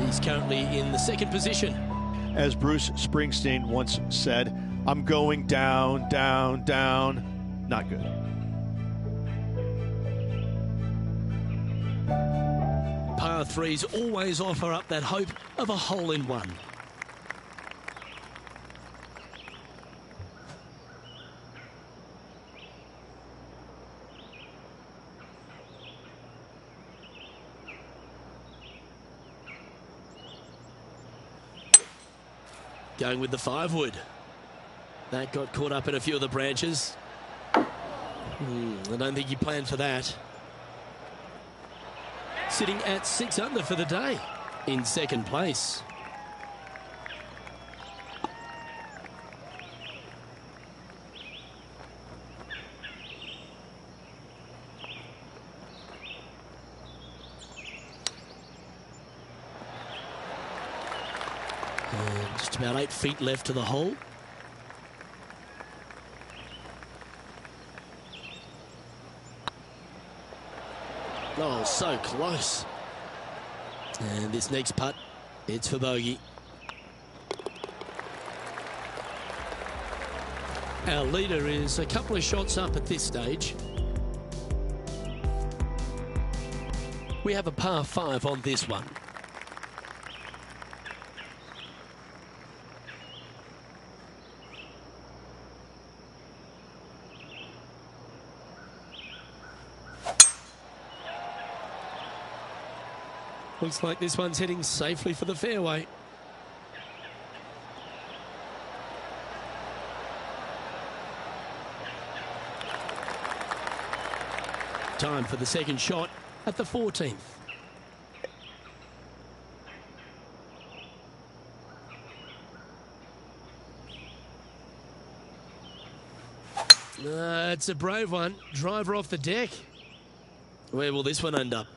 He's currently in the second position. As Bruce Springsteen once said, I'm going down, down, down. Not good. Par threes always offer up that hope of a hole-in-one. Going with the 5-wood. That got caught up in a few of the branches. I don't think he planned for that. Sitting at 6 under for the day, in second place. And just about 8 feet left to the hole. Oh, so close. And this next putt, it's for bogey. Our leader is a couple of shots up at this stage. We have a par 5 on this one. Looks like this one's heading safely for the fairway. Time for the second shot at the 14th. It's a brave one. Driver off the deck. Where will this one end up?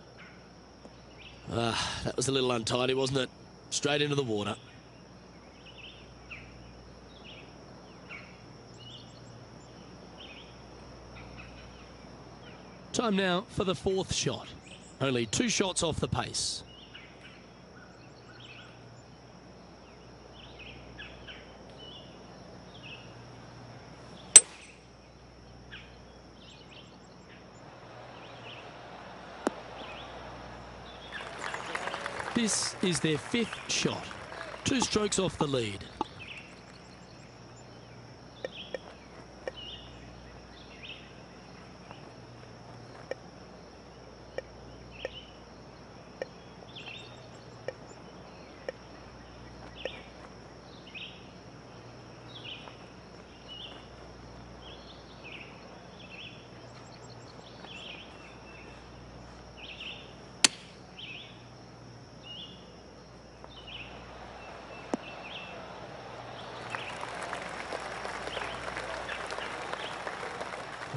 That was a little untidy, wasn't it? Straight into the water. Time now for the 4th shot. Only 2 shots off the pace. This is their 5th shot. 2 strokes off the lead.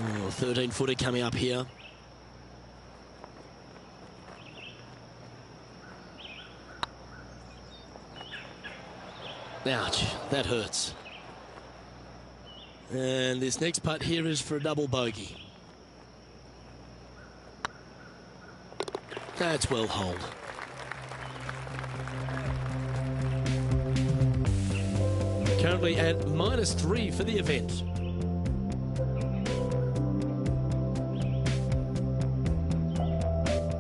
Oh, 13-footer coming up here. Ouch, that hurts. And this next putt here is for a double bogey. That's well holed. Currently at -3 for the event.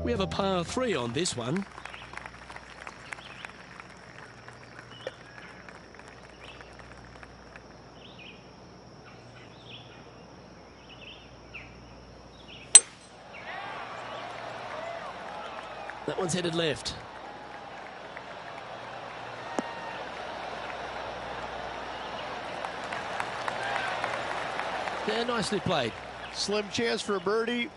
We have a par 3 on this one. That one's headed left. Yeah, nicely played. Slim chance for a birdie,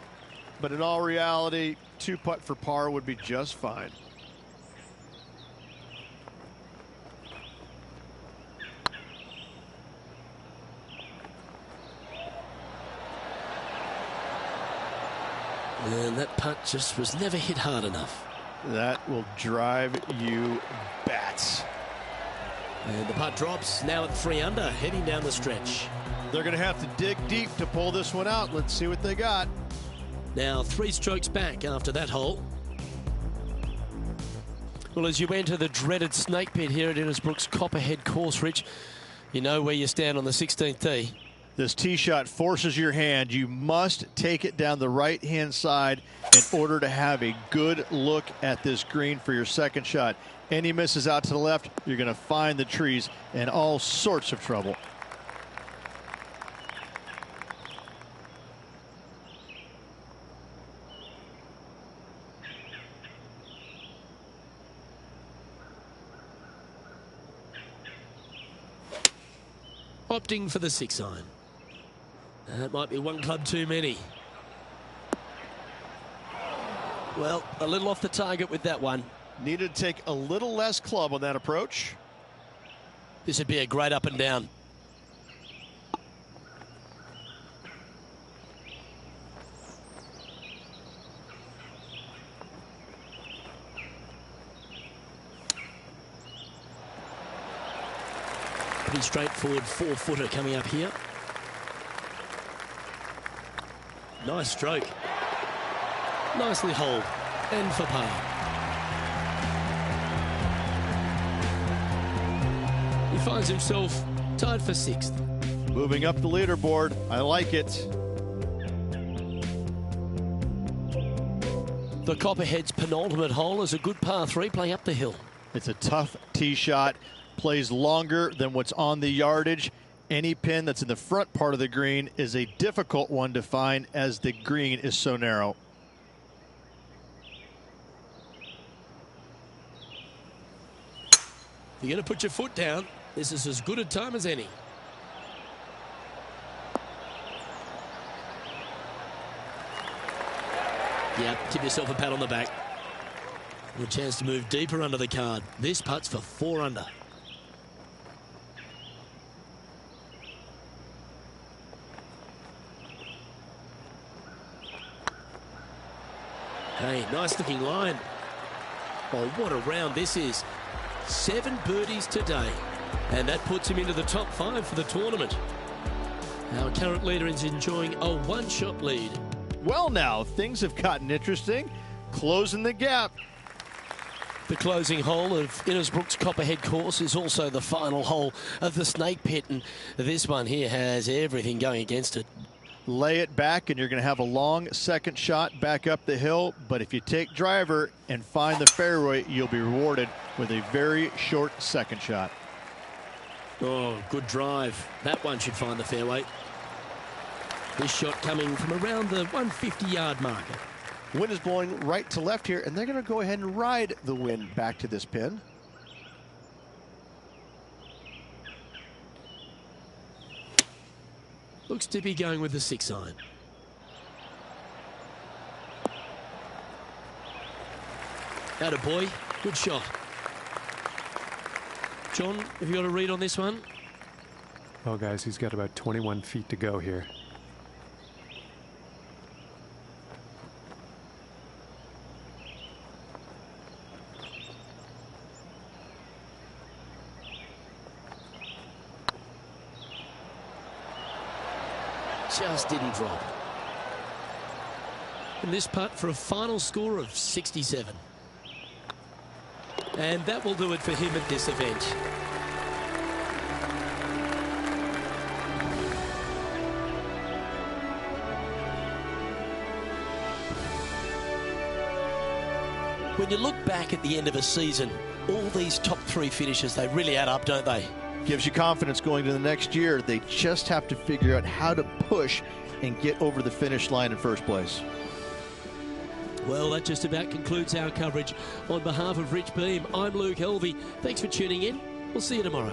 but in all reality, 2-putt for par would be just fine. And that putt just was never hit hard enough. That will drive you bats. And the putt drops, now at 3 under, heading down the stretch. They're going to have to dig deep to pull this one out. Let's see what they got. Now 3 strokes back after that hole. Well, as you enter the dreaded snake pit here at Innisbrook's Copperhead course, Rich, you know where you stand on the 16th tee. This tee shot forces your hand. You must take it down the right-hand side in order to have a good look at this green for your second shot. Any misses out to the left, you're going to find the trees and all sorts of trouble. Opting for the 6-iron. That might be one club too many. Well, a little off the target with that one. Needed to take a little less club on that approach. This would be a great up and down. Pretty straightforward 4-footer coming up here. Nice stroke. Nicely holed. And for par. He finds himself tied for 6th. Moving up the leaderboard. I like it. The Copperhead's penultimate hole is a good par 3 playing up the hill. It's a tough tee shot. Plays longer than what's on the yardage. Any pin that's in the front part of the green is a difficult one to find as the green is so narrow. You're going to put your foot down. This is as good a time as any. Yeah, give yourself a pat on the back. A chance to move deeper under the card. This putt's for 4 under. Hey, nice looking line. Oh, what a round this is. 7 birdies today. And that puts him into the top 5 for the tournament. Our current leader is enjoying a 1-shot lead. Well, now, things have gotten interesting. Closing the gap. The closing hole of Innisbrook's Copperhead course is also the final hole of the snake pit. And this one here has everything going against it. lay it back, and you're going to have a long second shot back up the hill. But if you take driver and find the fairway, you'll be rewarded with a very short second shot. Oh, good drive. That one should find the fairway. This shot coming from around the 150-yard marker. Wind is blowing right to left here, and they're going to go ahead and ride the wind back to this pin. Looks to be going with the 6-iron. Attaboy, good shot. John, have you got a read on this one? Well, guys, he's got about 21 feet to go here. Just didn't drop. And this putt for a final score of 67. And that will do it for him at this event. When you look back at the end of a season, all these top 3 finishes, they really add up, don't they? Gives you confidence going to the next year. They just have to figure out how to push and get over the finish line in first place. Well, that just about concludes our coverage. On behalf of Rich Beam, I'm Luke Helvey. Thanks for tuning in. We'll see you tomorrow.